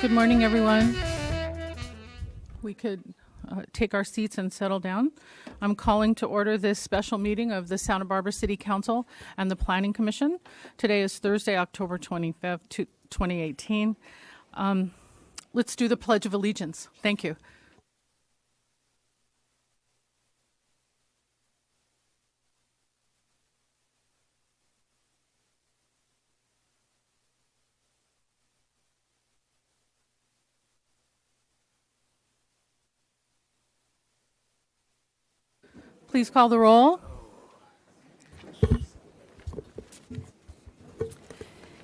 Good morning, everyone. We could take our seats and settle down. I'm calling to order this special meeting of the Santa Barbara City Council and the Planning Commission. Today is Thursday, October 25th, 2018. Let's do the Pledge of Allegiance. Thank you. Please call the roll.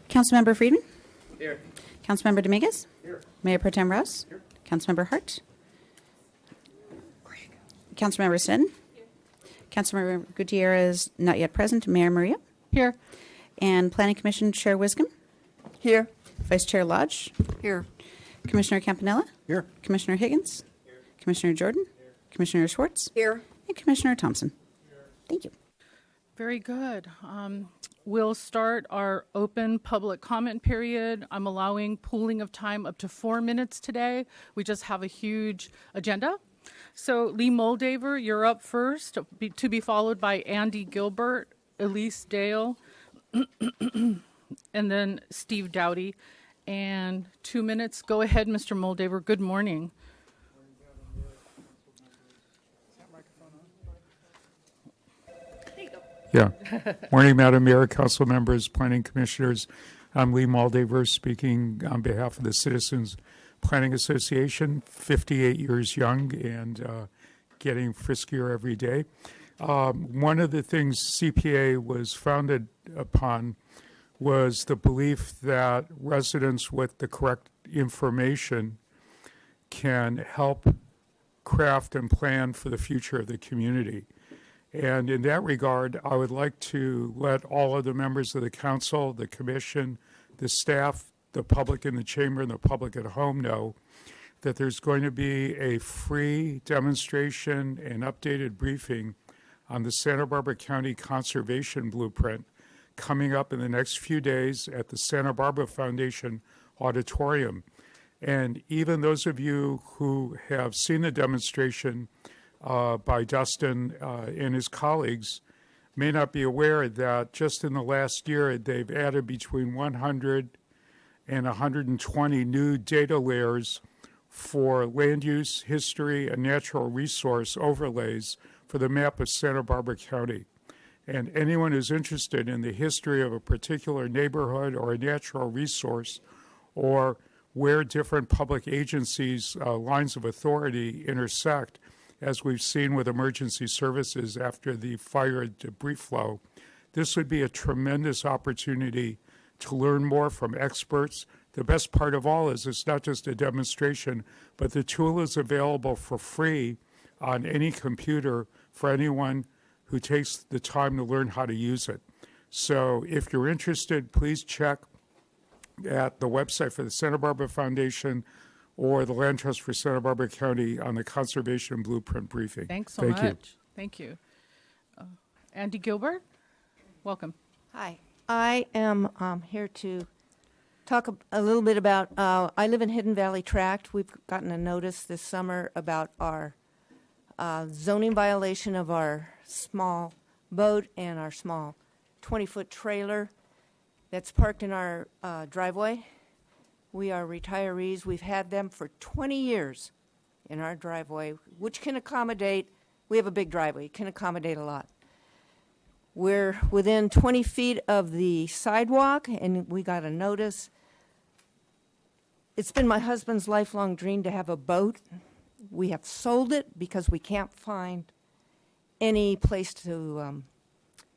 Councilmember Friedman? Here. Councilmember Dominguez? Here. Mayor Pro Tem Rouse? Here. Councilmember Hart? Councilmember Sneddon? Here. Councilmember Gutierrez, not yet present. Mayor Maria? Here. And Planning Commission Chair Wiscombe? Here. Vice Chair Lodge? Here. Commissioner Campanella? Here. Commissioner Higgins? Here. Commissioner Jordan? Here. Commissioner Schwartz? Here. And Commissioner Thompson. Thank you. Very good. We'll start our open public comment period. I'm allowing pooling of time up to 4 minutes today. We just have a huge agenda. So Lee Moldaver, you're up first, to be followed by Andy Gilbert, Elise Dale, and then Steve Dowdy. And 2 minutes. Go ahead, Mr. Moldaver. Good morning. Yeah. Morning, Madam Mayor, council members, planning commissioners. I'm Lee Moldaver speaking on behalf of the Citizens Planning Association, 58 years young and getting friskier every day. One of the things CPA was founded upon was the belief that residents with the correct information can help craft and plan for the future of the community. And in that regard, I would like to let all of the members of the council, the commission, the staff, the public in the chamber, and the public at home know that there's going to be a free demonstration and updated briefing on the Santa Barbara County Conservation Blueprint coming up in the next few days at the Santa Barbara Foundation Auditorium. And even those of you who have seen the demonstration by Dustin and his colleagues may not be aware that just in the last year they've added between 100 and 120 new data layers for land use, history, and natural resource overlays for the map of Santa Barbara County. And anyone who's interested in the history of a particular neighborhood or a natural resource, or where different public agencies' lines of authority intersect, as we've seen with emergency services after the fire debris flow, this would be a tremendous opportunity to learn more from experts. The best part of all is it's not just a demonstration, but the tool is available for free on any computer for anyone who takes the time to learn how to use it. So if you're interested, please check at the website for the Santa Barbara Foundation or the Land Trust for Santa Barbara County on the Conservation Blueprint briefing. Thanks so much. Thank you. Andy Gilbert, welcome. Hi. I am here to talk a little bit about, I live in Hidden Valley Tract. We've gotten a notice this summer about our zoning violation of our small boat and our small 20-foot trailer that's parked in our driveway. We are retirees. We've had them for 20 years in our driveway, which can accommodate, we have a big driveway, can accommodate a lot. We're within 20 feet of the sidewalk, and we got a notice. It's been my husband's lifelong dream to have a boat. We have sold it because we can't find any place to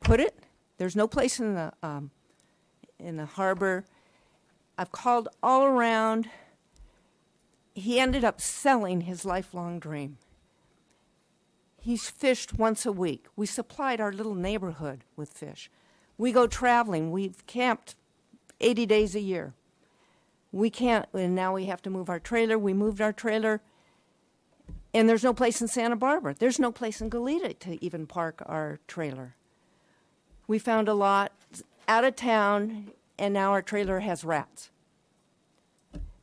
put it. There's no place in the harbor. I've called all around. He ended up selling his lifelong dream. He's fished once a week. We supplied our little neighborhood with fish. We go traveling. We've camped 80 days a year. We can't, and now we have to move our trailer. We moved our trailer, and there's no place in Santa Barbara. There's no place in Gullet to even park our trailer. We found a lot out of town, and now our trailer has rats.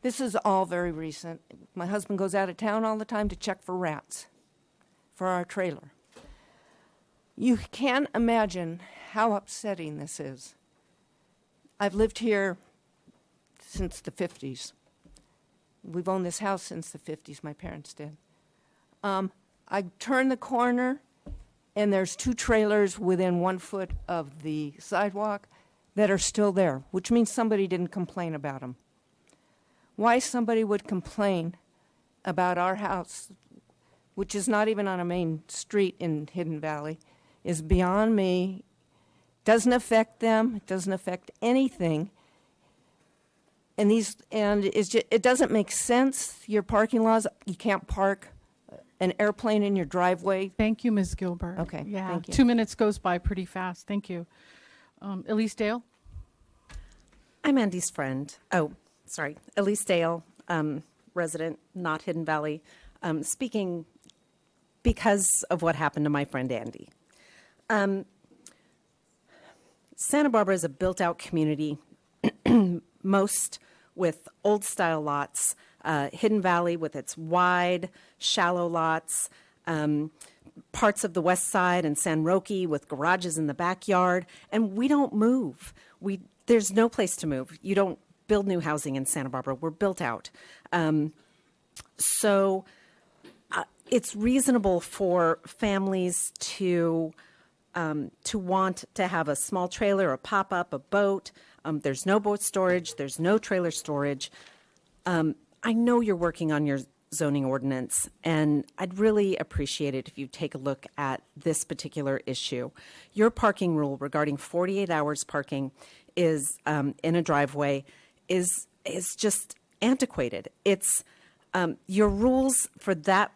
This is all very recent. My husband goes out of town all the time to check for rats for our trailer. You can't imagine how upsetting this is. I've lived here since the 50s. We've owned this house since the 50s, my parents did. I turn the corner, and there's 2 trailers within 1 foot of the sidewalk that are still there, which means somebody didn't complain about them. Why somebody would complain about our house, which is not even on a main street in Hidden Valley, is beyond me. Doesn't affect them. It doesn't affect anything. And it doesn't make sense. Your parking laws, you can't park an airplane in your driveway. Thank you, Ms. Gilbert. Okay, Yeah, thank you. 2 minutes goes by pretty fast. Thank you. Elise Dale? I'm Andy's friend. Oh, sorry. Elise Dale, resident, not Hidden Valley, speaking because of what happened to my friend Andy. Santa Barbara is a built-out community, most with old-style lots. Hidden Valley with its wide, shallow lots. Parts of the west side and San Roque with garages in the backyard. And we don't move. There's no place to move. You don't build new housing in Santa Barbara. We're built out. So it's reasonable for families to want to have a small trailer, a pop-up, a boat. There's no boat storage. There's no trailer storage. I know you're working on your zoning ordinance, and I'd really appreciate it if you take a look at this particular issue. Your parking rule regarding 48 hours parking is in a driveway is just antiquated. It's your rules for that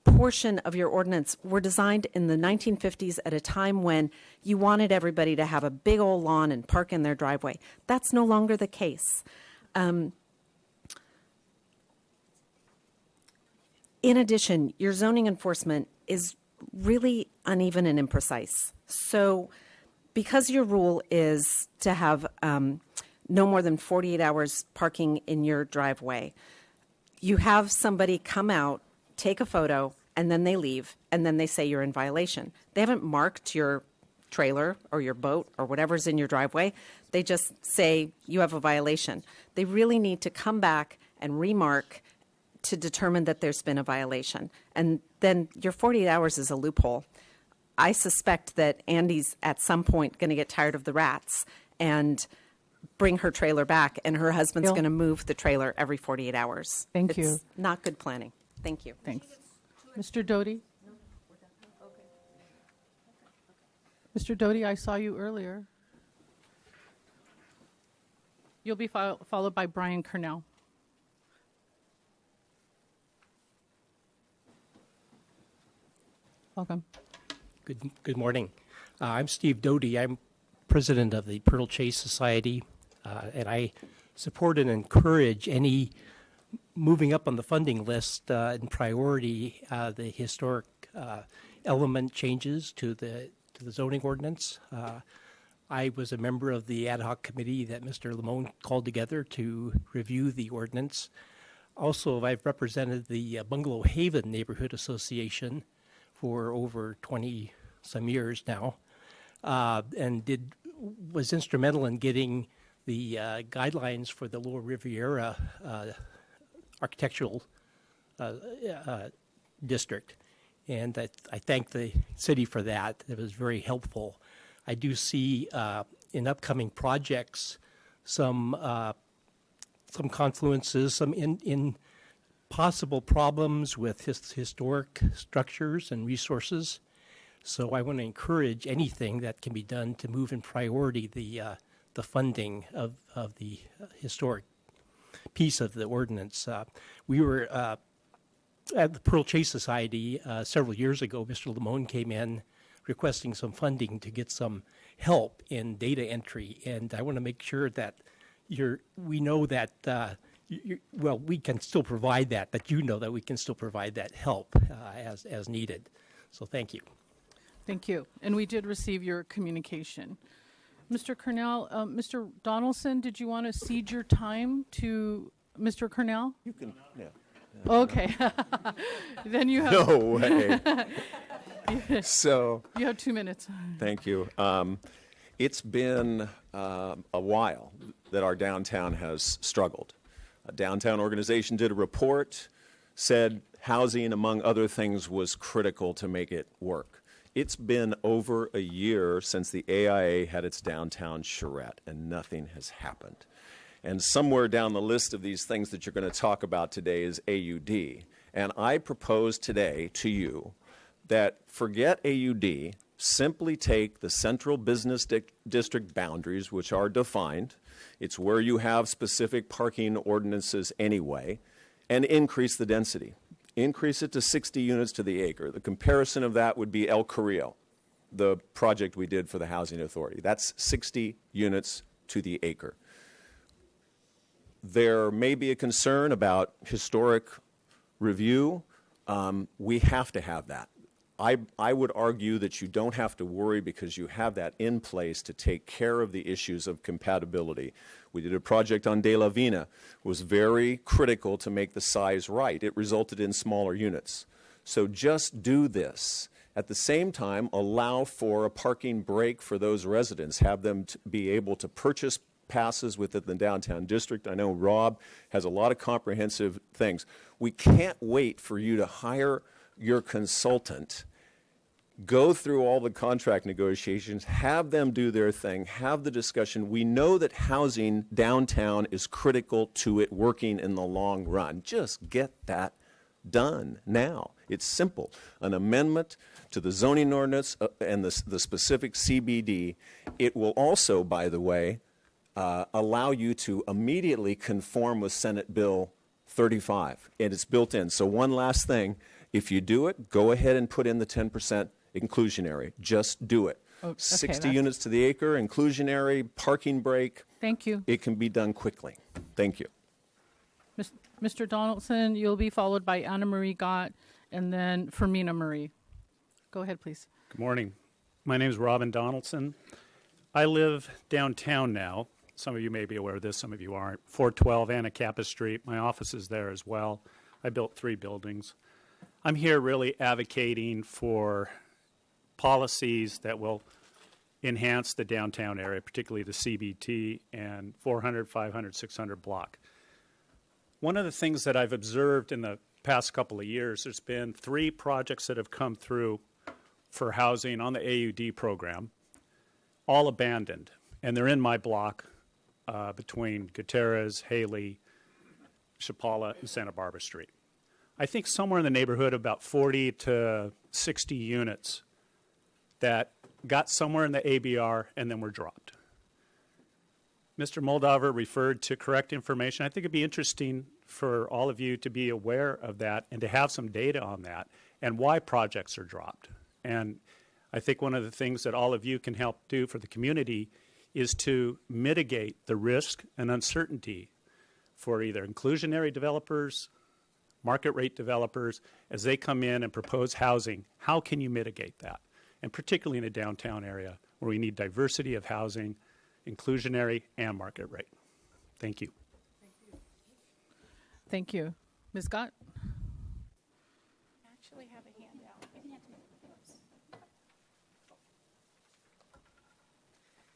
portion of your ordinance were designed in the 1950s at a time when you wanted everybody to have a big old lawn and park in their driveway. That's no longer the case. In addition, your zoning enforcement is really uneven and imprecise. So because your rule is to have no more than 48 hours parking in your driveway, you have somebody come out, take a photo, and then they leave, and then they say you're in violation. They haven't marked your trailer or your boat or whatever's in your driveway. They just say you have a violation. They really need to come back and remark to determine that there's been a violation. And then your 48 hours is a loophole. I suspect that Andy's at some point going to get tired of the rats and bring her trailer back, and her husband's Bill? going to move the trailer every 48 hours. Thank you. It's not good planning. Thank you. Thanks. Mr. Doty? Mr. Doty, I saw you earlier. You'll be followed by Brian Cornell. Welcome. Good morning. I'm Steve Doty. I'm president of the Pearl Chase Society, and I support and encourage any moving up on the funding list in priority the historic element changes to the zoning ordinance. I was a member of the ad hoc committee that Mr. Lamone called together to review the ordinance. Also, I've represented the Bungalow Haven Neighborhood Association for over 20 some years now, and was instrumental in getting the guidelines for the Lower Riviera architectural district. And I thank the city for that. It was very helpful. I do see in upcoming projects some confluences, some in possible problems with historic structures and resources. So I want to encourage anything that can be done to move in priority the funding of the historic piece of the ordinance. We were at the Pearl Chase Society several years ago. Mr. Lamone came in requesting some funding to get some help in data entry, and I want to make sure that we know that well, we can still provide that, but you know that we can still provide that help as needed. So thank you. Thank you. And we did receive your communication. Mr. Cornell, Mr. Donaldson, did you want to cede your time to Mr. Cornell? You can, yeah. Okay. Then you have, No way. So, you have 2 minutes. thank you. It's been a while that our downtown has struggled. A downtown organization did a report, said housing, among other things, was critical to make it work. It's been over a year since the AIA had its downtown charrette, and nothing has happened. And somewhere down the list of these things that you're going to talk about today is AUD. And I propose today to you that forget AUD, simply take the central business district boundaries, which are defined. It's where you have specific parking ordinances anyway, and increase the density. Increase it to 60 units to the acre. The comparison of that would be El Carrillo, the project we did for the Housing Authority. That's 60 units to the acre. There may be a concern about historic review. We have to have that. I would argue that you don't have to worry because you have that in place to take care of the issues of compatibility. We did a project on De La Vina. It was very critical to make the size right. It resulted in smaller units. So just do this. At the same time, allow for a parking break for those residents. Have them be able to purchase passes within the downtown district. I know Rob has a lot of comprehensive things. We can't wait for you to hire your consultant, go through all the contract negotiations, have them do their thing, have the discussion. We know that housing downtown is critical to it working in the long run. Just get that done now. It's simple. An amendment to the zoning ordinance and the specific CBD. It will also, by the way, allow you to immediately conform with Senate Bill 35, and it's built in. So one last thing. If you do it, go ahead and put in the 10% inclusionary. Just do it. Okay, 60 units to the acre, inclusionary, parking break. Thank you. It can be done quickly. Thank you. Mr. Donaldson, you'll be followed by Anna Marie Gott and then Fermina Marie. Go ahead, please. Good morning. My name is Robin Donaldson. I live downtown now. Some of you may be aware of this, some of you aren't. 412 Anacapa Street. My office is there as well. I built 3 buildings. I'm here really advocating for policies that will enhance the downtown area, particularly the CBT and 400, 500, 600 block. One of the things that I've observed in the past couple of years, there's been 3 projects that have come through for housing on the AUD program, all abandoned. And they're in my block between Gutierrez, Haley, Chapala, and Santa Barbara Street. I think somewhere in the neighborhood of about 40 to 60 units that got somewhere in the ABR and then were dropped. Mr. Moldover referred to correct information. I think it'd be interesting for all of you to be aware of that and to have some data on that and why projects are dropped. And I think one of the things that all of you can help do for the community is to mitigate the risk and uncertainty for either inclusionary developers, market rate developers, as they come in and propose housing. How can you mitigate that? And particularly in a downtown area where we need diversity of housing, inclusionary and market rate. Thank you. Thank you. Ms. Gott? Actually have a handout.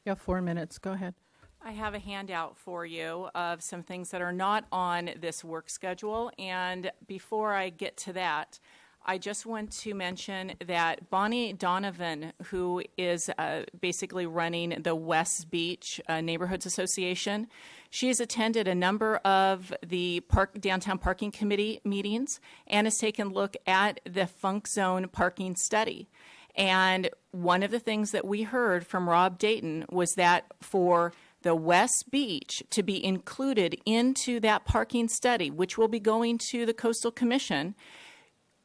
You have 4 minutes. Go ahead. I have a handout for you of some things that are not on this work schedule. And before I get to that, I just want to mention that Bonnie Donovan, who is basically running the West Beach Neighborhoods Association, she has attended a number of the downtown parking committee meetings and has taken a look at the Funk Zone parking study. And one of the things that we heard from Rob Dayton was that for the West Beach to be included into that parking study, which will be going to the Coastal Commission,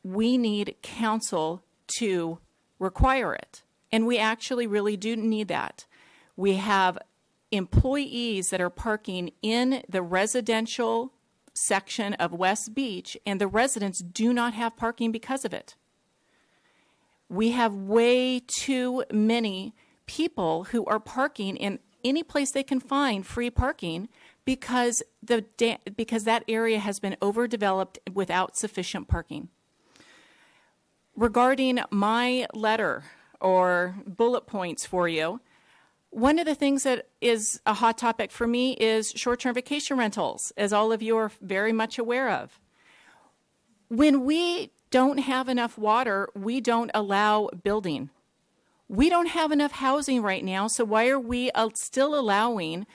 we need council to require it. And we actually really do need that. We have employees that are parking in the residential section of West Beach, and the residents do not have parking because of it. We have way too many people who are parking in any place they can find free parking because that area has been overdeveloped without sufficient parking. Regarding my letter or bullet points for you, one of the things that is a hot topic for me is short-term vacation rentals, as all of you are very much aware of. When we don't have enough water, we don't allow building. We don't have enough housing right now, so why are we still allowing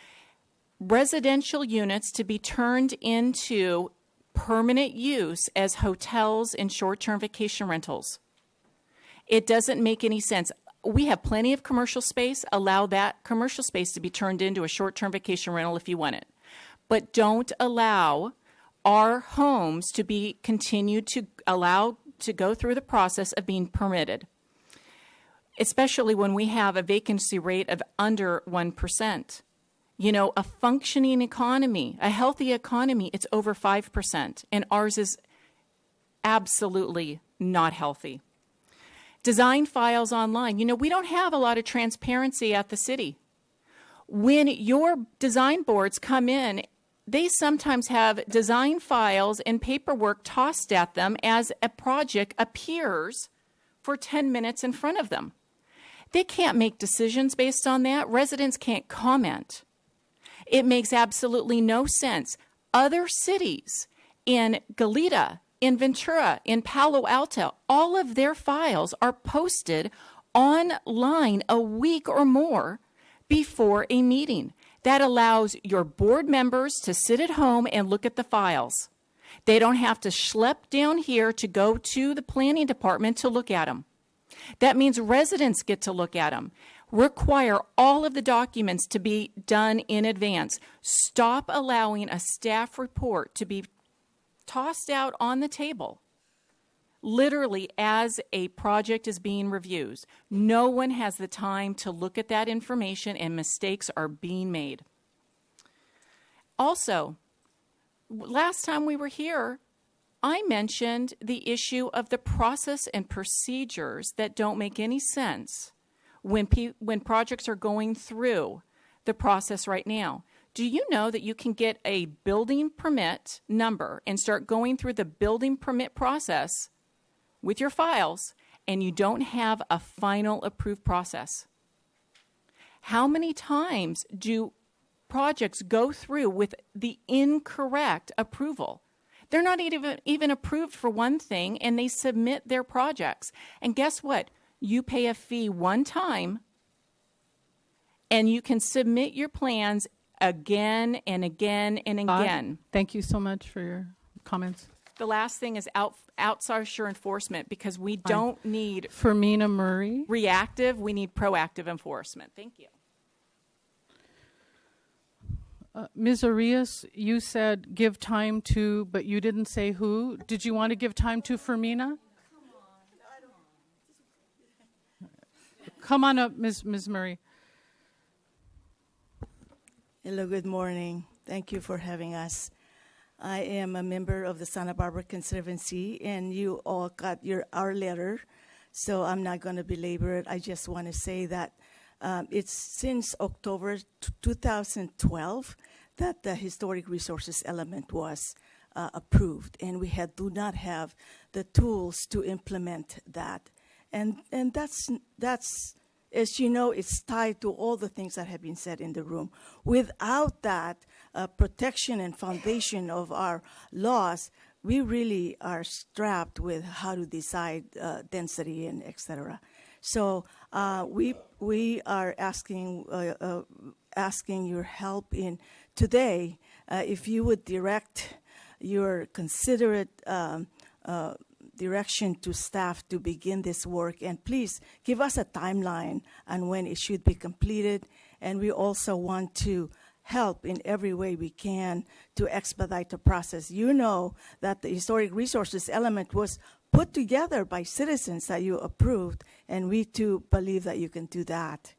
residential units to be turned into permanent use as hotels and short-term vacation rentals? It doesn't make any sense. We have plenty of commercial space. Allow that commercial space to be turned into a short-term vacation rental if you want it. But don't allow our homes to be continued to allow to go through the process of being permitted, especially when we have a vacancy rate of under 1%. You know, a functioning economy, a healthy economy, it's over 5%, and ours is absolutely not healthy. Design files online. You know, we don't have a lot of transparency at the city. When your design boards come in, they sometimes have design files and paperwork tossed at them as a project appears for 10 minutes in front of them. They can't make decisions based on that. Residents can't comment. It makes absolutely no sense. Other cities in Gullet, in Ventura, in Palo Alto, all of their files are posted online a week or more before a meeting. That allows your board members to sit at home and look at the files. They don't have to schlep down here to go to the planning department to look at them. That means residents get to look at them. Require all of the documents to be done in advance. Stop allowing a staff report to be tossed out on the table, literally as a project is being reviewed. No one has the time to look at that information, and mistakes are being made. Also, last time we were here, I mentioned the issue of the process and procedures that don't make any sense when projects are going through the process right now. Do you know that you can get a building permit number and start going through the building permit process with your files, and you don't have a final approved process? How many times do projects go through with the incorrect approval? They're not even approved for one thing, and they submit their projects. And guess what? You pay a fee one time, and you can submit your plans again and again and again. Thank you so much for your comments. The last thing is outsource your enforcement, because we don't need Fermina Murray. reactive, we need proactive enforcement. Thank you. Ms. Arias, you said give time to, but you didn't say who. Did you want to give time to Fermina? Come on up, Ms. Murray. Hello, good morning. Thank you for having us. I am a member of the Santa Barbara Conservancy, and you all got our letter, so I'm not going to belabor it. I just want to say that it's since October 2012 that the historic resources element was approved, and we do not have the tools to implement that. And that's as you know, it's tied to all the things that have been said in the room. Without that protection and foundation of our laws, we really are strapped with how to decide density and et cetera. So we are asking your help in today. If you would direct your considerate direction to staff to begin this work, and please give us a timeline on when it should be completed. And we also want to help in every way we can to expedite the process. You know that the historic resources element was put together by citizens that you approved, and we too believe that you can do that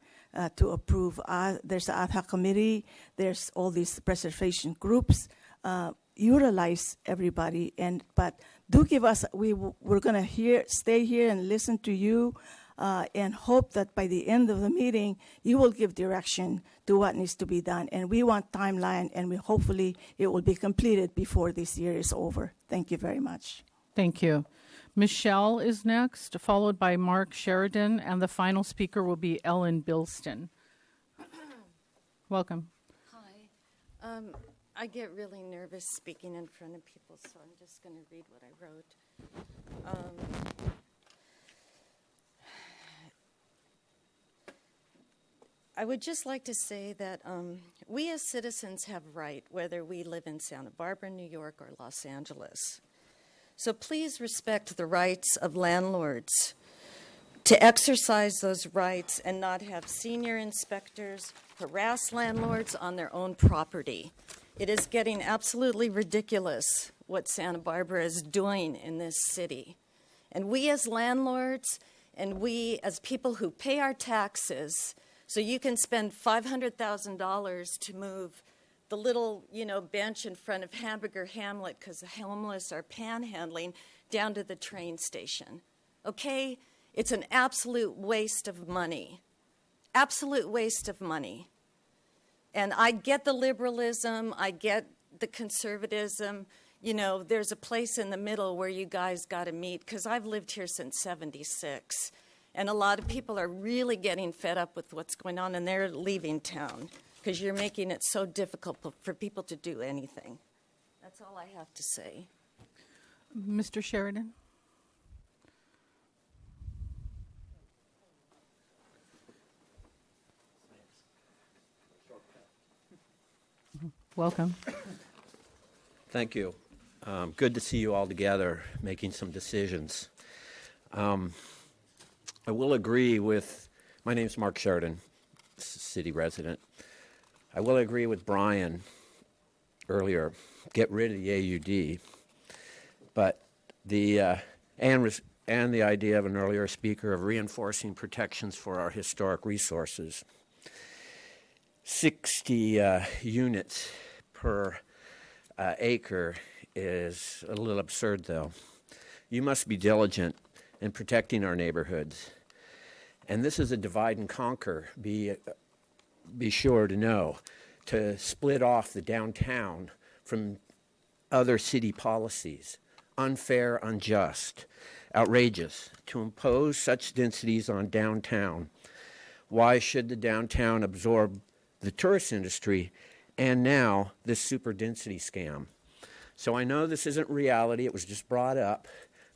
to approve. There's the ad hoc committee, there's all these preservation groups. Utilize everybody, but do give us. We're going to stay here and listen to you and hope that by the end of the meeting, you will give direction to what needs to be done. And we want timeline, and hopefully it will be completed before this year is over. Thank you very much. Thank you. Michelle is next, followed by Mark Sheridan, and the final speaker will be Ellen Bilston. Welcome. Hi. I get really nervous speaking in front of people, so I'm just going to read what I wrote. I would just like to say that we as citizens have right, whether we live in Santa Barbara, New York, or Los Angeles. So please respect the rights of landlords to exercise those rights and not have senior inspectors harass landlords on their own property. It is getting absolutely ridiculous what Santa Barbara is doing in this city. And we as landlords and we as people who pay our taxes, so you can spend $500,000 to move the little, bench in front of Hamburger Hamlet because the homeless are panhandling down to the train station. Okay? It's an absolute waste of money. Absolute waste of money. And I get the liberalism, I get the conservatism. There's a place in the middle where you guys got to meet, because I've lived here since '76. And a lot of people are really getting fed up with what's going on, and they're leaving town because you're making it so difficult for people to do anything. That's all I have to say. Mr. Sheridan. Welcome. Thank you. Good to see you all together making some decisions. I will agree with, my name's Mark Sheridan, city resident. I will agree with Brian earlier, get rid of the AUD, but and the idea of an earlier speaker of reinforcing protections for our historic resources. 60 units per acre is a little absurd, though. You must be diligent in protecting our neighborhoods. And this is a divide and conquer, be sure to know, to split off the downtown from other city policies. Unfair, unjust, outrageous, to impose such densities on downtown. Why should the downtown absorb the tourist industry and now this super density scam? So I know this isn't reality, it was just brought up,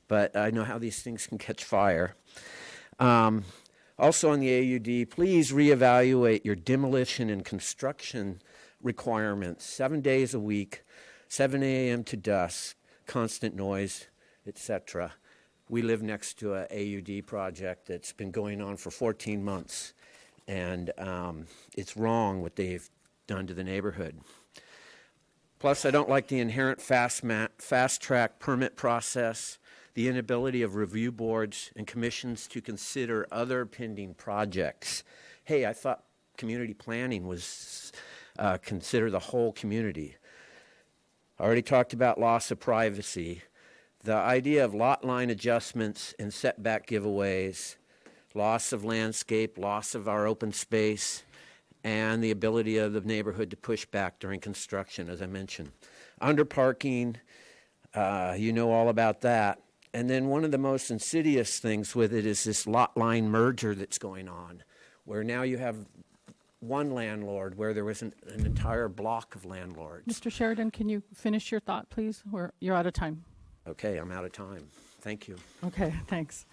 but I know how these things can catch fire. Also on the AUD, please reevaluate your demolition and construction requirements. 7 days a week, 7 a.m. to dusk, constant noise, etc. We live next to an AUD project that's been going on for 14 months, and it's wrong what they've done to the neighborhood. Plus, I don't like the inherent fast-track permit process, the inability of review boards and commissions to consider other pending projects. Hey, I thought community planning was consider the whole community. I already talked about loss of privacy. The idea of lot line adjustments and setback giveaways, loss of landscape, loss of our open space, and the ability of the neighborhood to push back during construction, as I mentioned. Underparking, you know all about that. And then one of the most insidious things with it is this lot line merger that's going on, where now you have one landlord where there was an entire block of landlords. Mr. Sheridan, can you finish your thought, please? You're out of time. Okay, I'm out of time. Thank you. Okay, thanks.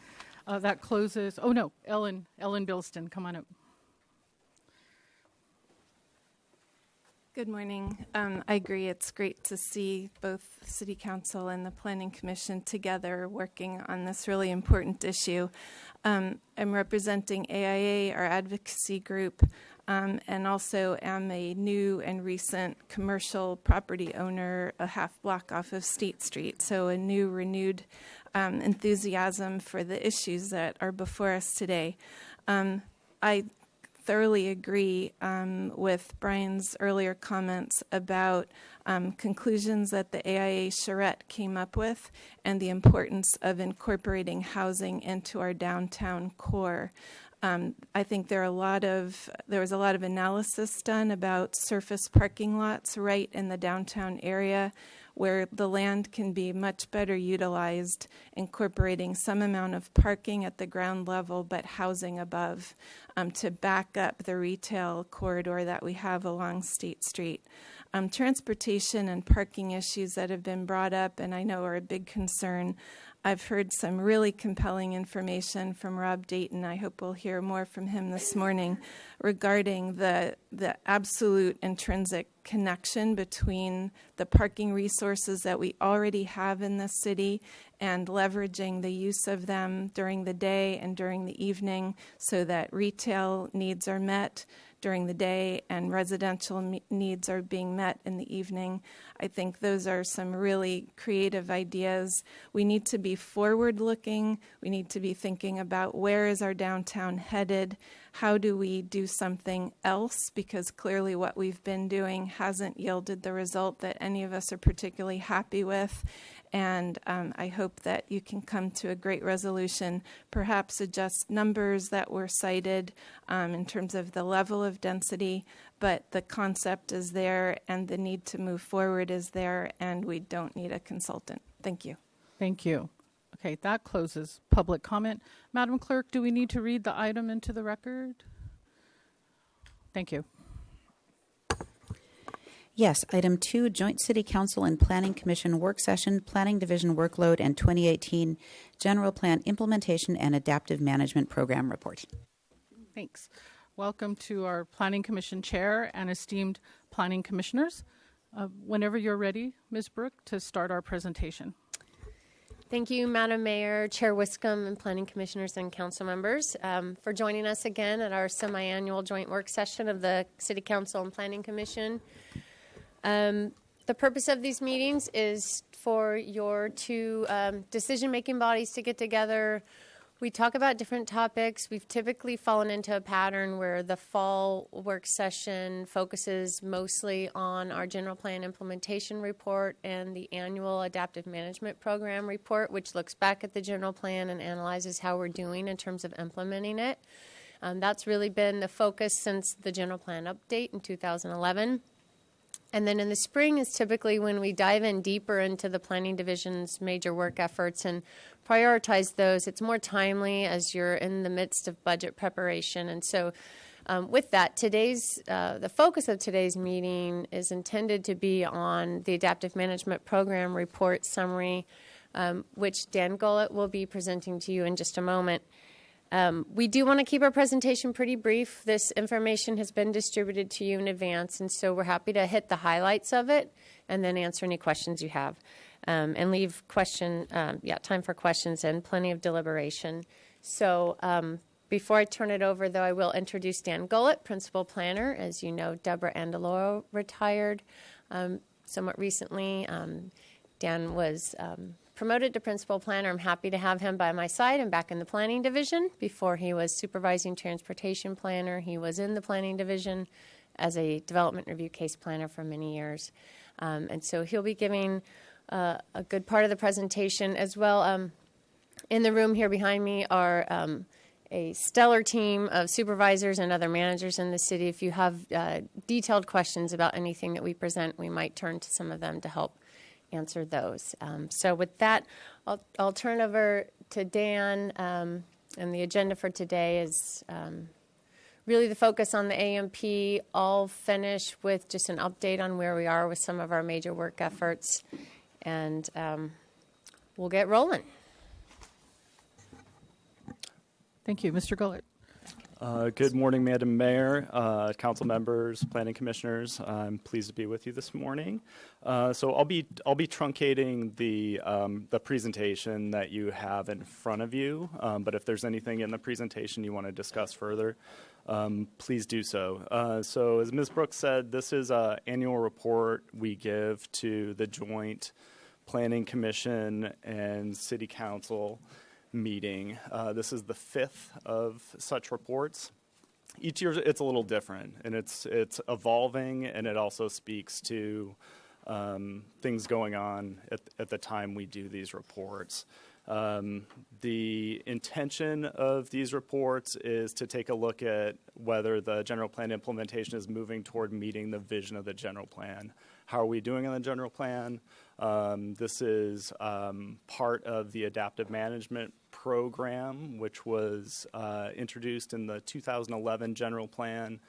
That closes, oh no, Ellen Bilston, come on up. Good morning. I agree. It's great to see both City Council and the Planning Commission together working on this really important issue. I'm representing AIA, our advocacy group, and also am a new and recent commercial property owner a half block off of State Street. So a new, renewed enthusiasm for the issues that are before us today. I thoroughly agree with Brian's earlier comments about conclusions that the AIA Charette came up with and the importance of incorporating housing into our downtown core. I think there was a lot of analysis done about surface parking lots right in the downtown area where the land can be much better utilized, incorporating some amount of parking at the ground level but housing above to back up the retail corridor that we have along State Street. Transportation and parking issues that have been brought up and I know are a big concern. I've heard some really compelling information from Rob Dayton. I hope we'll hear more from him this morning regarding the absolute intrinsic connection between the parking resources that we already have in the city and leveraging the use of them during the day and during the evening so that retail needs are met during the day and residential needs are being met in the evening. I think those are some really creative ideas. We need to be forward-looking. We need to be thinking about where is our downtown headed? How do we do something else? Because clearly what we've been doing hasn't yielded the result that any of us are particularly happy with. And I hope that you can come to a great resolution, perhaps adjust numbers that were cited in terms of the level of density, but the concept is there and the need to move forward is there, and we don't need a consultant. Thank you. Thank you. Okay, that closes public comment. Madam Clerk, do we need to read the item into the record? Thank you. Yes, item 2, Joint City Council and Planning Commission Work Session, Planning Division Workload and 2018 General Plan Implementation and Adaptive Management Program Report. Thanks. Welcome to our Planning Commission Chair and esteemed Planning Commissioners. Whenever you're ready, Ms. Brooke, to start our presentation. Thank you, Madam Mayor, Chair Wiscombe, and Planning Commissioners and Council members for joining us again at our semi-annual joint work session of the City Council and Planning Commission. The purpose of these meetings is for your two decision-making bodies to get together. We talk about different topics. We've typically fallen into a pattern where the fall work session focuses mostly on our general plan implementation report and the annual adaptive management program report, which looks back at the general plan and analyzes how we're doing in terms of implementing it. That's really been the focus since the general plan update in 2011. And then in the spring is typically when we dive in deeper into the planning division's major work efforts and prioritize those. It's more timely as you're in the midst of budget preparation. And so with that, the focus of today's meeting is intended to be on the Adaptive Management Program Report Summary, which Dan Gullet will be presenting to you in just a moment. We do want to keep our presentation pretty brief. This information has been distributed to you in advance, and so we're happy to hit the highlights of it and then answer any questions you have and leave time for questions and plenty of deliberation. So before I turn it over, though, I will introduce Dan Gullet, Principal Planner. As you know, Deborah Andaloro retired somewhat recently. Dan was promoted to Principal Planner. I'm happy to have him by my side and back in the Planning Division. Before he was Supervising Transportation Planner, he was in the Planning Division as a Development Review Case Planner for many years. And so he'll be giving a good part of the presentation as well. In the room here behind me are a stellar team of supervisors and other managers in the city. If you have detailed questions about anything that we present, we might turn to some of them to help answer those. So with that, I'll turn over to Dan, and the agenda for today is really the focus on the AMP. I'll finish with just an update on where we are with some of our major work efforts, and we'll get rolling. Thank you. Mr. Gullet. Good morning, Madam Mayor, council members, planning commissioners. I'm pleased to be with you this morning. So I'll be truncating the presentation that you have in front of you. But if there's anything in the presentation you want to discuss further, please do so. So as Ms. Brooks said, this is an annual report we give to the Joint Planning Commission and City Council meeting. This is the fifth of such reports. each year it's a little different, and it's evolving, and it also speaks to things going on at the time we do these reports. The intention of these reports is to take a look at whether the general plan implementation is moving toward meeting the vision of the general plan. How are we doing on the general plan? This is part of the adaptive management program, which was introduced in the 2011 general plan.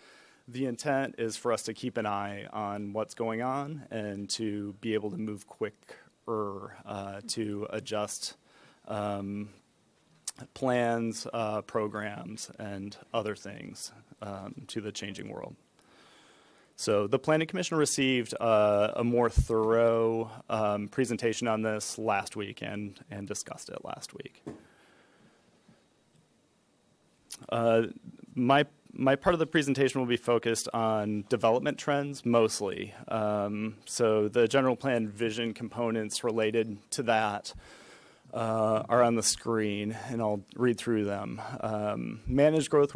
The intent is for us to keep an eye on what's going on and to be able to move quicker to adjust plans, programs, and other things to the changing world. So the Planning Commission received a more thorough presentation on this last week and discussed it last week. My part of the presentation will be focused on development trends mostly. So the general plan vision components related to that are on the screen, and I'll read through them. Manage growth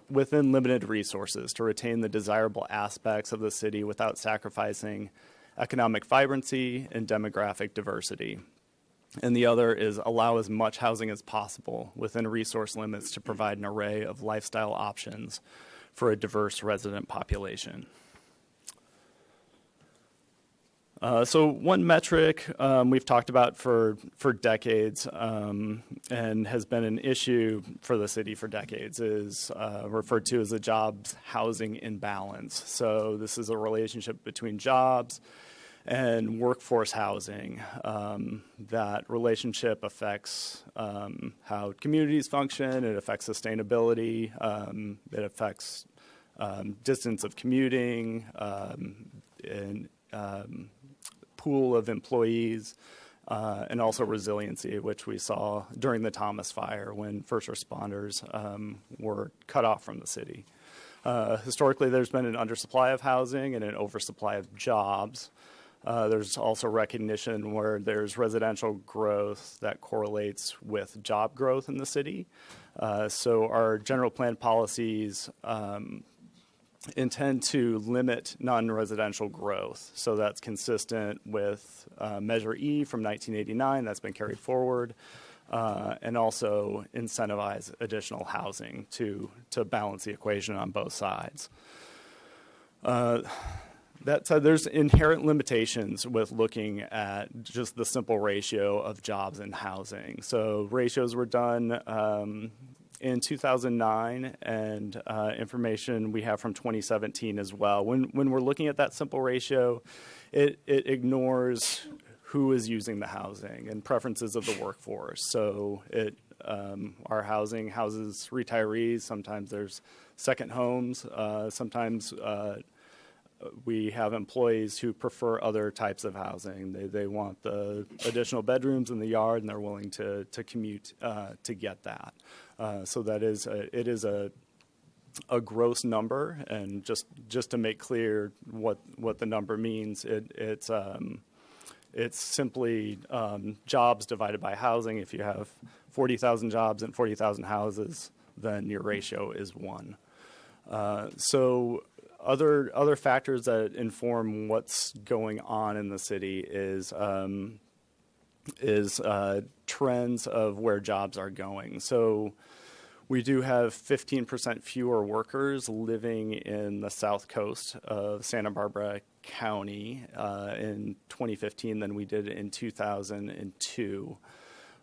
within limited resources to retain the desirable aspects of the city without sacrificing economic vibrancy and demographic diversity. And the other is allow as much housing as possible within resource limits to provide an array of lifestyle options for a diverse resident population. So one metric we've talked about for decades and has been an issue for the city for decades is referred to as the jobs housing imbalance. So this is a relationship between jobs and workforce housing. That relationship affects how communities function, it affects sustainability, it affects distance of commuting, and pool of employees, and also resiliency, which we saw during the Thomas Fire when first responders were cut off from the city. Historically, there's been an undersupply of housing and an oversupply of jobs. There's also recognition where there's residential growth that correlates with job growth in the city. So our general plan policies intend to limit non-residential growth. So that's consistent with Measure E from 1989 that's been carried forward, and also incentivize additional housing to balance the equation on both sides. That said, there's inherent limitations with looking at just the simple ratio of jobs and housing. So ratios were done in 2009, and information we have from 2017 as well. When we're looking at that simple ratio, it ignores who is using the housing and preferences of the workforce. So our housing houses retirees. Sometimes there's second homes. Sometimes we have employees who prefer other types of housing. They want the additional bedrooms in the yard, and they're willing to commute to get that. So that it is a gross number, and just to make clear what the number means, it's simply jobs divided by housing. If you have 40,000 jobs and 40,000 houses, then your ratio is 1. So other factors that inform what's going on in the city is trends of where jobs are going. So we do have 15% fewer workers living in the south coast of Santa Barbara County in 2015 than we did in 2002.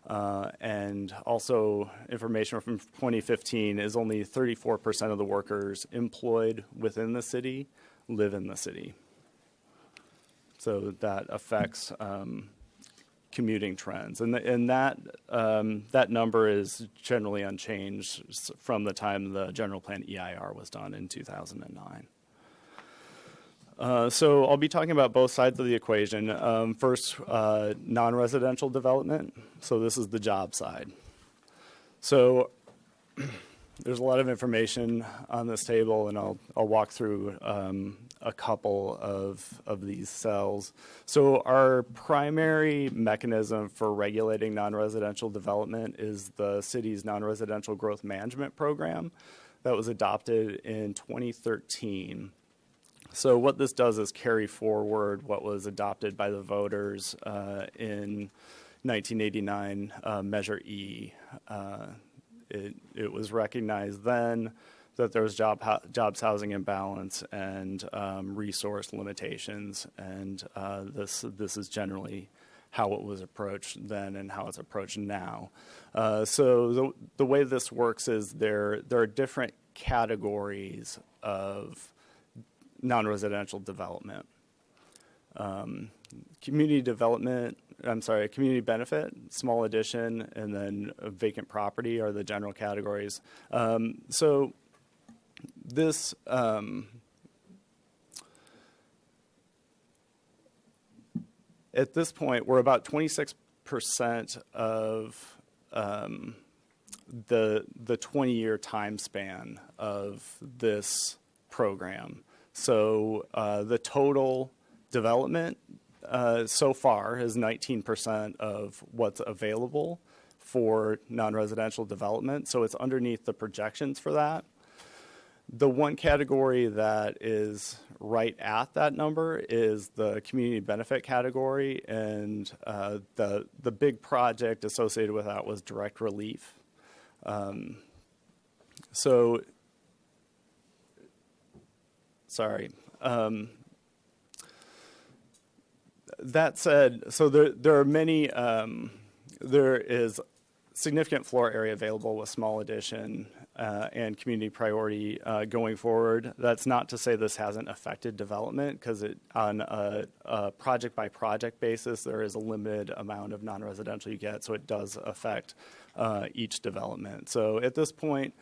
And also information from 2015 is only 34% of the workers employed within the city live in the city. So that affects commuting trends. And that number is generally unchanged from the time the general plan EIR was done in 2009. So I'll be talking about both sides of the equation. First, non-residential development. So this is the job side. So there's a lot of information on this table, and I'll walk through a couple of these cells. So our primary mechanism for regulating non-residential development is the city's non-residential growth management program. that was adopted in 2013. So what this does is carry forward what was adopted by the voters in 1989, Measure E. It was recognized then that there was jobs, housing imbalance, and resource limitations, and this is generally how it was approached then and how it's approached now. So the way this works is there are different categories of non-residential development. Community benefit, small addition, and then vacant property are the general categories. So this at this point, we're about 26% of the 20-year time span of this program. So the total development so far is 19% of what's available for non-residential development. So it's underneath the projections for that. The one category that is right at that number is the community benefit category, and the big project associated with that was direct relief. That said, so there are many, there is significant floor area available with small addition and community priority going forward. That's not to say this hasn't affected development, because on a project-by-project basis, there is a limited amount of non-residential you get, so it does affect each development. So at this point,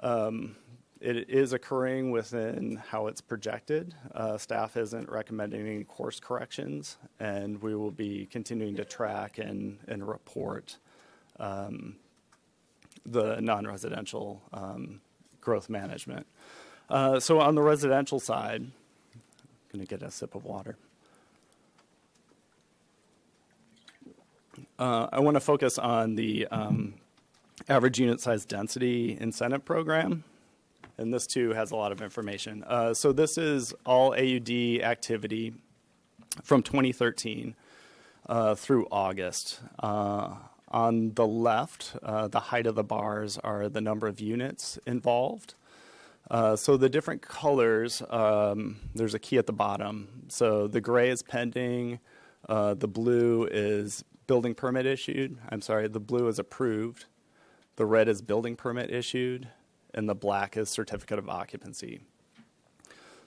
it is occurring within how it's projected. Staff isn't recommending any course corrections, and we will be continuing to track and report the non-residential growth management. So on the residential side, I'm going to get a sip of water. I want to focus on the average unit size density incentive program. And this, too, has a lot of information. So this is all AUD activity from 2013 through August. On the left, the height of the bars are the number of units involved. So the different colors, there's a key at the bottom. So the gray is pending. The blue is building permit issued. The blue is approved. The red is building permit issued. And the black is certificate of occupancy.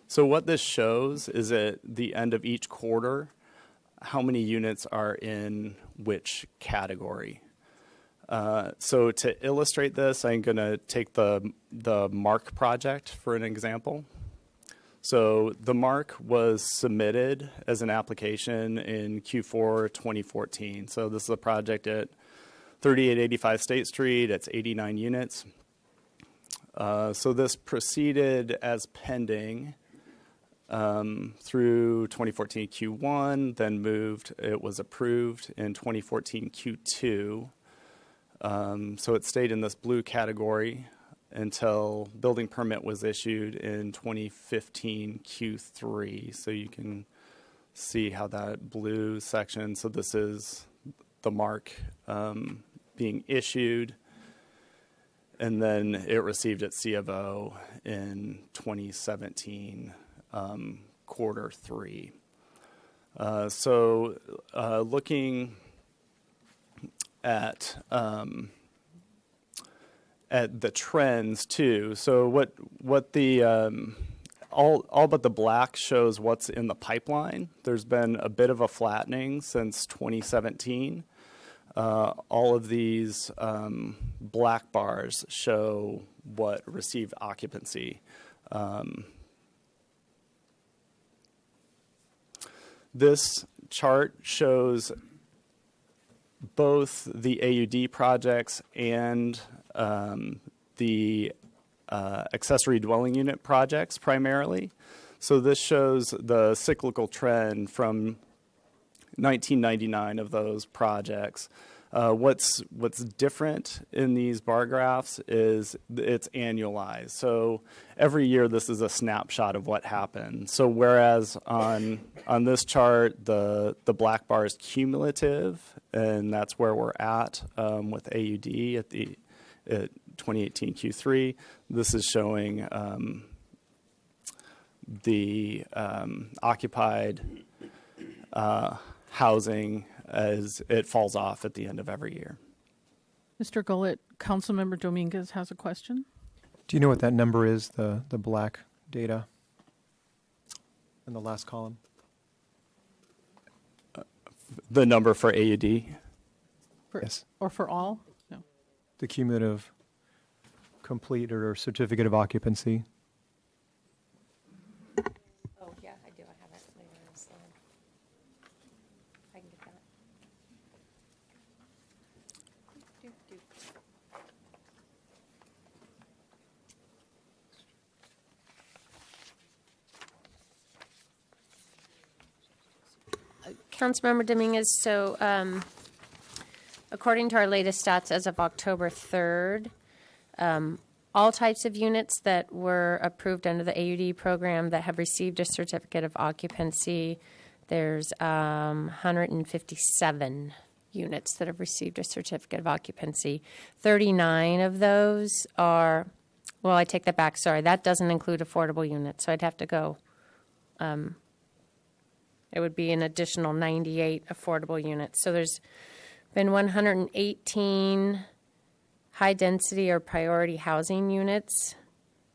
So what this shows is at the end of each quarter, how many units are in which category. So to illustrate this, I'm going to take the MARC project for an example. So the MARC was submitted as an application in Q4 2014. So this is a project at 3885 State Street. It's 89 units. So this proceeded as pending through 2014 Q1, then moved. It was approved in 2014 Q2. So it stayed in this blue category until building permit was issued in 2015 Q3. So you can see how that blue section, so this is the MARC being issued. And then it received its C of O in 2017, quarter 3. So looking at the trends too. So what the all but the black shows what's in the pipeline. There's been a bit of a flattening since 2017. All of these black bars show what received occupancy. This chart shows both the AUD projects and the accessory dwelling unit projects primarily. So this shows the cyclical trend from 1999 of those projects What's different in these bar graphs is it's annualized. So every year this is a snapshot of what happened. So whereas on this chart the black bar is cumulative, and that's where we're at with AUD at 2018 Q3. This is showing the occupied housing as it falls off at the end of every year. Mr. Gullet, Councilmember Dominguez has a question. Do you know what that number is, the black data in the last column? The number for AUD? Yes. Or for all? No. The cumulative complete or certificate of occupancy. Oh, yeah, I do. I have it later in the slide. I can get that. Councilmember Dominguez, so according to our latest stats as of October 3rd, all types of units that were approved under the AUD program that have received a certificate of occupancy, there's 157 units that have received a certificate of occupancy. 39 of those are, well, I take that back, sorry, that doesn't include affordable units, so I'd have to go, it would be an additional 98 affordable units. So there's been 118 high-density or priority housing units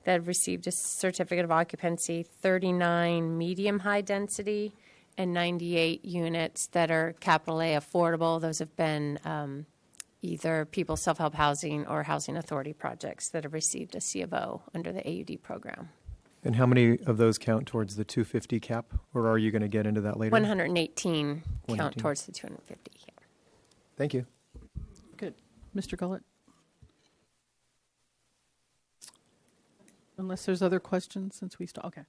that have received a certificate of occupancy, 39 medium-high density, and 98 units that are capital A affordable. Those have been either people self-help housing or housing authority projects that have received a C of O under the AUD program. And how many of those count towards the 250 cap, or are you going to get into that later? 118 count towards the 250. Yeah. Thank you. Good. Mr. Gullet? Unless there's other questions since we okay.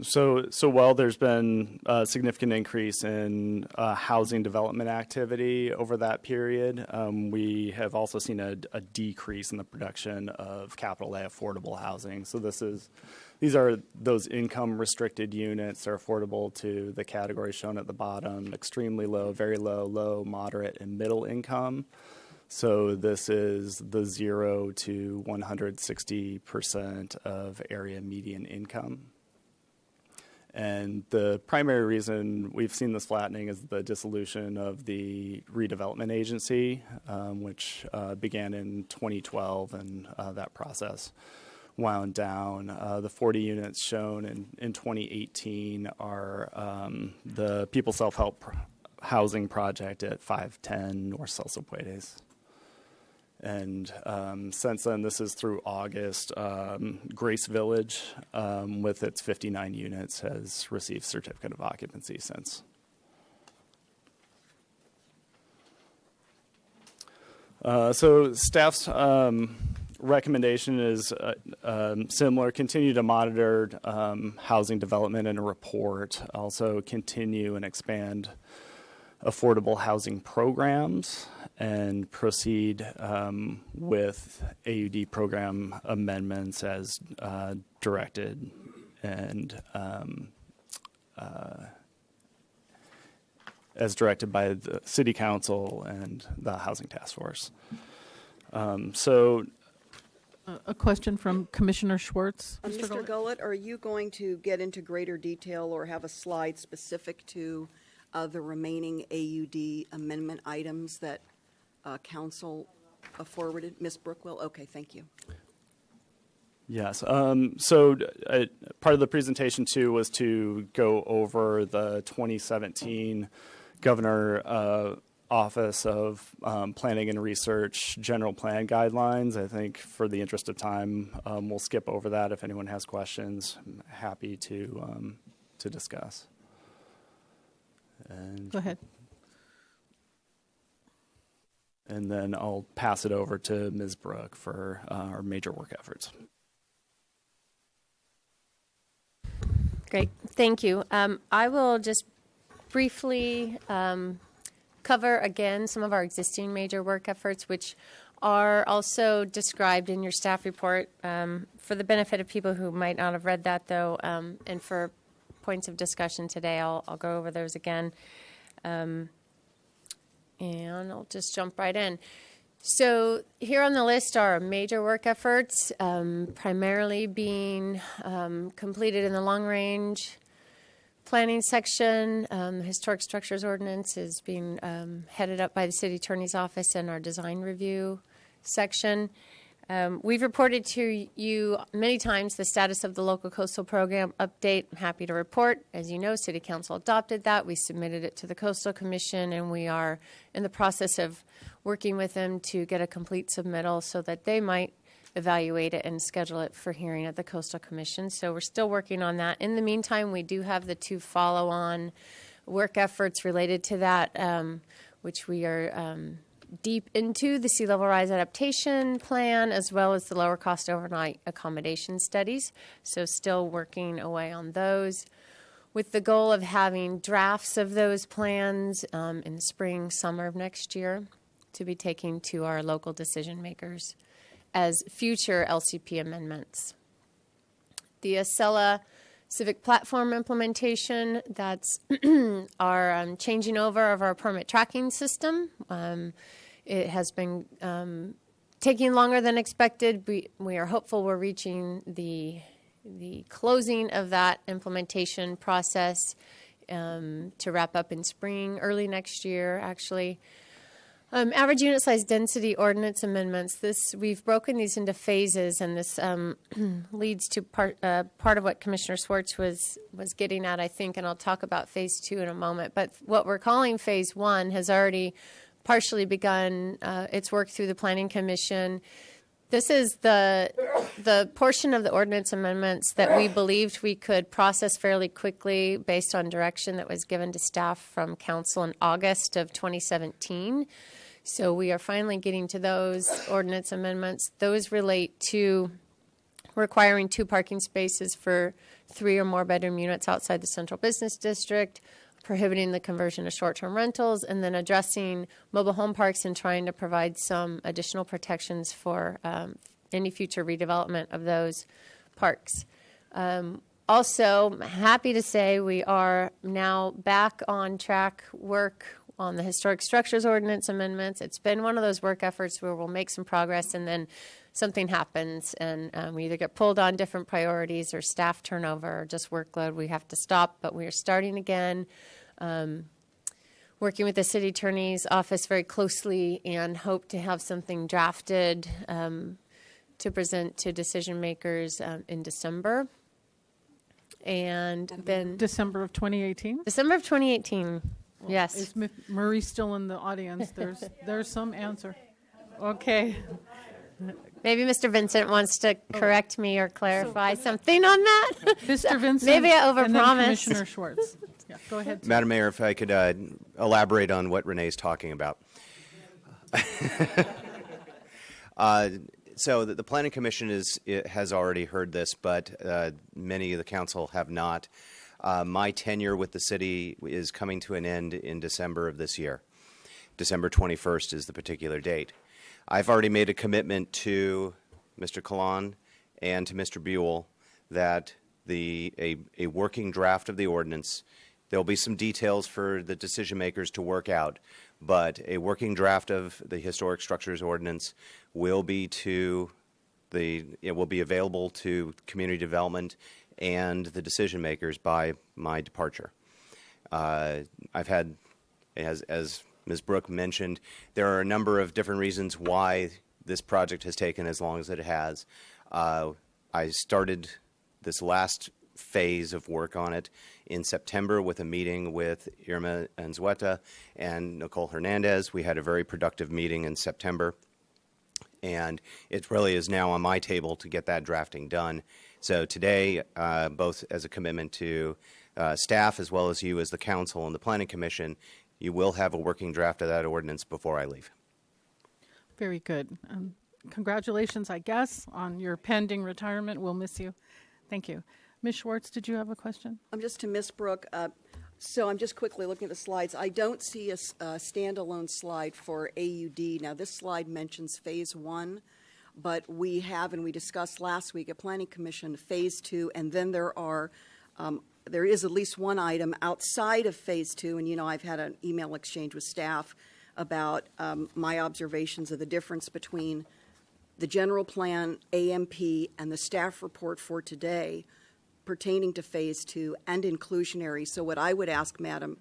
So while there's been a significant increase in housing development activity over that period, we have also seen a decrease in the production of capital A affordable housing. So these are those income restricted units that are affordable to the categories shown at the bottom: extremely low, very low, low, moderate, and middle income. So this is the 0 to 160% of area median income. And the primary reason we've seen this flattening is the dissolution of the redevelopment agency, which began in 2012, and that process wound down. The 40 units shown in 2018 are the People Self-Help Housing Project at 510 North Celso Puedes. And since then, this is through August, Grace Village, with its 59 units, has received certificate of occupancy since. So staff's recommendation is similar: continue to monitor housing development and report. Also continue and expand affordable housing programs, and proceed with AUD program amendments as directed and as directed by the City Council and the Housing Task Force. A question from Commissioner Schwartz. Mr. Gullet, are you going to get into greater detail or have a slide specific to the remaining AUD amendment items that Council forwarded? Ms. Brookwell? Okay, thank you. Yes. So part of the presentation, too, was to go over the 2017 Governor Office of Planning and Research General Plan Guidelines. I think for the interest of time, we'll skip over that. If anyone has questions, I'm happy to discuss. And go ahead. And then I'll pass it over to Ms. Brooke for our major work efforts. Great, thank you. I will just briefly cover, again, some of our existing major work efforts, which are also described in your staff report. For the benefit of people who might not have read that, though, and for points of discussion today, I'll go over those again. And I'll just jump right in. So here on the list are major work efforts, primarily being completed in the long-range planning section. The Historic Structures Ordinance is being headed up by the City Attorney's Office in our design review section. We've reported to you many times the status of the local coastal program update. I'm happy to report. As you know, City Council adopted that. We submitted it to the Coastal Commission, and we are in the process of working with them to get a complete submittal so that they might evaluate it and schedule it for hearing at the Coastal Commission. So we're still working on that. In the meantime, we do have the 2 follow-on work efforts related to that, which we are deep into: the sea level rise adaptation plan, as well as the lower cost overnight accommodation studies. So still working away on those, with the goal of having drafts of those plans in the spring, summer of next year to be taking to our local decision makers as future LCP amendments. The Acela Civic Platform implementation, that's our changing over of our permit tracking system. It has been taking longer than expected. We are hopeful we're reaching the closing of that implementation process to wrap up in spring, early next year, actually. Average unit size density ordinance amendments. We've broken these into phases, and this leads to part of what Commissioner Swartz was getting at, I think, and I'll talk about phase 2 in a moment. But what we're calling phase 1 has already partially begun its work through the Planning Commission. This is the portion of the ordinance amendments that we believed we could process fairly quickly based on direction that was given to staff from Council in August of 2017. So we are finally getting to those ordinance amendments. Those relate to requiring 2 parking spaces for 3 or more bedroom units outside the central business district, prohibiting the conversion of short-term rentals, and then addressing mobile home parks and trying to provide some additional protections for any future redevelopment of those parks. Also, I'm happy to say we are now back on track work on the Historic Structures Ordinance amendments. It's been one of those work efforts where we'll make some progress and then something happens, and we either get pulled on different priorities or staff turnover or just workload. We have to stop, but we are starting again, working with the City Attorney's Office very closely, and hope to have something drafted to present to decision makers in December. And then December of 2018? December of 2018, Well, yes. Is Murray still in the audience? There's some answer. Okay. Maybe Mr. Vincent wants to correct me or clarify something on that. Mr. Vincent. Maybe I And then overpromised. Commissioner Schwartz. Yeah, go ahead. Madam Mayor, if I could elaborate on what Renee's talking about. So the Planning Commission has already heard this, but many of the council have not. My tenure with the city is coming to an end in December of this year. December 21st is the particular date. I've already made a commitment to Mr. Kalan and to Mr. Buell that a working draft of the ordinance, there'll be some details for the decision makers to work out, but a working draft of the Historic Structures Ordinance will be available to community development and the decision makers by my departure. I've had, as Ms. Brooke mentioned, there are a number of different reasons why this project has taken as long as it has. I started this last phase of work on it in September with a meeting with Irma Anzueta and Nicole Hernandez. We had a very productive meeting in September, and it really is now on my table to get that drafting done. So today, both as a commitment to staff as well as you as the council and the Planning Commission, you will have a working draft of that ordinance before I leave. Very good. Congratulations, I guess, on your pending retirement. We'll miss you. Thank you. Ms. Schwartz, did you have a question? Just to Ms. Brooke, So I'm just quickly looking at the slides. I don't see a standalone slide for AUD. Now, this slide mentions Phase 1, but we have, and we discussed last week at Planning Commission, Phase 2, and then there is at least one item outside of Phase 2, and I've had an email exchange with staff about my observations of the difference between the general plan, AMP, and the staff report for today pertaining to Phase 2 and inclusionary. So what I would ask, Madam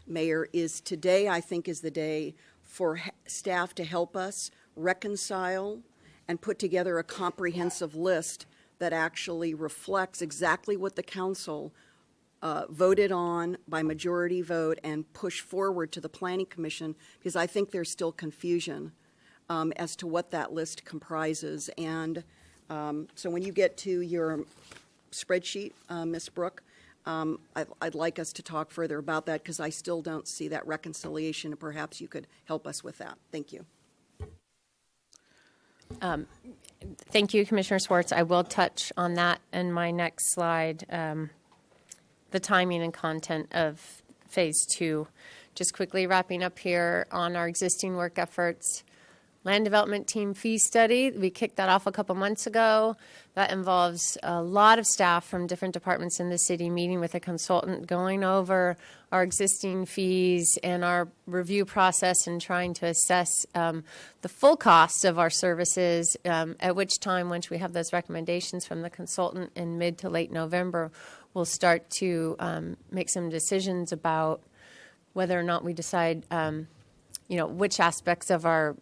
Mayor, is today I think is the day for staff to help us reconcile and put together a comprehensive list that actually reflects exactly what the council voted on by majority vote and push forward to the Planning Commission, because I think there's still confusion as to what that list comprises. And so when you get to your spreadsheet, Ms. Brooke, I'd like us to talk further about that, because I still don't see that reconciliation, and perhaps you could help us with that. Thank you. Thank you, Commissioner Swartz. I will touch on that in my next slide, the timing and content of Phase 2. Just quickly wrapping up here on our existing work efforts. Land Development Team Fee Study, we kicked that off a couple months ago. That involves a lot of staff from different departments in the city meeting with a consultant, going over our existing fees and our review process and trying to assess the full cost of our services, at which time, once we have those recommendations from the consultant in mid to late November, we'll start to make some decisions about whether or not we decide, which aspects of our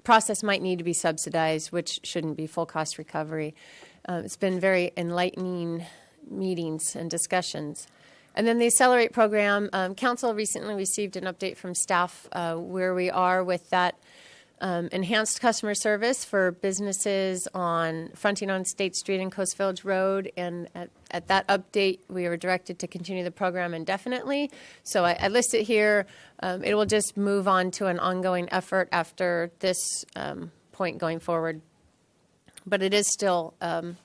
process might need to be subsidized, which shouldn't be full cost recovery. It's been very enlightening meetings and discussions. And then the Accelerate program, Council recently received an update from staff where we are with that enhanced customer service for businesses fronting on State Street and Coast Village Road. And at that update, we were directed to continue the program indefinitely. So I list it here. It will just move on to an ongoing effort after this point going forward. But it is still an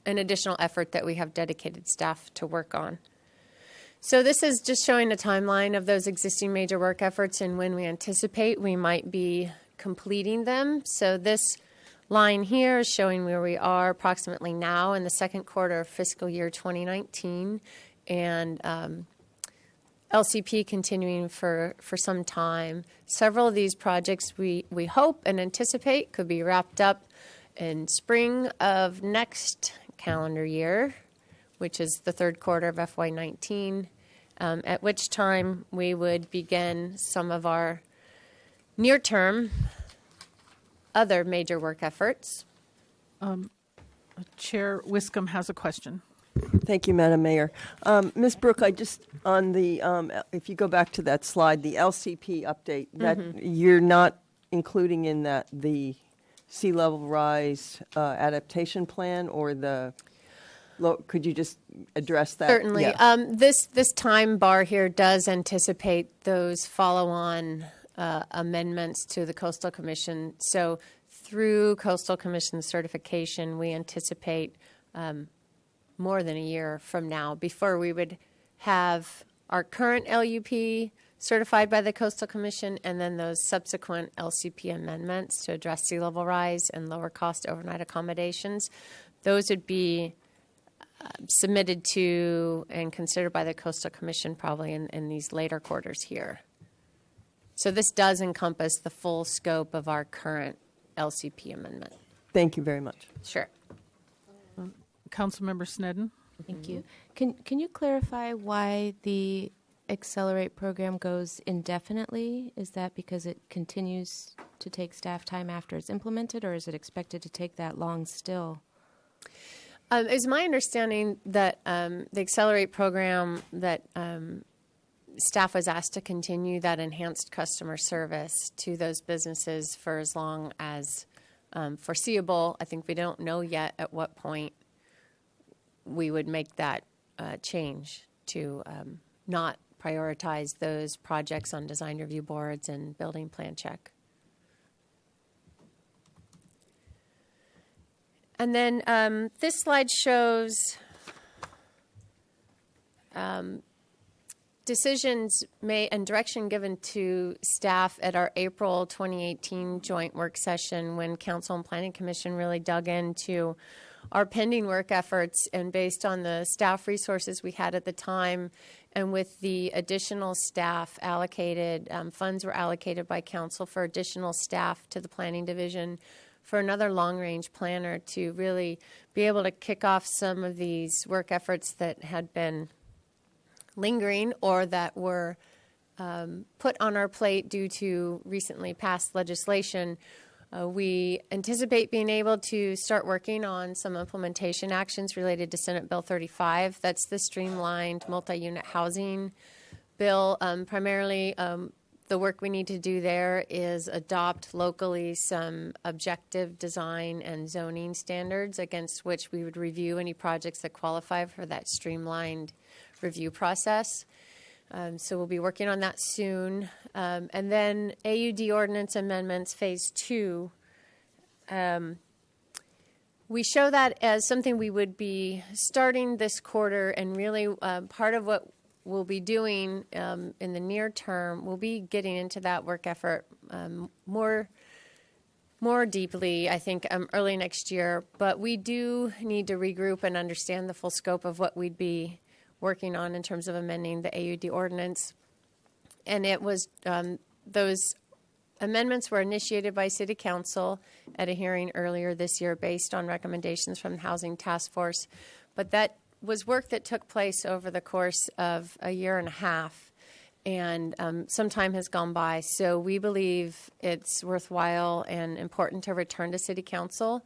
additional effort that we have dedicated staff to work on. So this is just showing a timeline of those existing major work efforts and when we anticipate we might be completing them. So this line here is showing where we are approximately now in the second quarter of fiscal year 2019, and LCP continuing for some time. Several of these projects we hope and anticipate could be wrapped up in spring of next calendar year, which is the third quarter of FY19, at which time we would begin some of our near-term other major work efforts. Chair Wiscombe has a question. Thank you, Madam Mayor. Ms. Brooke, I just, on the, if you go back to that slide, the LCP update, that you're not including in that the sea level rise adaptation plan, or the, could you just address that? Certainly. Yeah. This time bar here does anticipate those follow-on amendments to the Coastal Commission. So through Coastal Commission certification, we anticipate more than a year from now before we would have our current LUP certified by the Coastal Commission, and then those subsequent LCP amendments to address sea level rise and lower cost overnight accommodations. Those would be submitted to and considered by the Coastal Commission probably in these later quarters here. So this does encompass the full scope of our current LCP amendment. Thank you very much. Sure. Councilmember Snedden. Thank you. Can you clarify why the Accelerate program goes indefinitely? Is that because it continues to take staff time after it's implemented, or is it expected to take that long still? It's my understanding that the Accelerate program, that staff was asked to continue that enhanced customer service to those businesses for as long as foreseeable. I think we don't know yet at what point we would make that change to not prioritize those projects on design review boards and building plan check. And then this slide shows decisions made and direction given to staff at our April 2018 joint work session when Council and Planning Commission really dug into our pending work efforts, and based on the staff resources we had at the time and with the additional staff allocated, funds were allocated by Council for additional staff to the Planning Division for another long-range planner to really be able to kick off some of these work efforts that had been lingering or that were put on our plate due to recently passed legislation. We anticipate being able to start working on some implementation actions related to Senate Bill 35. That's the streamlined multi-unit housing bill. Primarily, the work we need to do there is adopt locally some objective design and zoning standards against which we would review any projects that qualify for that streamlined review process. So we'll be working on that soon. And then AUD Ordinance Amendments Phase 2. We show that as something we would be starting this quarter, and really part of what we'll be doing in the near term, we'll be getting into that work effort more deeply, I think, early next year. But we do need to regroup and understand the full scope of what we'd be working on in terms of amending the AUD ordinance. And it was those amendments were initiated by City Council at a hearing earlier this year based on recommendations from the Housing Task Force. But that was work that took place over the course of a year and a half, and some time has gone by. So we believe it's worthwhile and important to return to City Council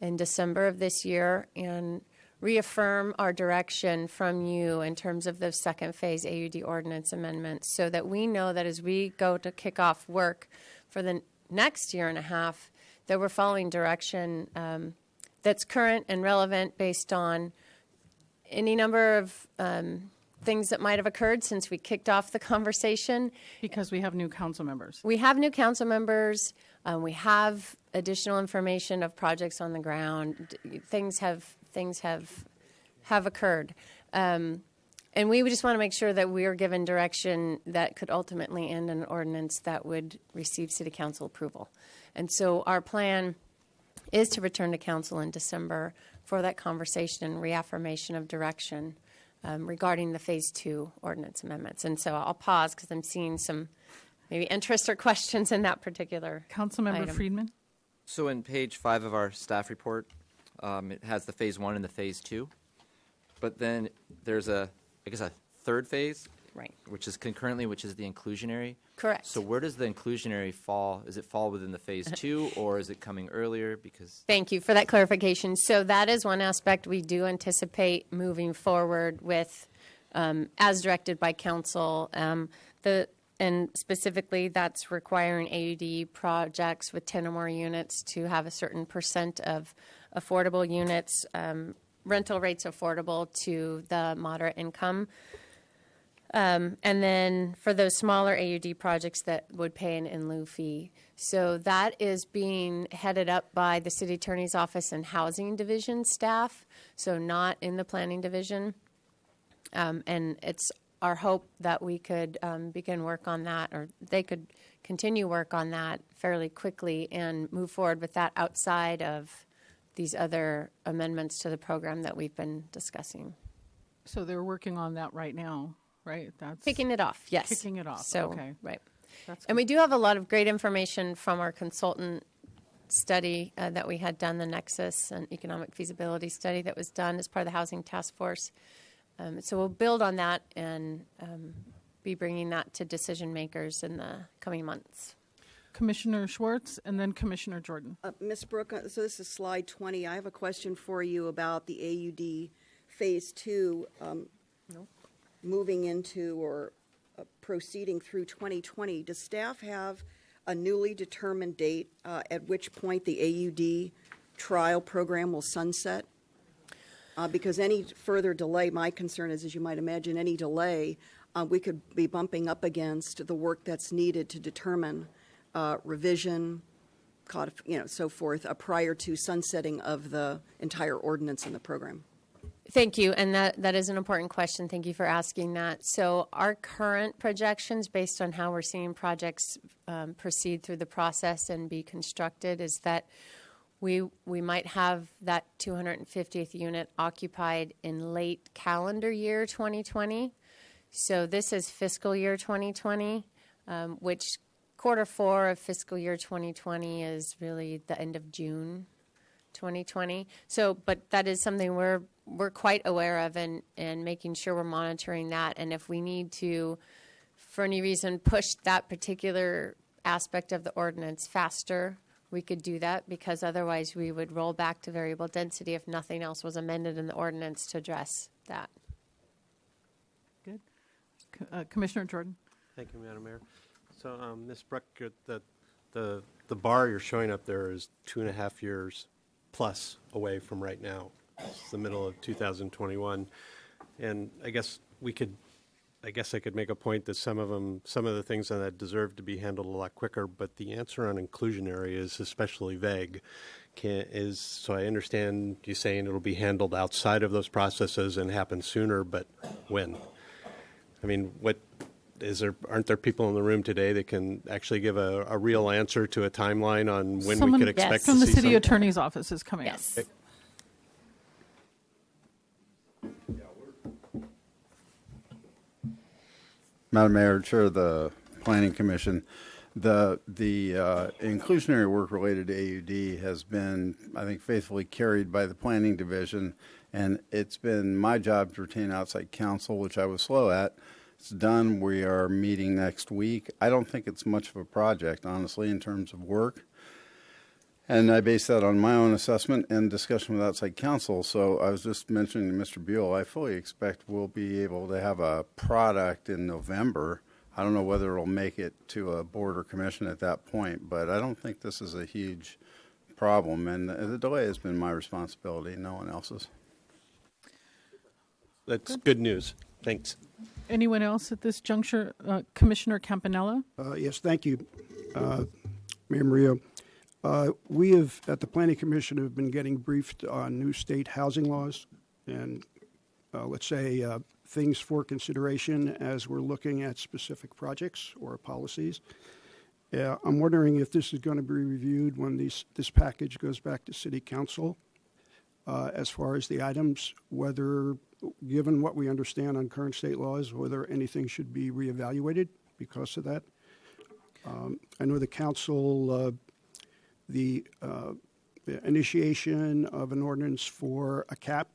in December of this year and reaffirm our direction from you in terms of the second phase AUD ordinance amendments, so that we know that as we go to kick off work for the next year and a half, that we're following direction that's current and relevant based on any number of things that might have occurred since we kicked off the conversation. Because we have new council members. We have new council members. We have additional information of projects on the ground. Things have occurred. And we just want to make sure that we are given direction that could ultimately end an ordinance that would receive City Council approval. And so our plan is to return to Council in December for that conversation and reaffirmation of direction regarding the Phase 2 ordinance amendments. And so I'll pause because I'm seeing some maybe interest or questions in that particular Councilmember item. Friedman. So in page 5 of our staff report, it has the Phase 1 and the Phase 2. But then there's a third phase, right? Which is concurrently, which is the inclusionary. Correct. So where does the inclusionary fall? Does it fall within the Phase 2, or is it coming earlier? Because Thank you for that clarification. So that is one aspect we do anticipate moving forward with, as directed by Council. And specifically, that's requiring AUD projects with 10 or more units to have a certain percent of affordable units, rental rates affordable to the moderate income. And then for those smaller AUD projects that would pay an in lieu fee. So that is being headed up by the City Attorney's Office and Housing Division staff, so not in the Planning Division. And it's our hope that we could begin work on that, or they could continue work on that fairly quickly and move forward with that outside of these other amendments to the program that we've been discussing. So they're working on that right now, right? That's Kicking it off, yes. Kicking it off, So, okay. right. That's And we do have a lot of great information from our consultant study that we had done, the Nexus and Economic Feasibility Study that was done as part of the Housing Task Force. So we'll build on that and be bringing that to decision makers in the coming months. Commissioner Schwartz and then Commissioner Jordan. Ms. Brooke, so this is slide 20. I have a question for you about the AUD Phase 2 moving into or proceeding through 2020. Does staff have a newly determined date at which point the AUD trial program will sunset? Because any further delay, my concern is, as you might imagine, any delay, we could be bumping up against the work that's needed to determine revision, so forth, prior to sunsetting of the entire ordinance in the program. Thank you, and that is an important question. Thank you for asking that. So our current projections, based on how we're seeing projects proceed through the process and be constructed, is that we might have that 250th unit occupied in late calendar year 2020. So this is fiscal year 2020, which quarter 4 of fiscal year 2020 is really the end of June 2020. So, but that is something we're quite aware of and making sure we're monitoring that. And if we need to, for any reason, push that particular aspect of the ordinance faster, we could do that, because otherwise we would roll back to variable density if nothing else was amended in the ordinance to address that. Good. Commissioner Jordan. Thank you, Madam Mayor. So, Ms. Bruck, the bar you're showing up there is 2.5 years plus away from right now. It's the middle of 2021, and I guess I could make a point that some of the things on that deserve to be handled a lot quicker, but the answer on inclusionary is especially vague. So I understand you saying it'll be handled outside of those processes and happen sooner, but when? I mean, aren't there people in the room today that can actually give a real answer to a timeline on when we could expect from to the see city something? attorney's office is coming up. Okay. Madam Mayor, Chair of the Planning Commission, the inclusionary work related to AUD has been, I think, faithfully carried by the Planning Division, and it's been my job to retain outside counsel, which I was slow at. It's done. We are meeting next week. I don't think it's much of a project, honestly, in terms of work. And I base that on my own assessment and discussion with outside counsel. So I was just mentioning to Mr. Buell, I fully expect we'll be able to have a product in November. I don't know whether it'll make it to a board or commission at that point, but I don't think this is a huge problem. And the delay has been my responsibility, no one else's. That's good news. Thanks. Anyone else at this juncture? Commissioner Campanella? Yes, thank you, Mayor Murillo. We have, at the Planning Commission, have been getting briefed on new state housing laws and, let's say, things for consideration as we're looking at specific projects or policies. I'm wondering if this is going to be reviewed when this package goes back to City Council as far as the items, whether, given what we understand on current state laws, whether anything should be reevaluated because of that. I know the Council... The initiation of an ordinance for a cap,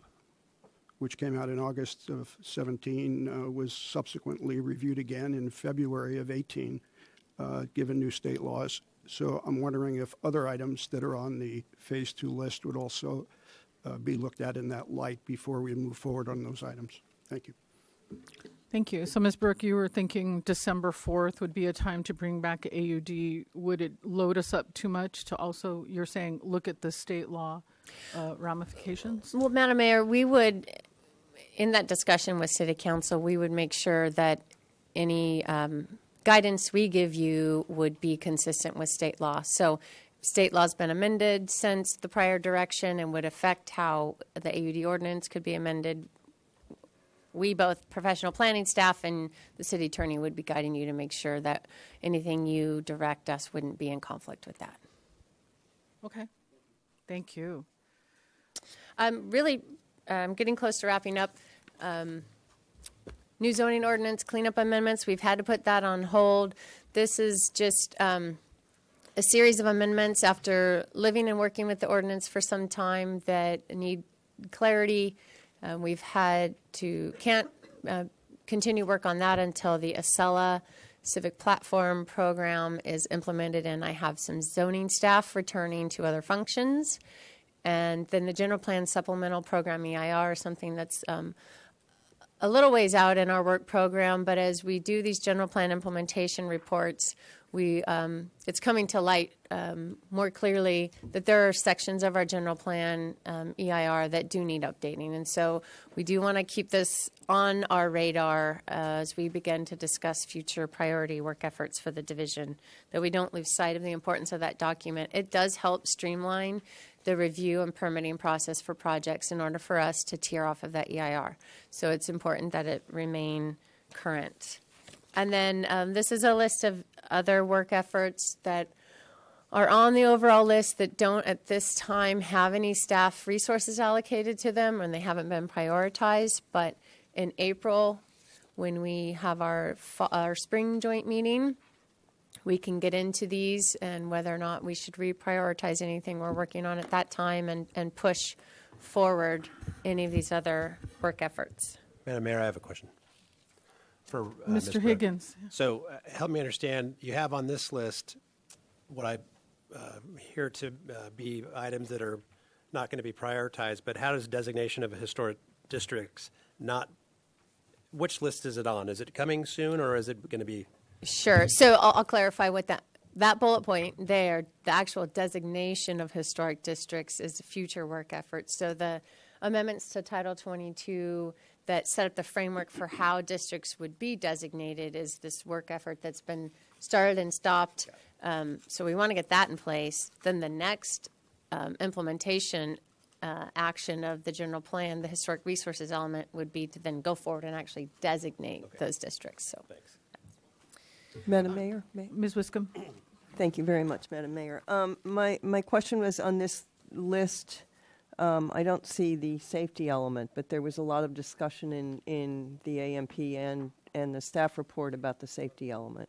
which came out in August of 17, was subsequently reviewed again in February of 18, given new state laws. So I'm wondering if other items that are on the Phase 2 list would also be looked at in that light before we move forward on those items. Thank you. Thank you. So, Ms. Burke, you were thinking December 4th would be a time to bring back AUD. Would it load us up too much to also, you're saying, look at the state law ramifications? Well, Madam Mayor, we would, in that discussion with City Council, we would make sure that any guidance we give you would be consistent with state law. So state law's been amended since the prior direction and would affect how the AUD ordinance could be amended. We, both professional planning staff and the city attorney, would be guiding you to make sure that anything you direct us wouldn't be in conflict with that. Okay. Thank you. I'm getting close to wrapping up. New zoning ordinance cleanup amendments, we've had to put that on hold. This is just a series of amendments after living and working with the ordinance for some time that need clarity. We've had to can't continue work on that until the Acela Civic Platform program is implemented, and I have some zoning staff returning to other functions. And then the General Plan Supplemental Program, EIR, something that's a little ways out in our work program, but as we do these general plan implementation reports, it's coming to light more clearly that there are sections of our general plan EIR that do need updating. And so we do want to keep this on our radar as we begin to discuss future priority work efforts for the division, that we don't lose sight of the importance of that document. It does help streamline the review and permitting process for projects in order for us to tier off of that EIR. So it's important that it remain current. And then this is a list of other work efforts that are on the overall list that don't at this time have any staff resources allocated to them, and they haven't been prioritized. But in April, when we have our spring joint meeting, we can get into these and whether or not we should reprioritize anything we're working on at that time and push forward any of these other work efforts. Madam Mayor, I have a question for Mr. Ms. Brooke. Higgins. So help me understand, you have on this list what I hear to be items that are not going to be prioritized, but how does designation of historic districts not, which list is it on? Is it coming soon or is it going to be? Sure. So I'll clarify what that bullet point there, the actual designation of historic districts is a future work effort. So the amendments to Title 22 that set up the framework for how districts would be designated is this work effort that's been started and stopped. So we want to get that in place. Then the next implementation action of the general plan, the historic resources element, would be to then go forward and actually designate those districts. So, thanks. Madam Mayor? Ms. Wiscombe. Thank you very much, Madam Mayor. My question was on this list. I don't see the safety element, but there was a lot of discussion in the AMP and the staff report about the safety element.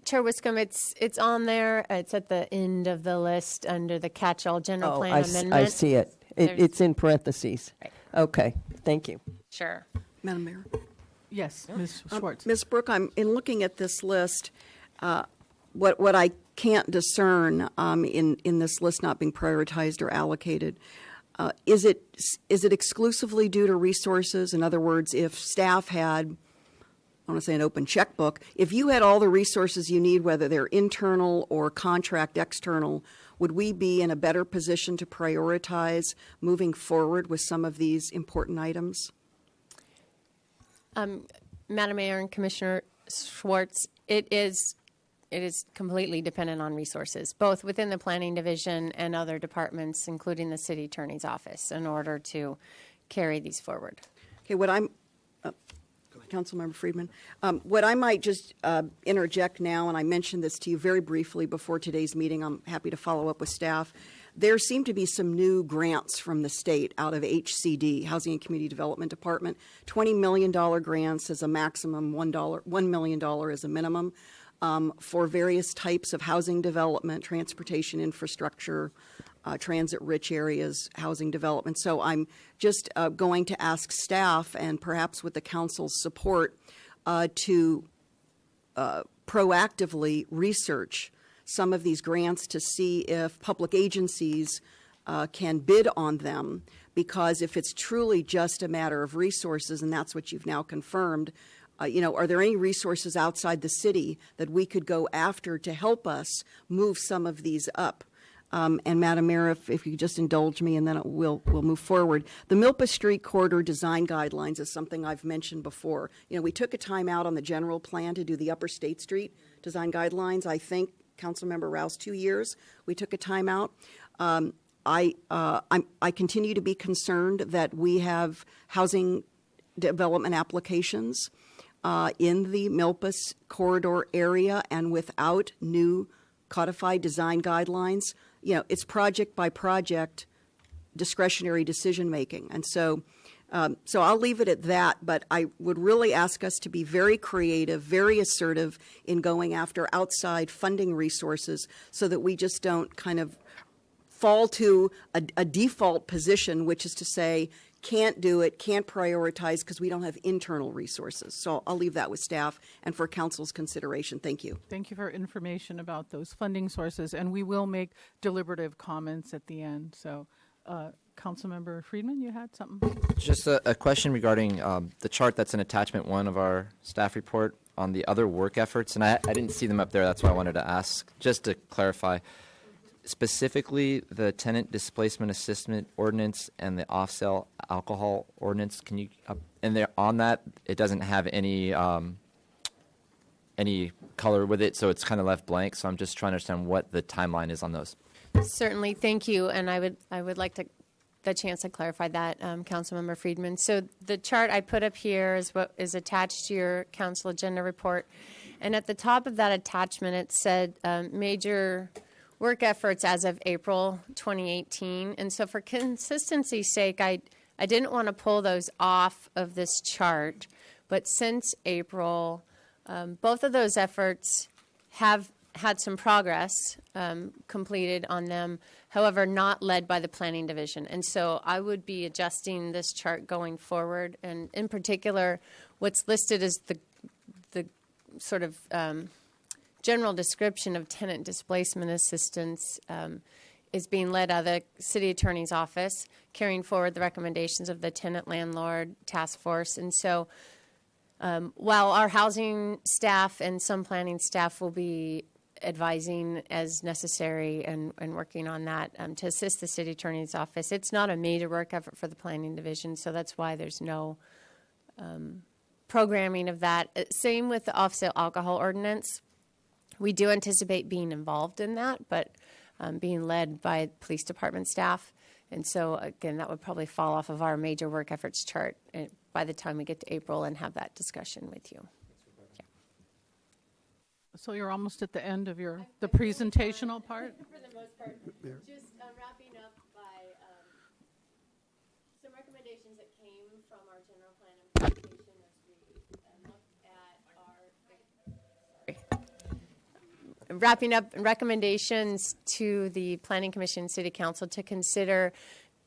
Chair Wiscombe, it's on there. It's at the end of the list under the catch-all general plan amendment. I see it. It's in parentheses. Right. Okay. Thank you. Sure. Madam Mayor? Yes, Ms. Schwartz. Ms. Brooke, in looking at this list, what I can't discern in this list not being prioritized or allocated, is it exclusively due to resources? In other words, if staff had, I want to say an open checkbook, if you had all the resources you need, whether they're internal or contract external, would we be in a better position to prioritize moving forward with some of these important items? Madam Mayor and Commissioner Schwartz, it is completely dependent on resources, both within the planning division and other departments, including the city attorney's office, in order to carry these forward. Okay, Councilmember Friedman, what I might just interject now, and I mentioned this to you very briefly before today's meeting, I'm happy to follow up with staff. There seem to be some new grants from the state out of HCD, Housing and Community Development Department, $20 million grants as a maximum, $1 million as a minimum, for various types of housing development, transportation infrastructure, transit-rich areas, housing development. So I'm just going to ask staff, and perhaps with the council's support, to proactively research some of these grants to see if public agencies can bid on them, because if it's truly just a matter of resources, and that's what you've now confirmed, are there any resources outside the city that we could go after to help us move some of these up? And Madam Mayor, if you just indulge me, and then we'll move forward. The Milpa Street Corridor Design Guidelines is something I've mentioned before. We took a time out on the general plan to do the Upper State Street Design Guidelines. I think, Councilmember Rouse, 2 years we took a time out. I continue to be concerned that we have housing development applications in the Milpa corridor area, and without new codified design guidelines, it's project by project discretionary decision making. And so I'll leave it at that, but I would really ask us to be very creative, very assertive in going after outside funding resources, so that we just don't kind of fall to a default position, which is to say, can't do it, can't prioritize because we don't have internal resources. So I'll leave that with staff and for council's consideration. Thank you. Thank you for information about those funding sources, and we will make deliberative comments at the end. So, Councilmember Friedman, you had something? Just a question regarding the chart that's in attachment 1 of our staff report on the other work efforts, and I didn't see them up there. That's why I wanted to ask, just to clarify. Specifically, the tenant displacement assessment ordinance and the off-sale alcohol ordinance. Can you? And there on that, it doesn't have any color with it, so it's kind of left blank. So I'm just trying to understand what the timeline is on those. Certainly, thank you. And I would like the chance to clarify that, Councilmember Friedman. So the chart I put up here is what is attached to your council agenda report. And at the top of that attachment, it said major work efforts as of April 2018. And so for consistency's sake, I didn't want to pull those off of this chart. But since April, both of those efforts have had some progress completed on them, however, not led by the Planning Division. And so I would be adjusting this chart going forward. And in particular, what's listed as the sort of general description of tenant displacement assistance is being led out of the City Attorney's Office, carrying forward the recommendations of the Tenant Landlord Task Force. And so while our housing staff and some planning staff will be advising as necessary and working on that to assist the City Attorney's Office, it's not a major work effort for the Planning Division, so that's why there's no programming of that. Same with the off-sale alcohol ordinance. We do anticipate being involved in that, but being led by police department staff. And so, again, that would probably fall off of our major work efforts chart by the time we get to April and have that discussion with you. Yeah. So you're almost at the end of the presentational part? For the most part. Just wrapping up by some recommendations that came from our general plan implementation as we look at our... Wrapping up recommendations to the Planning Commission, City Council to consider,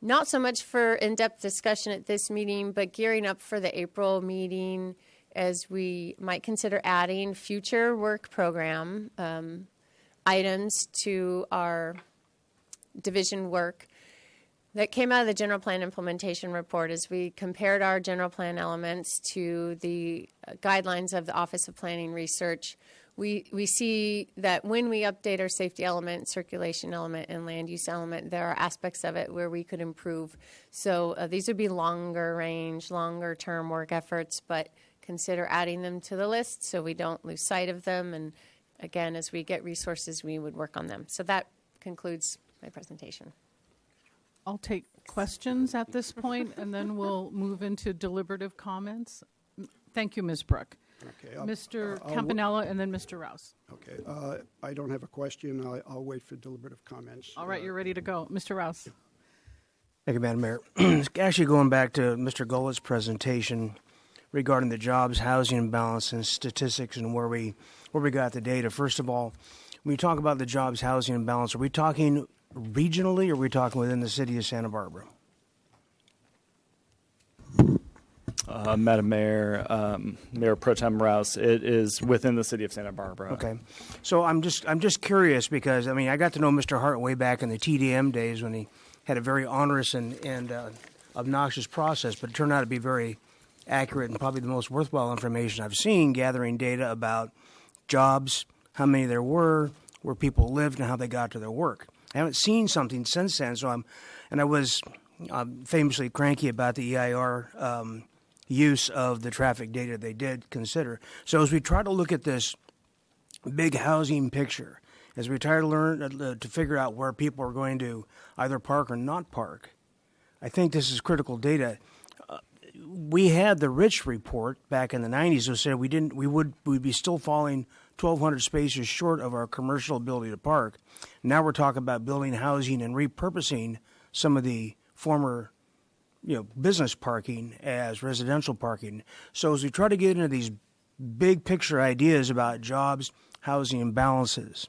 not so much for in-depth discussion at this meeting, but gearing up for the April meeting as we might consider adding future work program items to our division work that came out of the general plan implementation report as we compared our general plan elements to the guidelines of the Office of Planning Research. We see that when we update our safety element, circulation element, and land use element, there are aspects of it where we could improve. So these would be longer range, longer term work efforts, but consider adding them to the list so we don't lose sight of them. And again, as we get resources, we would work on them. So that concludes my presentation. I'll take questions at this point, and then we'll move into deliberative comments. Thank you, Ms. Brooke. Okay, Mr. Campanella and then Mr. Rouse. Okay, I don't have a question. I'll wait for deliberative comments. All right, you're ready to go. Mr. Rouse. Thank you, Madam Mayor. Actually, going back to Mr. Gullet's presentation regarding the jobs, housing imbalance, and statistics and where we got the data. First of all, when you talk about the jobs, housing imbalance, are we talking regionally or are we talking within the city of Santa Barbara? Madam Mayor, Mayor Pro Tem Rouse, it is within the city of Santa Barbara. Okay, so I'm just curious because I got to know Mr. Hart way back in the TDM days when he had a very onerous and obnoxious process, but it turned out to be very accurate and probably the most worthwhile information I've seen, gathering data about jobs, how many there were, where people lived, and how they got to their work. I haven't seen something since then, I was famously cranky about the EIR use of the traffic data they did consider. So as we try to look at this big housing picture, as we try to learn to figure out where people are going to either park or not park, I think this is critical data. We had the Rich report back in the 90s that said we'd be still falling 1,200 spaces short of our commercial ability to park. Now we're talking about building housing and repurposing some of the former business parking as residential parking. So as we try to get into these big picture ideas about jobs, housing imbalances,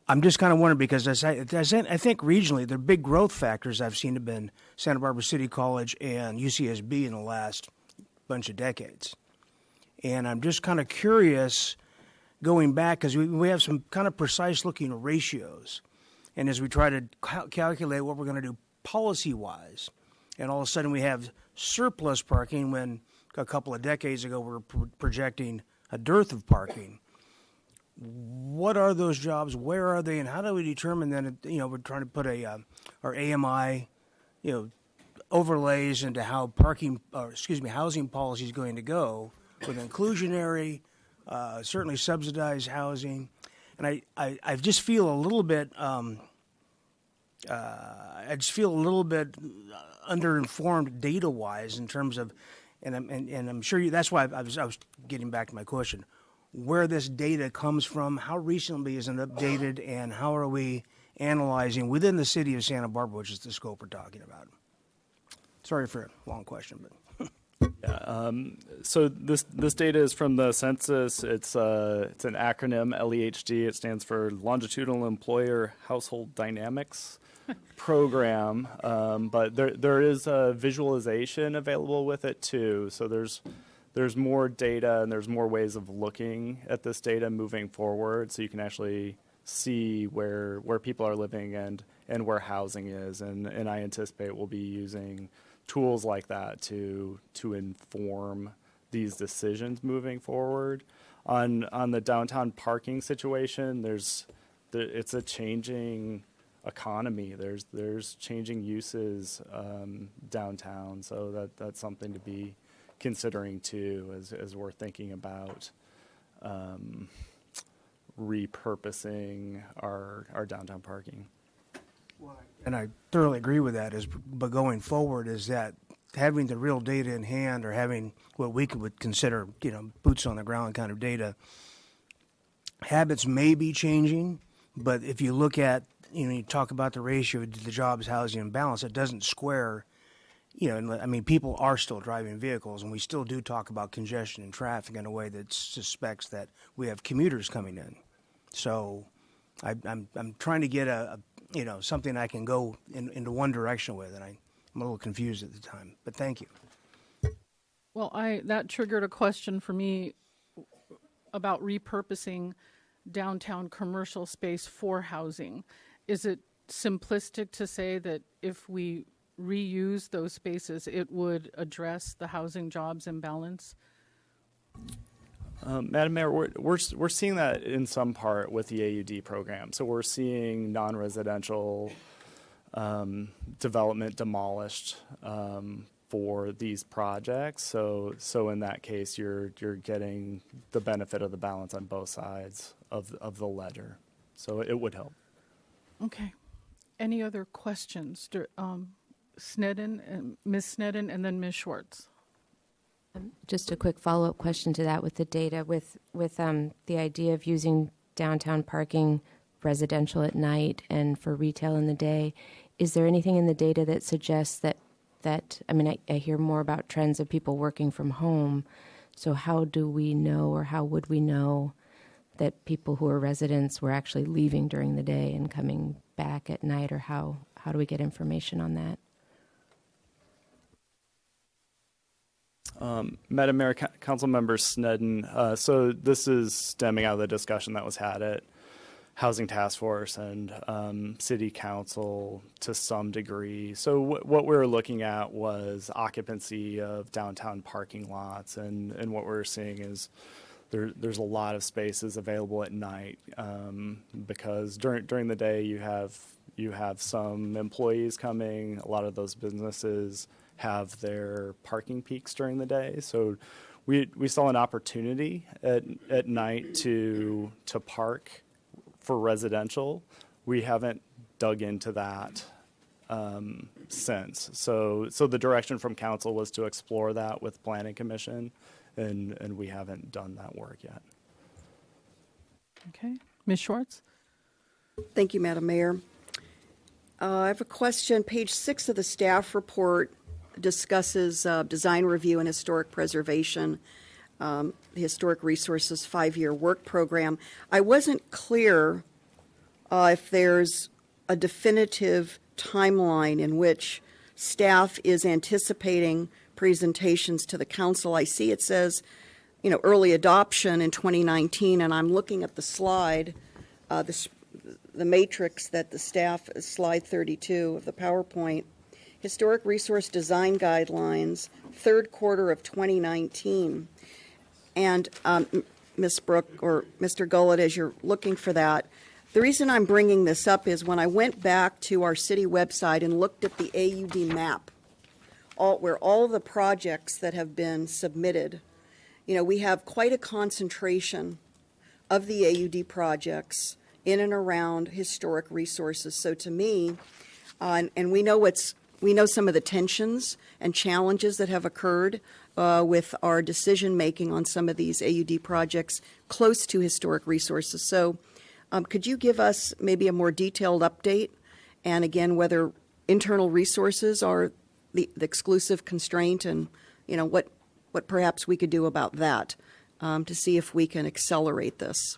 I'm just kind of wondering because I think regionally the big growth factors I've seen have been Santa Barbara City College and UCSB in the last bunch of decades. And I'm just kind of curious going back because we have some kind of precise looking ratios. And as we try to calculate what we're going to do policy-wise, and all of a sudden we have surplus parking when a couple of decades ago we were projecting a dearth of parking. What are those jobs? Where are they? And how do we determine then, we're trying to put our AMI, overlays into how housing policy is going to go with inclusionary, certainly subsidized housing. And I just feel a little bit I just feel a little bit underinformed data-wise in terms of, and I'm sure you, that's why I was getting back to my question, where this data comes from, how recently is it updated, and how are we analyzing within the city of Santa Barbara, which is the scope we're talking about. Sorry for a long question, but. Yeah, so this data is from the census. It's an acronym, LEHD. It stands for Longitudinal Employer Household Dynamics Program. But there is a visualization available with it too. So there's more data and there's more ways of looking at this data moving forward. So you can actually see where people are living and where housing is. And I anticipate we'll be using tools like that to inform these decisions moving forward. On the downtown parking situation, it's a changing economy. There's changing uses downtown, so that's something to be considering too as we're thinking about repurposing our downtown parking. And I thoroughly agree with that. But going forward, is that having the real data in hand, or having what we would consider, boots on the ground kind of data, habits may be changing. But if you look at, you talk about the ratio of the jobs, housing, and balance, it doesn't square. People are still driving vehicles, and we still do talk about congestion and traffic in a way that suspects that we have commuters coming in. So I'm trying to get something I can go into one direction with, and I'm a little confused at the time. But thank you. Well, that triggered a question for me about repurposing downtown commercial space for housing. Is it simplistic to say that if we reuse those spaces, it would address the housing jobs imbalance? Madam Mayor, we're seeing that in some part with the AUD program. So we're seeing non-residential development demolished for these projects. So in that case, you're getting the benefit of the balance on both sides of the ledger. So it would help. Okay. Any other questions? Snedden and Ms. Snedden, and then Ms. Schwartz. Just a quick follow-up question to that with the data, with the idea of using downtown parking residential at night and for retail in the day. Is there anything in the data that suggests that I hear more about trends of people working from home. So how do we know, or how would we know that people who are residents were actually leaving during the day and coming back at night, or how do we get information on that? Madam Mayor, Councilmember Snedden, so this is stemming out of the discussion that was had at Housing Task Force and City Council to some degree. So what we were looking at was occupancy of downtown parking lots, and what we're seeing is there's a lot of spaces available at night because during the day you have some employees coming. A lot of those businesses have their parking peaks during the day. So we saw an opportunity at night to park for residential. We haven't dug into that since. So the direction from council was to explore that with Planning Commission, and we haven't done that work yet. Okay. Ms. Schwartz? Thank you, Madam Mayor. I have a question. Page 6 of the staff report discusses design review and historic preservation, the Historic Resources 5-year work program. I wasn't clear if there's a definitive timeline in which staff is anticipating presentations to the council. I see it says, early adoption in 2019, and I'm looking at the slide, the matrix that the staff, slide 32 of the PowerPoint. Historic Resource Design Guidelines, third quarter of 2019. And Ms. Brooke or Mr. Gullet, as you're looking for that, the reason I'm bringing this up is when I went back to our city website and looked at the AUD map, where all the projects that have been submitted, we have quite a concentration of the AUD projects in and around historic resources. So to me, And we know some of the tensions and challenges that have occurred with our decision making on some of these AUD projects close to historic resources. So could you give us maybe a more detailed update? And again, whether internal resources are the exclusive constraint, and what perhaps we could do about that to see if we can accelerate this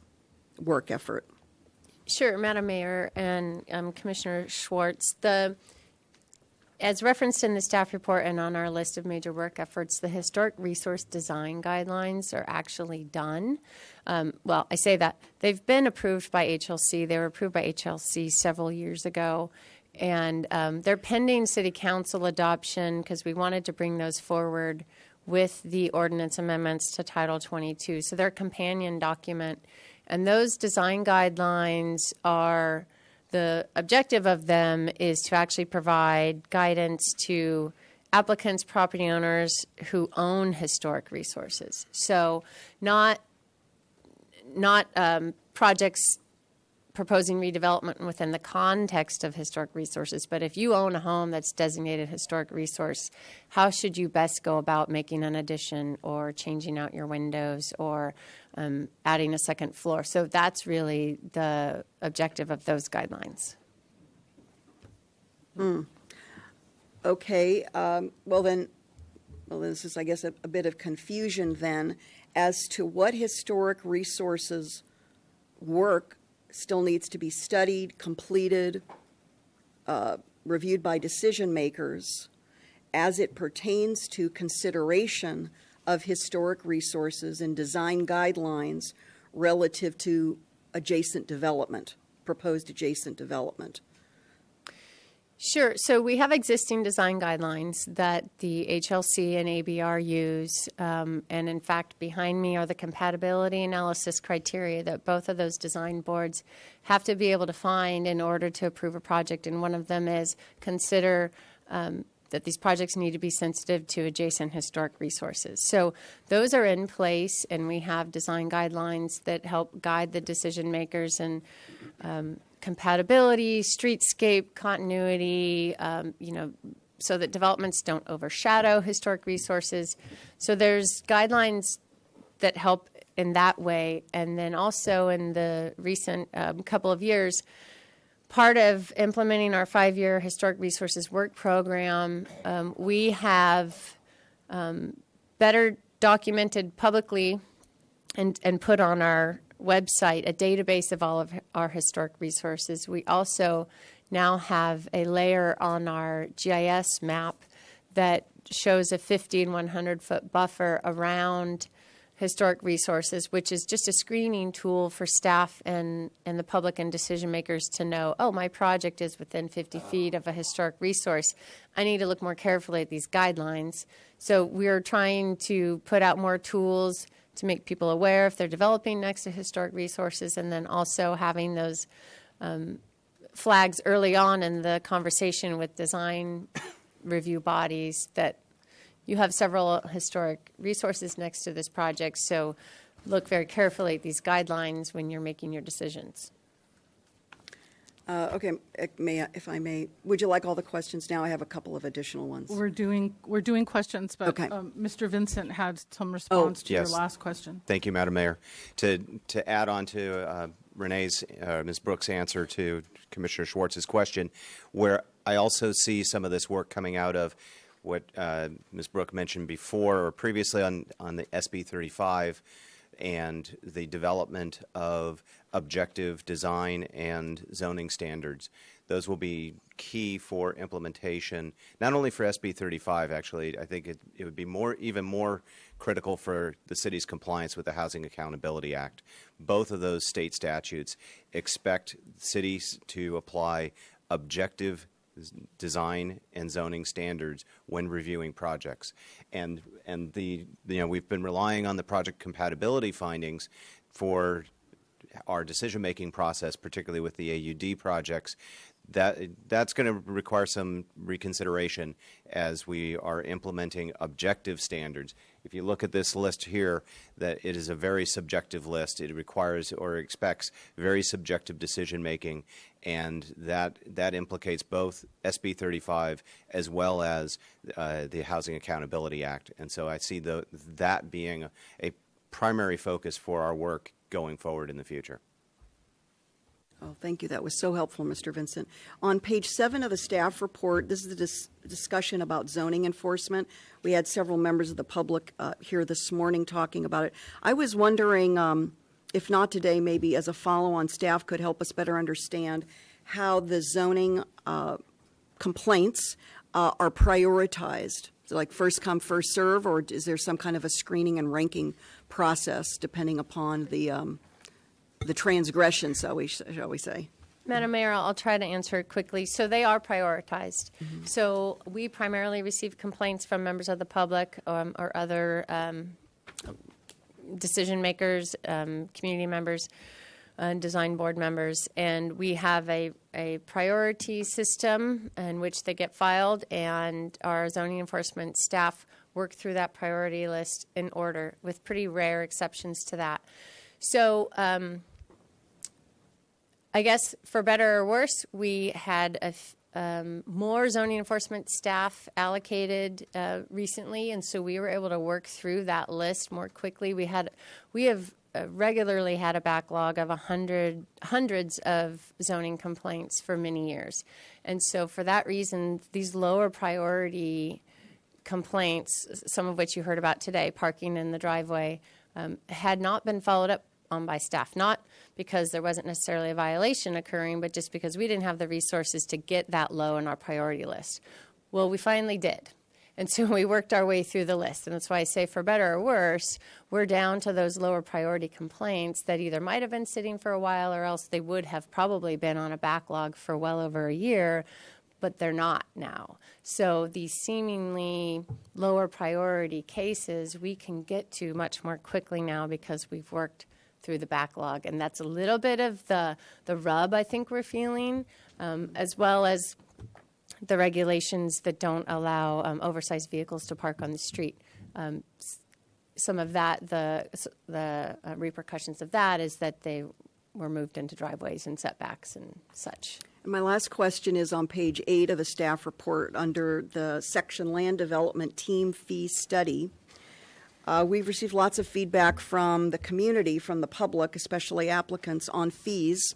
work effort. Sure, Madam Mayor and Commissioner Schwartz. As referenced in the staff report and on our list of major work efforts, the historic resource design guidelines are actually done. Well, I say that. They've been approved by HLC. They were approved by HLC several years ago. And they're pending City Council adoption because we wanted to bring those forward with the Ordinance Amendments to Title 22. So they're a companion document. And those design guidelines are, the objective of them is to actually provide guidance to applicants, property owners who own historic resources. So not projects proposing redevelopment within the context of historic resources, but if you own a home that's designated historic resource, how should you best go about making an addition or changing out your windows or adding a second floor? So that's really the objective of those guidelines. Okay. Well, this is, I guess, a bit of confusion then as to what historic resources work still needs to be studied, completed, reviewed by decision makers as it pertains to consideration of historic resources and design guidelines relative to adjacent development, proposed adjacent development. Sure. So we have existing design guidelines that the HLC and ABR use. And in fact, behind me are the compatibility analysis criteria that both of those design boards have to be able to find in order to approve a project. And one of them is consider that these projects need to be sensitive to adjacent historic resources. So those are in place, and we have design guidelines that help guide the decision makers and compatibility, streetscape continuity, so that developments don't overshadow historic resources. So there's guidelines that help in that way. And then also in the recent couple of years, part of implementing our 5-year historic resources work program, we have better documented publicly and put on our website a database of all of our historic resources. We also now have a layer on our GIS map that shows a 50 and 100 foot buffer around historic resources, which is just a screening tool for staff and the public and decision makers to know, oh, my project is within 50 feet of a historic resource. I need to look more carefully at these guidelines. So we're trying to put out more tools to make people aware if they're developing next to historic resources, and then also having those flags early on in the conversation with design review bodies that you have several historic resources next to this project, so look very carefully at these guidelines when you're making your decisions. Okay, if I may, would you like all the questions now? I have a couple of additional ones. We're doing questions, but okay. Mr. Vincent had some response to yes. your last question. Thank you, Madam Mayor. To add on to Renee's, Ms. Brooks' answer to Commissioner Schwartz's question, where I also see some of this work coming out of what Ms. Brooks mentioned before or previously on the SB 35 and the development of objective design and zoning standards. Those will be key for implementation, not only for SB 35, actually. I think it would be even more critical for the city's compliance with the Housing Accountability Act. Both of those state statutes expect cities to apply objective design and zoning standards when reviewing projects, and we've been relying on the project compatibility findings for our decision-making process, particularly with the AUD projects. that's going to require some reconsideration as we are implementing objective standards. If you look at this list here, that it is a very subjective list. It requires or expects very subjective decision making, and that implicates both SB 35 as well as the Housing Accountability Act. And so I see that being a primary focus for our work going forward in the future. Oh, thank you. That was so helpful, Mr. Vincent. On page 7 of the staff report, this is the discussion about zoning enforcement. We had several members of the public here this morning talking about it. I was wondering, if not today, maybe as a follow-on, staff could help us better understand how the zoning complaints are prioritized. So like first come, first serve, or is there some kind of a screening and ranking process depending upon the transgression, shall we say? Madam Mayor, I'll try to answer it quickly. So they are prioritized. So we primarily receive complaints from members of the public or other decision makers, community members, design board members, and we have a priority system in which they get filed, and our zoning enforcement staff work through that priority list in order, with pretty rare exceptions to that. So I guess for better or worse, we had more zoning enforcement staff allocated recently, and so we were able to work through that list more quickly. We have regularly had a backlog of hundreds of zoning complaints for many years, and so for that reason, these lower priority complaints, some of which you heard about today, parking in the driveway, had not been followed up on by staff, not because there wasn't necessarily a violation occurring, but just because we didn't have the resources to get that low in our priority list. Well, we finally did. And so we worked our way through the list. And that's why I say, for better or worse, we're down to those lower priority complaints that either might have been sitting for a while, or else they would have probably been on a backlog for well over a year, but they're not now. So these seemingly lower priority cases we can get to much more quickly now because we've worked through the backlog. And that's a little bit of the rub I think we're feeling, as well as the regulations that don't allow oversized vehicles to park on the street. Some of that, the repercussions of that is that they were moved into driveways and setbacks and such. And my last question is on page 8 of the staff report under the section Land Development Team Fee Study. We've received lots of feedback from the community, from the public, especially applicants, on fees.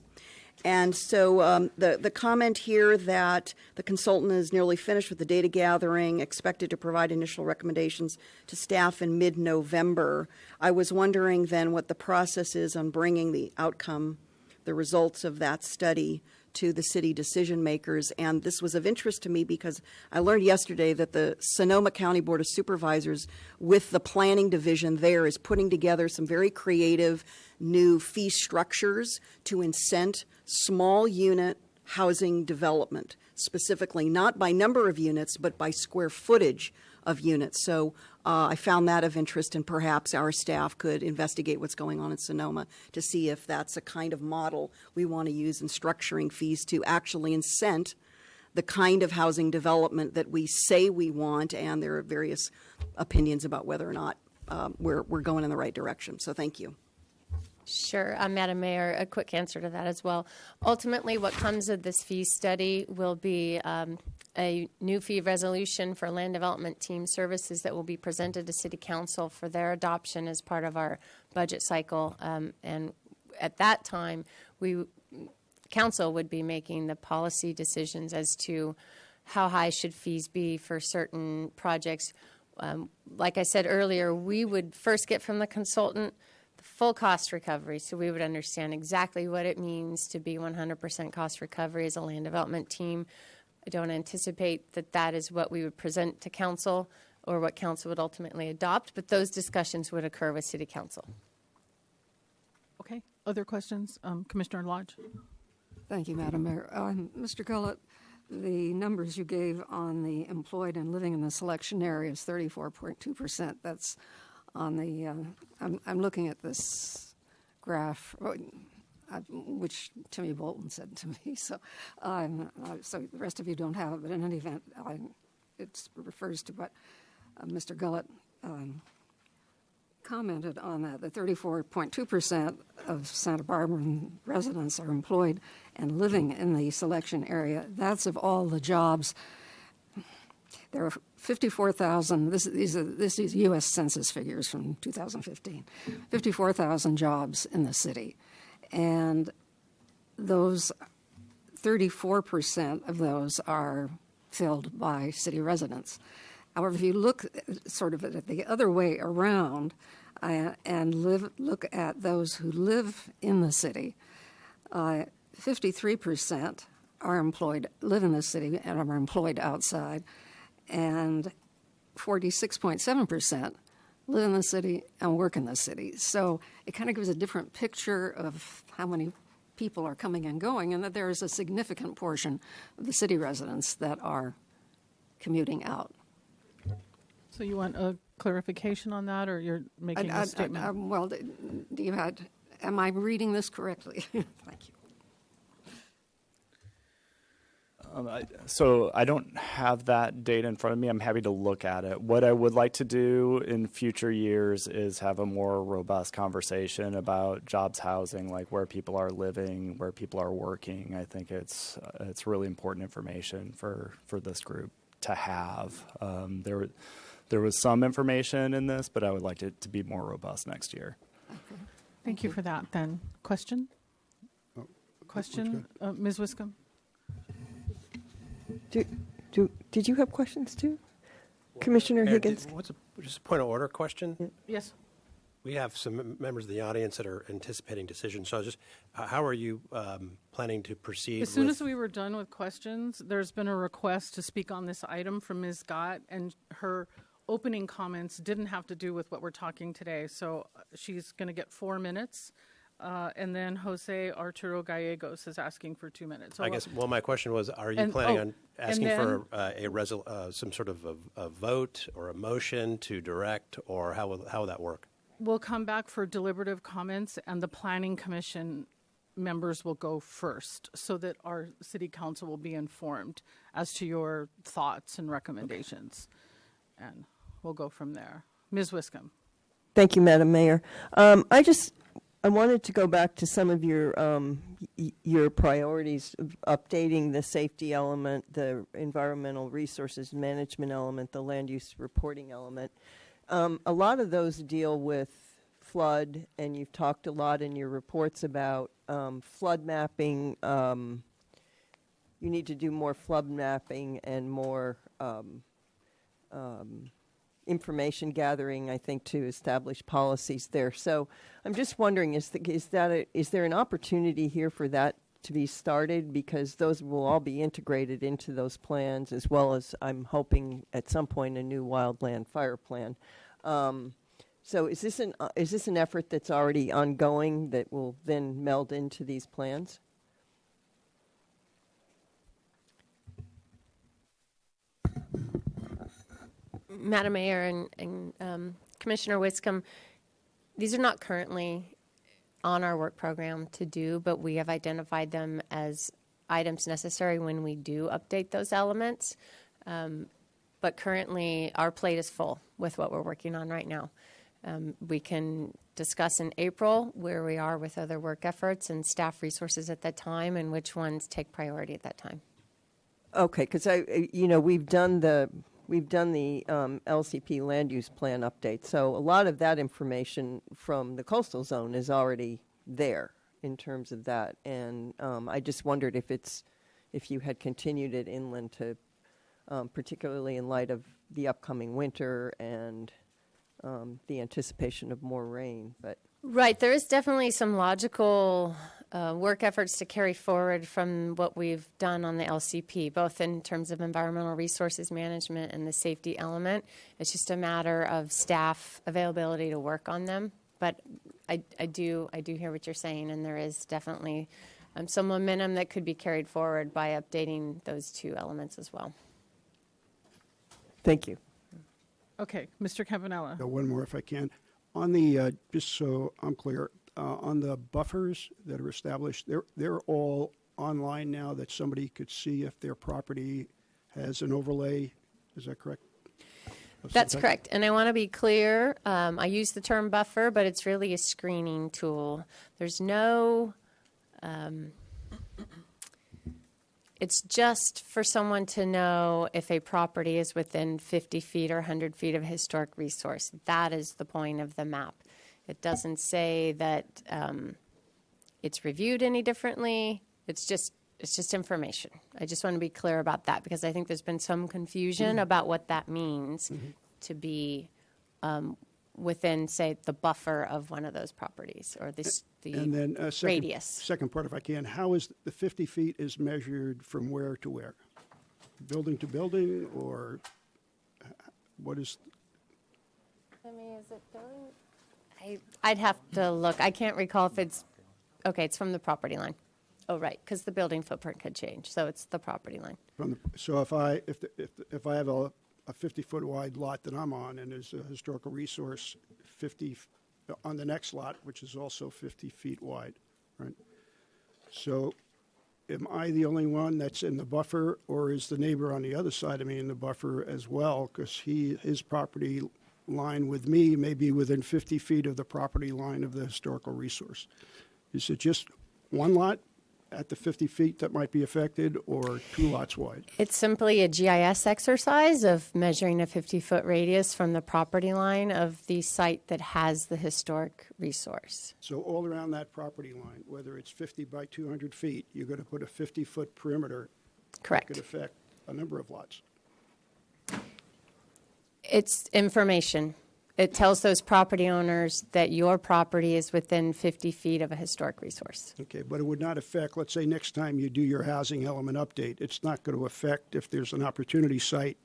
And so the comment here that the consultant is nearly finished with the data gathering, expected to provide initial recommendations to staff in mid-November. I was wondering then what the process is on bringing the outcome, the results of that study, to the city decision makers. And this was of interest to me because I learned yesterday that the Sonoma County Board of Supervisors, with the planning division there, is putting together some very creative new fee structures to incent small unit housing development, specifically not by number of units, but by square footage of units. So I found that of interest, and perhaps our staff could investigate what's going on in Sonoma to see if that's a kind of model we want to use in structuring fees to actually incent the kind of housing development that we say we want, and there are various opinions about whether or not we're going in the right direction. So thank you. Sure. Madam Mayor, a quick answer to that as well. Ultimately, what comes of this fee study will be a new fee resolution for land development team services that will be presented to City Council for their adoption as part of our budget cycle. And at that time, Council would be making the policy decisions as to how high should fees be for certain projects. Like I said earlier, we would first get from the consultant full cost recovery, so we would understand exactly what it means to be 100% cost recovery as a land development team. I don't anticipate that that is what we would present to council or what council would ultimately adopt, but those discussions would occur with City Council. Okay. Other questions? Commissioner Lodge. Thank you, Madam Mayor. Mr. Gullet, the numbers you gave on the employed and living in the selection area is 34.2%. That's on the, I'm looking at this graph. which Timmy Bolton said to me. So, so the rest of you don't have it, but in any event, it refers to what Mr. Gullet commented on that. The 34.2% of Santa Barbara residents are employed and living in the selection area. That's of all the jobs. There are 54,000, this is U.S. Census figures from 2015, 54,000 jobs in the city. And those 34% of those are filled by city residents. However, if you look sort of at the other way around and look at those who live in the city, 53% live in the city and are employed outside, and 46.7% live in the city and work in the city. So it kind of gives a different picture of how many people are coming and going, and that there is a significant portion of the city residents that are commuting out. So you want a clarification on that, or you're making a statement? Well, am I reading this correctly? Thank you. So I don't have that data in front of me. I'm happy to look at it. What I would like to do in future years is have a more robust conversation about jobs, housing, like where people are living, where people are working. I think it's really important information for this group to have. There was some information in this, but I would like it to be more robust next year. Okay. Thank you for that, then. Question? Question? Ms. Wiscombe? Did you have questions too? Commissioner Mayor, Higgins? Just a point of order question? Yes. We have some members of the audience that are anticipating decisions. So just how are you planning to proceed? As soon as we were done with questions, there's been a request to speak on this item from Ms. Gott, and her opening comments didn't have to do with what we're talking today. So she's going to get 4 minutes. And then Jose Arturo Gallegos is asking for 2 minutes. So my question was, are you planning on asking for some sort of a vote or a motion to direct, or how will that work? We'll come back for deliberative comments, and the Planning Commission members will go first so that our City Council will be informed as to your thoughts and recommendations. Okay. And we'll go from there. Ms. Wiscombe. Thank you, Madam Mayor. I wanted to go back to some of your priorities of updating the safety element, the environmental resources management element, the land use reporting element. A lot of those deal with flood, and you've talked a lot in your reports about flood mapping. You need to do more flood mapping and more information gathering, I think, to establish policies there. So I'm just wondering, is there an opportunity here for that to be started? Because those will all be integrated into those plans, as well as, I'm hoping, at some point, a new wildland fire plan. So is this an effort that's already ongoing that will then meld into these plans? Madam Mayor and Commissioner Wiscombe, these are not currently on our work program to do, but we have identified them as items necessary when we do update those elements. But currently, our plate is full with what we're working on right now. We can discuss in April where we are with other work efforts and staff resources at that time, and which ones take priority at that time. Okay, because we've done the LCP land use plan update, so a lot of that information from the coastal zone is already there in terms of that, and I just wondered if you had continued it inland to, particularly in light of the upcoming winter and the anticipation of more rain, but. Right, there is definitely some logical work efforts to carry forward from what we've done on the LCP, both in terms of environmental resources management and the safety element. It's just a matter of staff availability to work on them. But I do hear what you're saying, and there is definitely some momentum that could be carried forward by updating those two elements as well. Thank you. Okay, Mr. Campanella. One more if I can. On the, just so I'm clear, on the buffers that are established, they're all online now that somebody could see if their property has an overlay. Is that correct? That's correct. And I want to be clear. I use the term buffer, but it's really a screening tool. There's no, it's just for someone to know if a property is within 50 feet or 100 feet of a historic resource. That is the point of the map. It doesn't say that it's reviewed any differently. It's just information. I just want to be clear about that because I think there's been some confusion about what that means to be within, say, the buffer of one of those properties or the and then radius. Second part, if I can, how is the 50 feet is measured from where to where? Building to building, or what is? I mean, is it building? I'd have to look. I can't recall if it's okay. It's from the property line. Oh, right, because the building footprint could change, so it's the property line. So if I have a 50-foot wide lot that I'm on, and there's a historical resource 50 on the next lot, which is also 50 feet wide, right? So, am I the only one that's in the buffer, or is the neighbor on the other side of me in the buffer as well? Because his property line with me may be within 50 feet of the property line of the historical resource. Is it just one lot at the 50 feet that might be affected, or two lots wide? It's simply a GIS exercise of measuring a 50-foot radius from the property line of the site that has the historic resource. So all around that property line, whether it's 50 by 200 feet, you're going to put a 50-foot perimeter. Correct. That could affect a number of lots. It's information. It tells those property owners that your property is within 50 feet of a historic resource. Okay, but it would not affect, let's say next time you do your housing element update, it's not going to affect if there's an opportunity site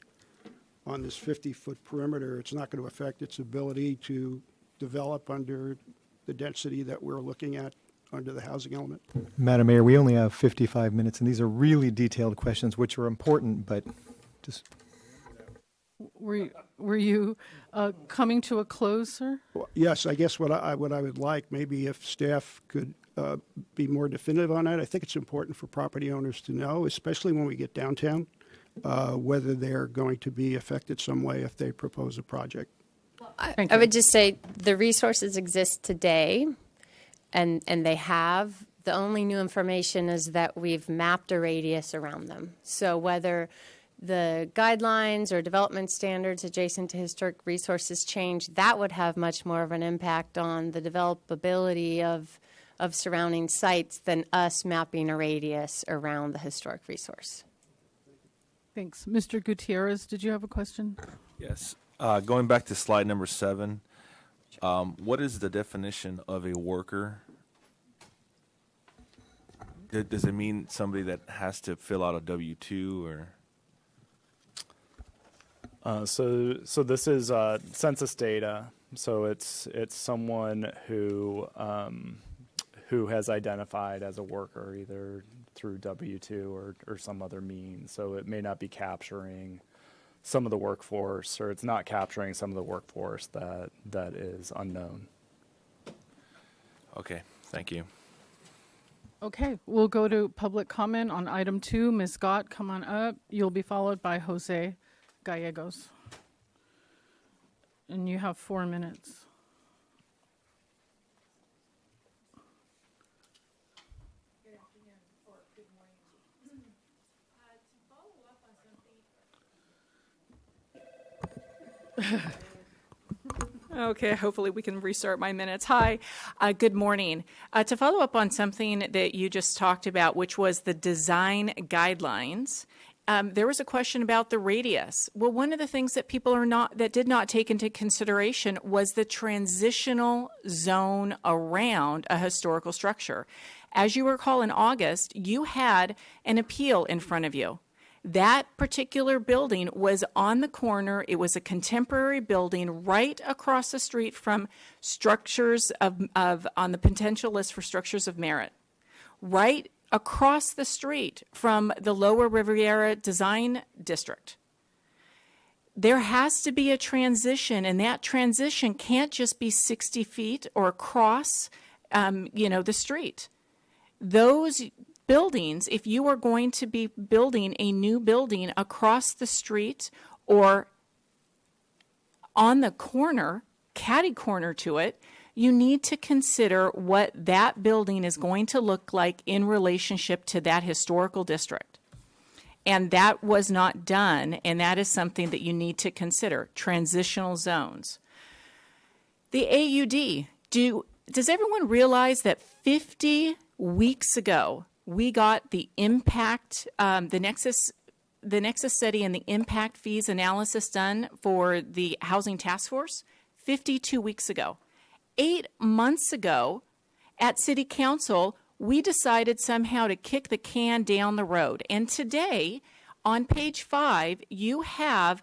on this 50-foot perimeter, it's not going to affect its ability to develop under the density that we're looking at under the housing element. Madam Mayor, we only have 55 minutes, and these are really detailed questions, which are important, but just... Were you coming to a close, sir? Well, yes, I guess what I would like, maybe if staff could be more definitive on that. I think it's important for property owners to know, especially when we get downtown, whether they're going to be affected some way if they propose a project. I would just say the resources exist today, and they have. The only new information is that we've mapped a radius around them. So whether the guidelines or development standards adjacent to historic resources change, that would have much more of an impact on the developability of surrounding sites than us mapping a radius around the historic resource. Thanks. Mr. Gutierrez, did you have a question? Yes. Going back to slide number 7, what is the definition of a worker? Does it mean somebody that has to fill out a W-2 or? So this is census data. So it's someone who has identified as a worker either through W-2 or some other means. So it may not be capturing some of the workforce, or it's not capturing some of the workforce that is unknown. Okay, thank you. Okay, we'll go to public comment on item 2. Ms. Gott, come on up. You'll be followed by Jose Gallegos. And you have 4 minutes. Okay, hopefully we can restart my minutes. Hi, good morning. To follow up on something that you just talked about, which was the design guidelines, there was a question about the radius. Well, one of the things that that did not take into consideration was the transitional zone around a historical structure. As you recall, in August, you had an appeal in front of you. That particular building was on the corner. It was a contemporary building right across the street from structures on the potential list for structures of merit. Right across the street from the Lower Riviera Design District. There has to be a transition, and that transition can't just be 60 feet or across the street. Those buildings, if you are going to be building a new building across the street or on the corner, catty corner to it, you need to consider what that building is going to look like in relationship to that historical district. And that was not done, and that is something that you need to consider. Transitional zones. The AUD, does everyone realize that 50 weeks ago we got the impact, the nexus study and the impact fees analysis done for the Housing Task Force? 52 weeks ago. 8 months ago at City Council, we decided somehow to kick the can down the road. And today, on page 5, you have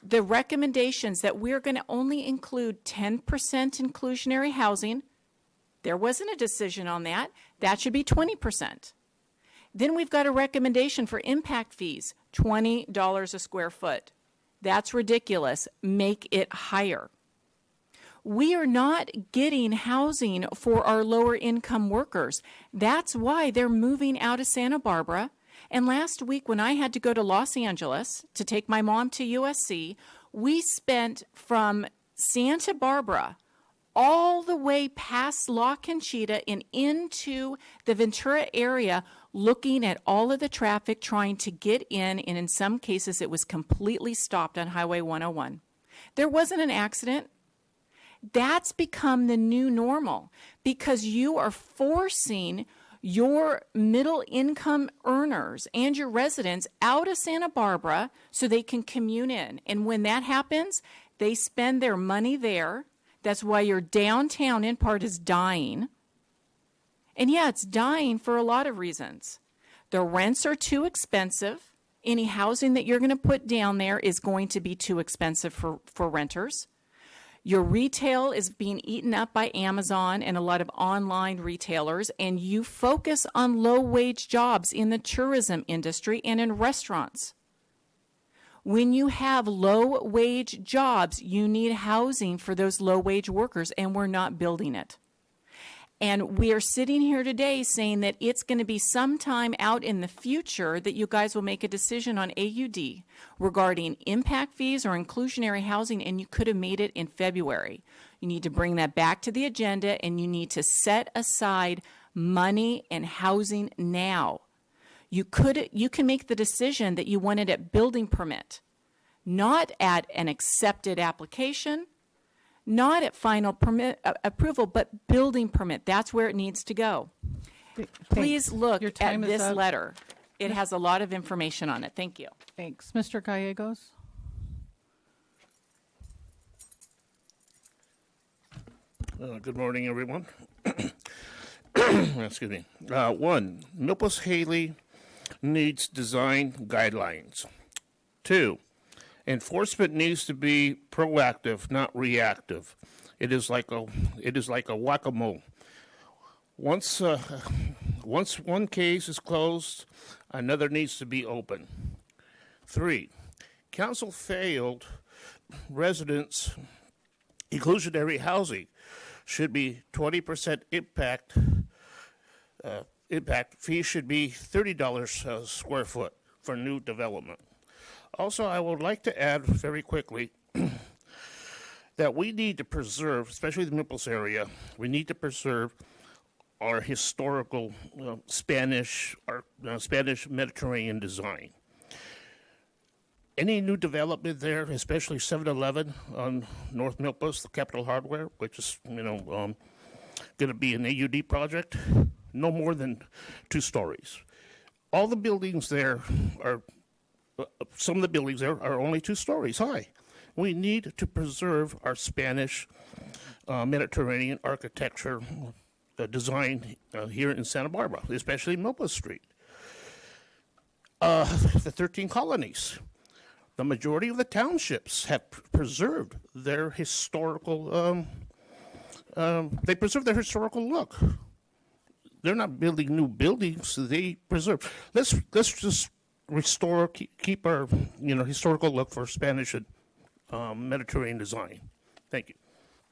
the recommendations that we're going to only include 10% inclusionary housing. There wasn't a decision on that. That should be 20%. Then we've got a recommendation for impact fees, $20 a square foot. That's ridiculous. Make it higher. We are not getting housing for our lower income workers. That's why they're moving out of Santa Barbara. And last week when I had to go to Los Angeles to take my mom to USC, we spent from Santa Barbara all the way past La Conchita and into the Ventura area looking at all of the traffic trying to get in, and in some cases it was completely stopped on Highway 101. There wasn't an accident. That's become the new normal because you are forcing your middle income earners and your residents out of Santa Barbara so they can commute in. And when that happens, they spend their money there. That's why your downtown in part is dying. And yeah, it's dying for a lot of reasons. The rents are too expensive. Any housing that you're going to put down there is going to be too expensive for renters. Your retail is being eaten up by Amazon and a lot of online retailers, and you focus on low-wage jobs in the tourism industry and in restaurants. When you have low-wage jobs, you need housing for those low-wage workers, and we're not building it. And we are sitting here today saying that it's going to be sometime out in the future that you guys will make a decision on AUD regarding impact fees or inclusionary housing, and you could have made it in February. You need to bring that back to the agenda, and you need to set aside money and housing now. You can make the decision that you want it at building permit, not at an accepted application, not at final permit approval, but building permit. That's where it needs to go. Please look at this letter. It has a lot of information on it. Thank you. Thanks. Mr. Gallegos? Good morning, everyone. Excuse me. One, Milpa's Haley needs design guidelines. 2, enforcement needs to be proactive, not reactive. It is like a whack-a-mole. Once one case is closed, another needs to be open. 3, council failed residents inclusionary housing should be 20% impact. Impact fee should be $30 a square foot for new development. Also, I would like to add very quickly that we need to preserve, especially the Milpas area, we need to preserve our historical Spanish Mediterranean design. Any new development there, especially 7-Eleven on North Milpas, the Capital Hardware, which is going to be an AUD project, no more than 2 stories. All the buildings there are, some of the buildings there are only 2 stories high. We need to preserve our Spanish Mediterranean architecture design here in Santa Barbara, especially Milpa Street. The 13 colonies. The majority of the townships have preserved their historical, they preserve their historical look. They're not building new buildings, they preserve. Let's just restore, keep our historical look for Spanish and Mediterranean design. Thank you.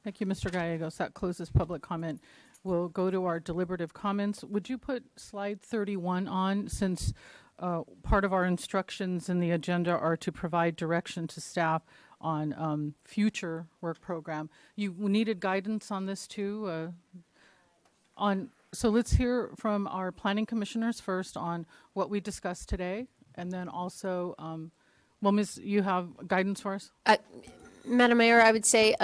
Thank you, Mr. Gallegos. That closes public comment. we'll go to our deliberative comments. Would you put slide 31 on, since part of our instructions in the agenda are to provide direction to staff on future work program. You needed guidance on this too. So let's hear from our planning commissioners first on what we discussed today, and then also, well, Ms., you have guidance for us? Madam Mayor, I would say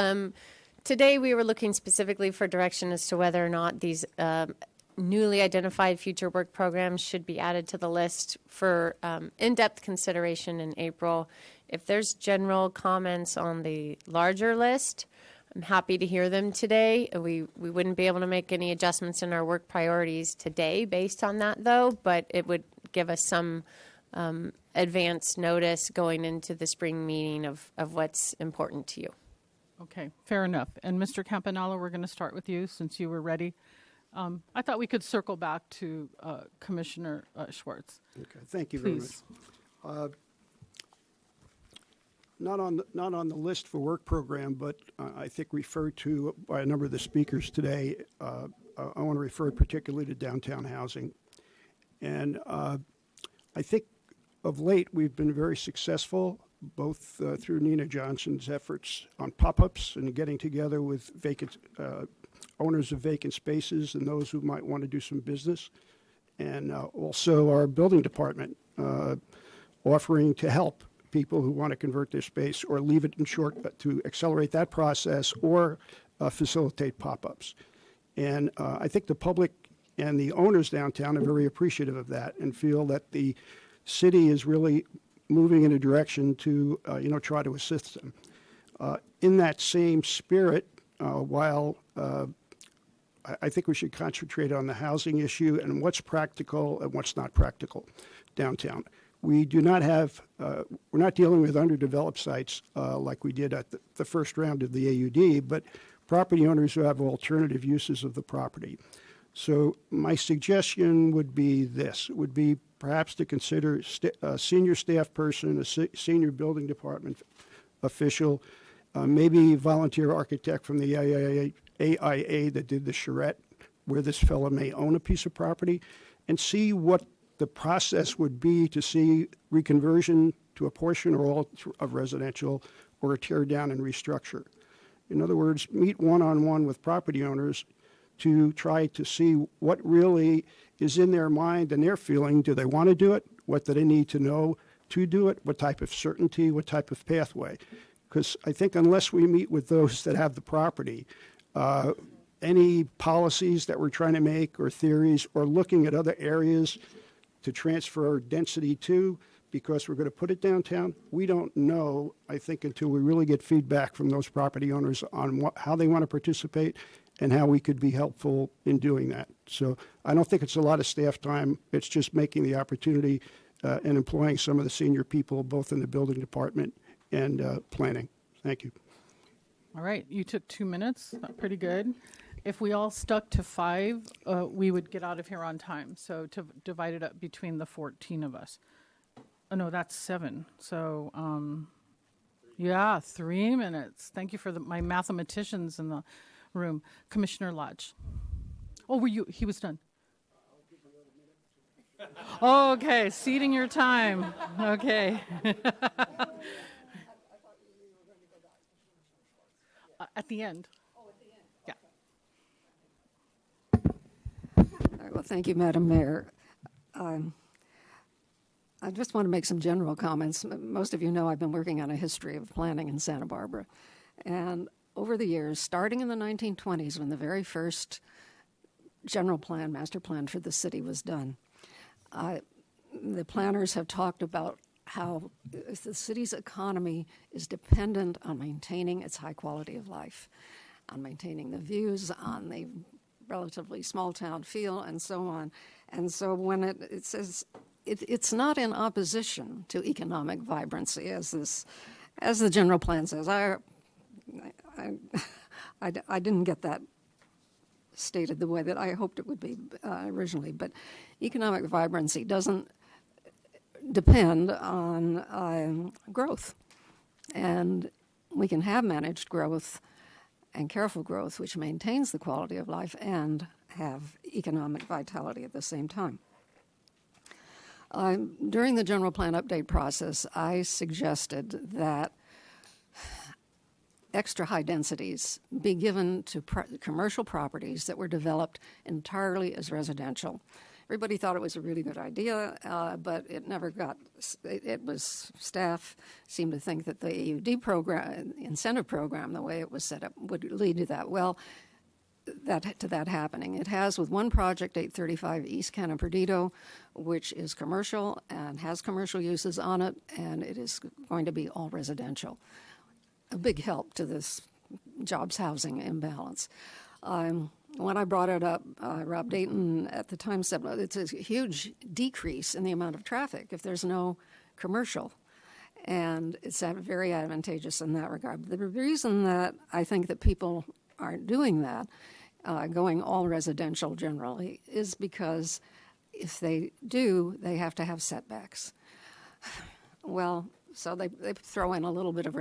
today we were looking specifically for direction as to whether or not these newly identified future work programs should be added to the list for in-depth consideration in April. If there's general comments on the larger list, I'm happy to hear them today. We wouldn't be able to make any adjustments in our work priorities today based on that, though, but it would give us some advance notice going into the spring meeting of what's important to you. Okay, fair enough. And Mr. Campanella, we're going to start with you since you were ready. I thought we could circle back to Commissioner Schwartz. Okay, thank you very much. Not on the list for work program, but I think referred to by a number of the speakers today. I want to refer particularly to downtown housing. And I think of late we've been very successful, both through Nina Johnson's efforts on pop-ups and getting together with vacant owners of vacant spaces and those who might want to do some business, and also our building department offering to help people who want to convert their space or leave it in short to accelerate that process or facilitate pop-ups. And I think the public and the owners downtown are very appreciative of that and feel that the city is really moving in a direction to try to assist them. In that same spirit, while I think we should concentrate on the housing issue and what's practical and what's not practical downtown. We do not have, we're not dealing with underdeveloped sites like we did at the first round of the AUD, but property owners who have alternative uses of the property. So my suggestion would be this. It would be perhaps to consider a senior staff person, a senior building department official, maybe volunteer architect from the AIA that did the charrette, where this fellow may own a piece of property, and see what the process would be to see reconversion to a portion or all of residential or a tear down and restructure. In other words, meet one-on-one with property owners to try to see what really is in their mind and their feeling. Do they want to do it? What do they need to know to do it? What type of certainty? What type of pathway? Because I think unless we meet with those that have the property, any policies that we're trying to make or theories or looking at other areas to transfer density to, because we're going to put it downtown, we don't know, I think, until we really get feedback from those property owners on how they want to participate and how we could be helpful in doing that. So I don't think it's a lot of staff time. It's just making the opportunity and employing some of the senior people, both in the building department and planning. Thank you. All right, you took 2 minutes, pretty good. If we all stuck to 5, we would get out of here on time. So to divide it up between the 14 of us. Oh, no, that's 7. So, yeah, 3 minutes. Thank you for my mathematicians in the room. Commissioner Lodge. Oh, he was done. Okay, ceding your time. Okay. At the end. Yeah. All right, well, thank you, Madam Mayor. I just want to make some general comments. Most of you know I've been working on a history of planning in Santa Barbara. And over the years, starting in the 1920s when the very first general plan, master plan for the city was done, the planners have talked about how the city's economy is dependent on maintaining its high quality of life, on maintaining the views, on the relatively small town feel, and so on. And so when it says it's not in opposition to economic vibrancy, as the general plan says. I didn't get that stated the way that I hoped it would be originally, but economic vibrancy doesn't depend on growth, and we can have managed growth and careful growth which maintains the quality of life and have economic vitality at the same time. During the general plan update process, I suggested that extra high densities be given to commercial properties that were developed entirely as residential. Everybody thought it was a really good idea, but it never got, it was, staff seemed to think that the AUD program, incentive program, the way it was set up, would lead to that. Well, to that happening. It has with one project, 835 East Cannon Perdido, which is commercial and has commercial uses on it, and it is going to be all residential. A big help to this jobs housing imbalance. When I brought it up, Rob Dayton at the time said, well, it's a huge decrease in the amount of traffic if there's no commercial. And it's very advantageous in that regard. The reason that I think that people aren't doing that, going all residential generally, is because if they do, they have to have setbacks. Well, so they throw in a little bit of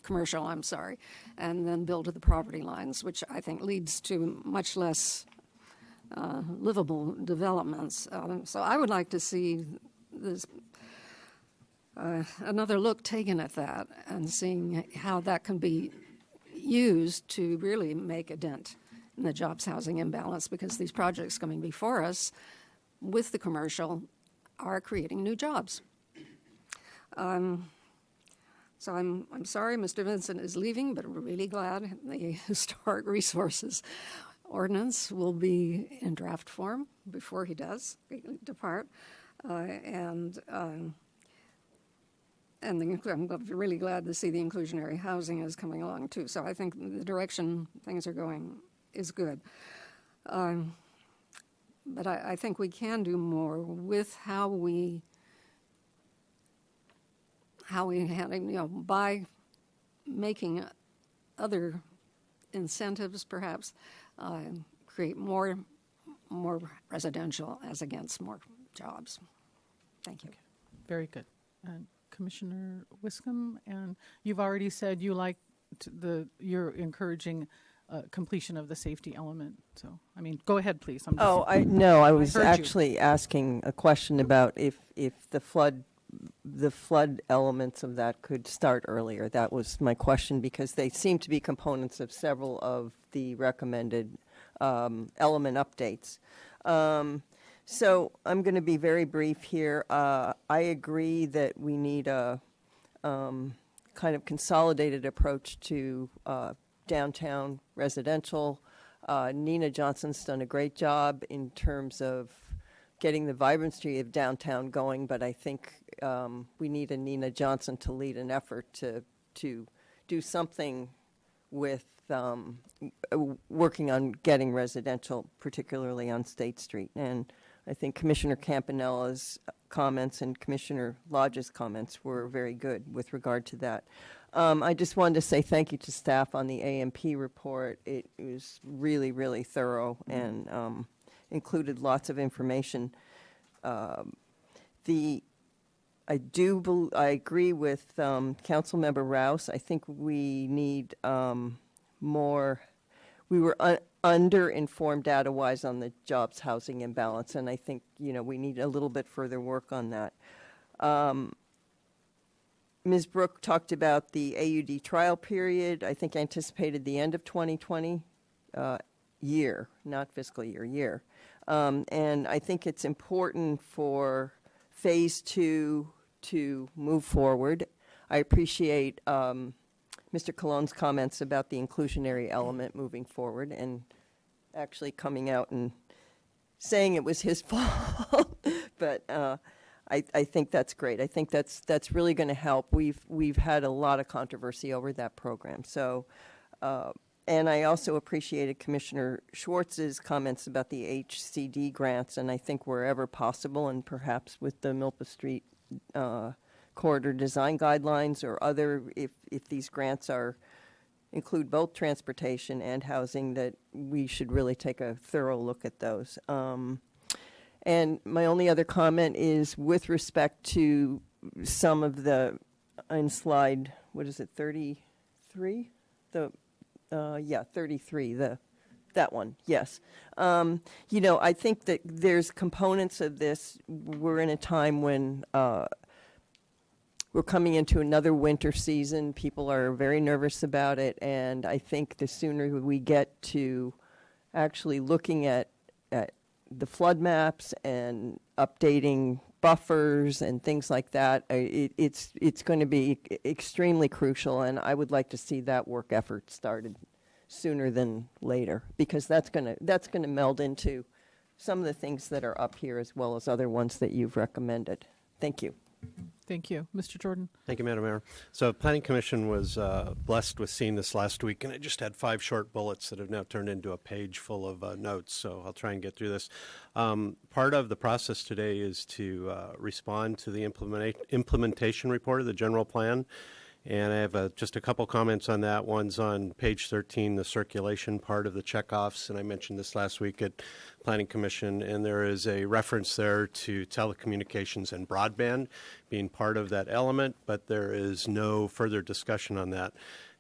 commercial, and then build to the property lines, which I think leads to much less livable developments. So I would like to see this, another look taken at that and seeing how that can be used to really make a dent in the jobs housing imbalance, because these projects coming before us with the commercial are creating new jobs. So I'm sorry Mr. Vincent is leaving, but we're really glad the Historic Resources Ordinance will be in draft form before he does depart. I'm really glad to see the inclusionary housing is coming along too. So I think the direction things are going is good. But I think we can do more with how we by making other incentives, perhaps, create more residential as against more jobs. Thank you. Very good. Commissioner Wiscombe, and you've already said you like you're encouraging completion of the safety element. So, I mean, go ahead, please. I was actually asking a question about if the flood elements of that could start earlier. That was my question, because they seem to be components of several of the recommended element updates. So I'm going to be very brief here. I agree that we need a kind of consolidated approach to downtown residential. Nina Johnson's done a great job in terms of getting the vibrancy of downtown going, but I think we need a Nina Johnson to lead an effort to do something with working on getting residential, particularly on State Street. And I think Commissioner Campanella's comments and Commissioner Lodge's comments were very good with regard to that. I just wanted to say thank you to staff on the AMP report. It was really, really thorough and included lots of information. I agree with Councilmember Rouse. I think we need more. We were under-informed data-wise on the jobs housing imbalance, and I think we need a little bit further work on that. Ms. Brooke talked about the AUD trial period. I think anticipated the end of 2020 year, not fiscal year. And I think it's important for Phase 2 to move forward. I appreciate Mr. Colon's comments about the inclusionary element moving forward and actually coming out and saying it was his fault. But I think that's great. I think that's really going to help. We've had a lot of controversy over that program. So, and I also appreciated Commissioner Schwartz's comments about the HCD grants, and I think wherever possible, and perhaps with the Milpa Street corridor design guidelines or other, if these grants include both transportation and housing, that we should really take a thorough look at those. And my only other comment is with respect to some of the, in slide, 33? 33, that one, yes. I think that there's components of this. We're in a time when we're coming into another winter season. People are very nervous about it, and I think the sooner we get to actually looking at the flood maps and updating buffers and things like that, it's going to be extremely crucial, and I would like to see that work effort started sooner than later, because that's going to meld into some of the things that are up here as well as other ones that you've recommended. Thank you. Thank you. Mr. Jordan. Thank you, Madam Mayor. So Planning Commission was blessed with seeing this last week, and I just had 5 short bullets that have now turned into a page full of notes, so I'll try and get through this. Part of the process today is to respond to the implementation report of the general plan, and I have just a couple comments on that. One's on page 13, the circulation part of the checkoffs, and I mentioned this last week at Planning Commission, and there is a reference there to telecommunications and broadband being part of that element, but there is no further discussion on that.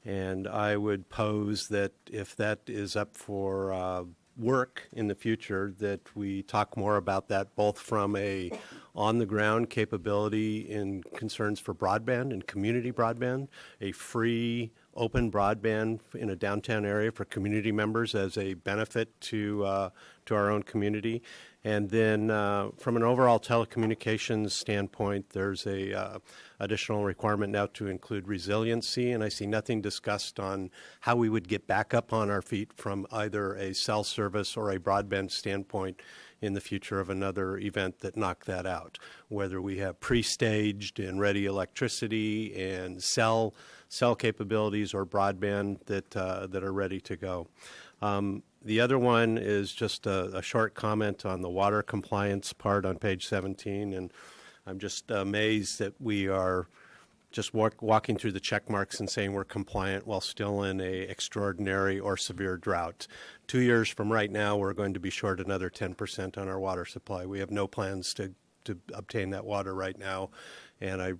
And I would pose that if that is up for work in the future, that we talk more about that, both from a on-the-ground capability in concerns for broadband and community broadband, a free open broadband in a downtown area for community members as a benefit to our own community. And then from an overall telecommunications standpoint, there's a additional requirement now to include resiliency, and I see nothing discussed on how we would get back up on our feet from either a cell service or a broadband standpoint in the future of another event that knocked that out, whether we have pre-staged and ready electricity and cell capabilities or broadband that are ready to go. The other one is just a short comment on the water compliance part on page 17, and I'm just amazed that we are just walking through the check marks and saying we're compliant while still in a extraordinary or severe drought. 2 years from right now, we're going to be short another 10% on our water supply. We have no plans to obtain that water right now, and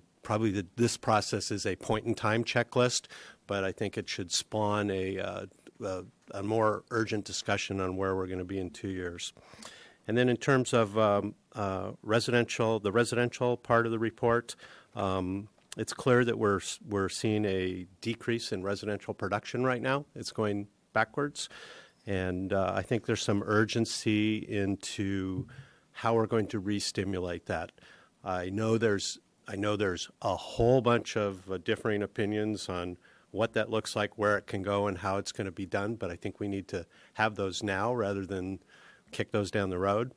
this process is a point-in-time checklist, but I think it should spawn a more urgent discussion on where we're going to be in 2 years. And then in terms of the residential part of the report, it's clear that we're seeing a decrease in residential production right now. It's going backwards, and I think there's some urgency into how we're going to re-stimulate that. I know there's a whole bunch of differing opinions on what that looks like, where it can go, and how it's going to be done, but I think we need to have those now rather than kick those down the road.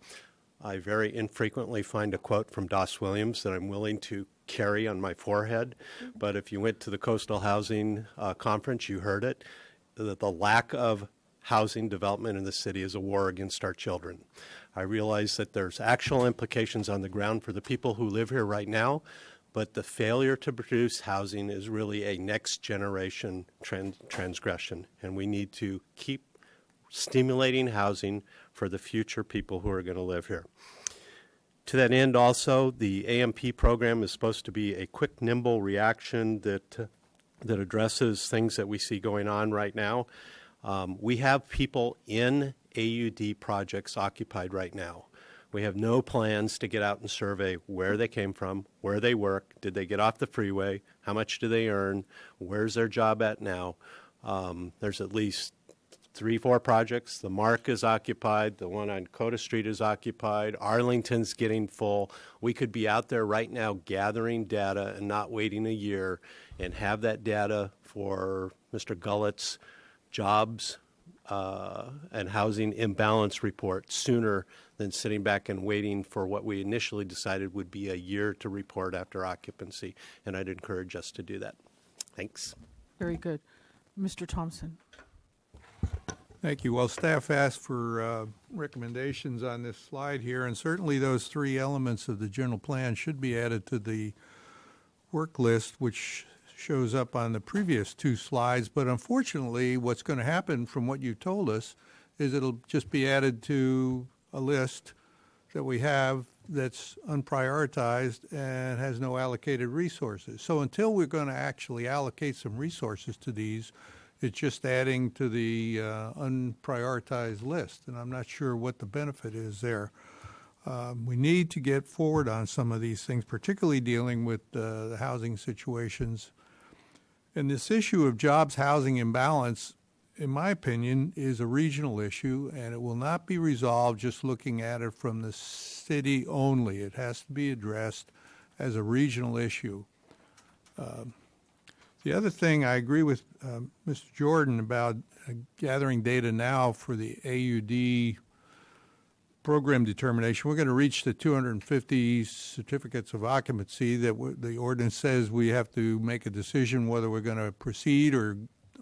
I very infrequently find a quote from Doss Williams that I'm willing to carry on my forehead, but if you went to the Coastal Housing Conference, you heard it, that the lack of housing development in the city is a war against our children. I realize that there's actual implications on the ground for the people who live here right now, but the failure to produce housing is really a next generation transgression, and we need to keep stimulating housing for the future people who are going to live here. To that end, also, the AMP program is supposed to be a quick, nimble reaction that addresses things that we see going on right now. We have people in AUD projects occupied right now. We have no plans to get out and survey where they came from, where they work, did they get off the freeway, how much do they earn, where's their job at now. There's at least 3-4 projects. The Mark is occupied. The one on Coda Street is occupied. Arlington's getting full. We could be out there right now gathering data and not waiting a year and have that data for Mr. Gullet's jobs and housing imbalance report sooner than sitting back and waiting for what we initially decided would be a year to report after occupancy. And I'd encourage us to do that. Thanks. Very good. Mr. Thompson. Thank you. Well, staff asked for recommendations on this slide here, and certainly those 3 elements of the general plan should be added to the work list, which shows up on the previous 2 slides. But unfortunately, what's going to happen from what you told us is it'll just be added to a list that we have that's unprioritized and has no allocated resources. So until we're going to actually allocate some resources to these, It's just adding to the unprioritized list, and I'm not sure what the benefit is there. We need to get forward on some of these things, particularly dealing with the housing situations. And this issue of jobs housing imbalance, in my opinion, is a regional issue, and it will not be resolved just looking at it from the city only. It has to be addressed as a regional issue. The other thing, I agree with Mr. Jordan about gathering data now for the AUD program determination. We're going to reach the 250 certificates of occupancy that the ordinance says we have to make a decision whether we're going to proceed or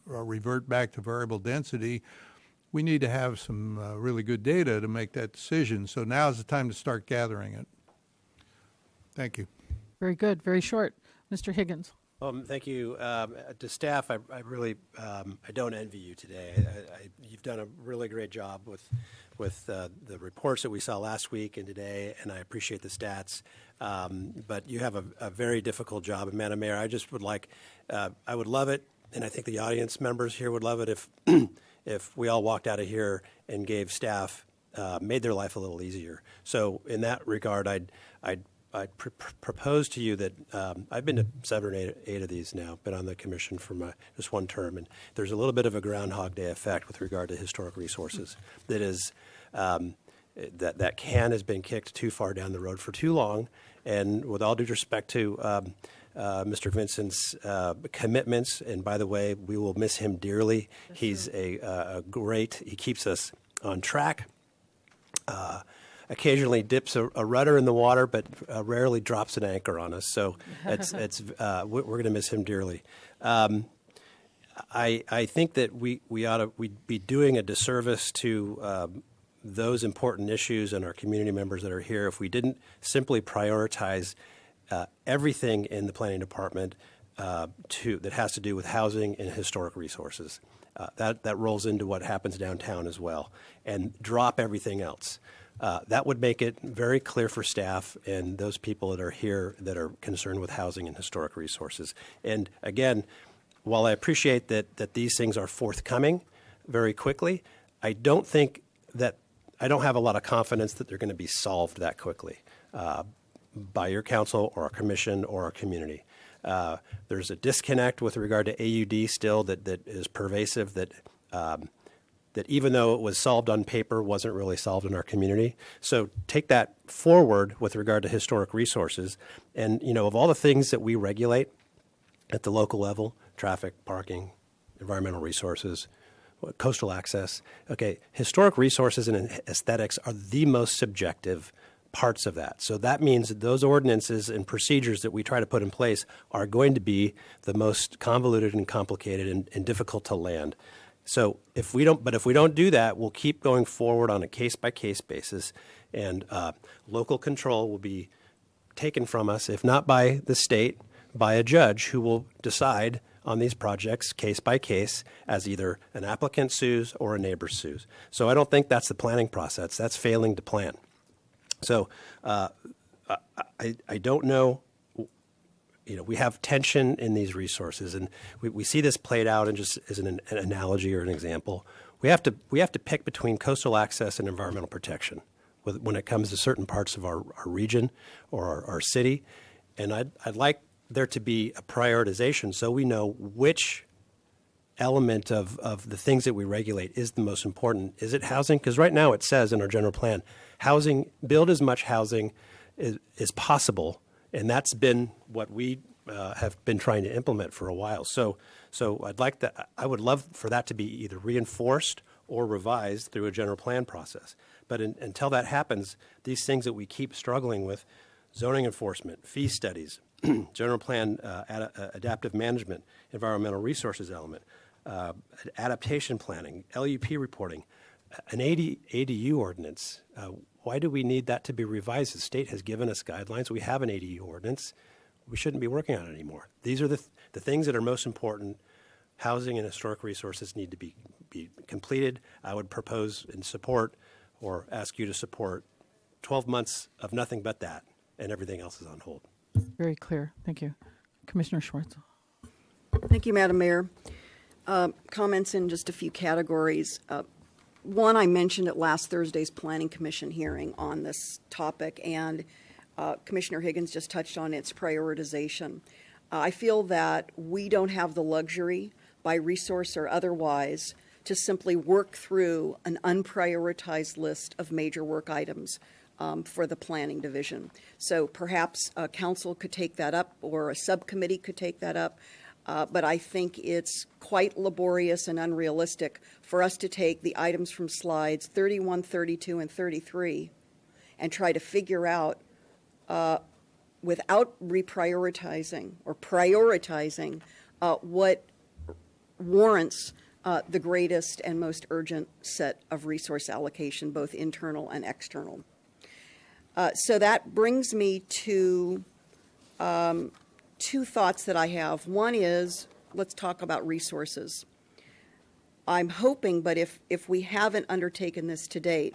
revert back to variable density. We need to have some really good data to make that decision. So now is the time to start gathering it. Thank you. Very good. Very short. Mr. Higgins. Thank you. To staff, I really I don't envy you today. You've done a really great job with the reports that we saw last week and today, and I appreciate the stats. But you have a very difficult job. And Madam Mayor, I just would like, I would love it, and I think the audience members here would love it if if we all walked out of here and gave staff, made their life a little easier. So in that regard, I'd propose to you that I've been to 7 or 8 of these now, been on the commission for just one term, and there's a little bit of a Groundhog Day effect with regard to historic resources. That is, that can has been kicked too far down the road for too long, and with all due respect to Mr. Vincent's commitments, and by the way, we will miss him dearly. He's a great, he keeps us on track. Occasionally dips a rudder in the water, but rarely drops an anchor on us. So we're going to miss him dearly. I think that we'd be doing a disservice to those important issues and our community members that are here if we didn't simply prioritize everything in the planning department that has to do with housing and historic resources. That rolls into what happens downtown as well, and drop everything else. That would make it very clear for staff and those people that are here that are concerned with housing and historic resources. And again, while I appreciate that these things are forthcoming very quickly, I don't have a lot of confidence that they're going to be solved that quickly by your council or our commission or our community. There's a disconnect with regard to AUD still that is pervasive, that even though it was solved on paper, wasn't really solved in our community. So take that forward with regard to historic resources. And, of all the things that we regulate at the local level, traffic, parking, environmental resources, coastal access, okay, historic resources and aesthetics are the most subjective parts of that. So that means that those ordinances and procedures that we try to put in place are going to be the most convoluted and complicated and difficult to land. So if we don't do that, we'll keep going forward on a case-by-case basis, and local control will be taken from us, if not by the state, by a judge who will decide on these projects case by case as either an applicant sues or a neighbor sues. So I don't think that's the planning process. That's failing to plan. So I don't know. We have tension in these resources, and we see this played out, and just as an analogy or an example, we have to pick between coastal access and environmental protection when it comes to certain parts of our region or our city. And I'd like there to be a prioritization so we know which element of the things that we regulate is the most important. Is it housing? Because right now it says in our general plan, build as much housing as possible. And that's been what we have been trying to implement for a while. So I would love for that to be either reinforced or revised through a general plan process. But until that happens, these things that we keep struggling with, zoning enforcement, fee studies, general plan adaptive management, environmental resources element, adaptation planning, LUP reporting, an ADU ordinance. Why do we need that to be revised? The state has given us guidelines. We have an ADU ordinance. We shouldn't be working on it anymore. These are the things that are most important. Housing and historic resources need to be completed. I would propose and support, or ask you to support, 12 months of nothing but that, and everything else is on hold. Very clear. Thank you. Commissioner Schwartz. Thank you, Madam Mayor. Comments in just a few categories. One, I mentioned at last Thursday's Planning Commission hearing on this topic, and Commissioner Higgins just touched on its prioritization. I feel that we don't have the luxury, by resource or otherwise, to simply work through an unprioritized list of major work items for the Planning Division. So perhaps Council could take that up, or a subcommittee could take that up. But I think it's quite laborious and unrealistic for us to take the items from slides 31, 32, and 33 and try to figure out, without reprioritizing or prioritizing, what warrants the greatest and most urgent set of resource allocation, both internal and external. So that brings me to two thoughts that I have. One is, let's talk about resources. I'm hoping, but if we haven't undertaken this to date,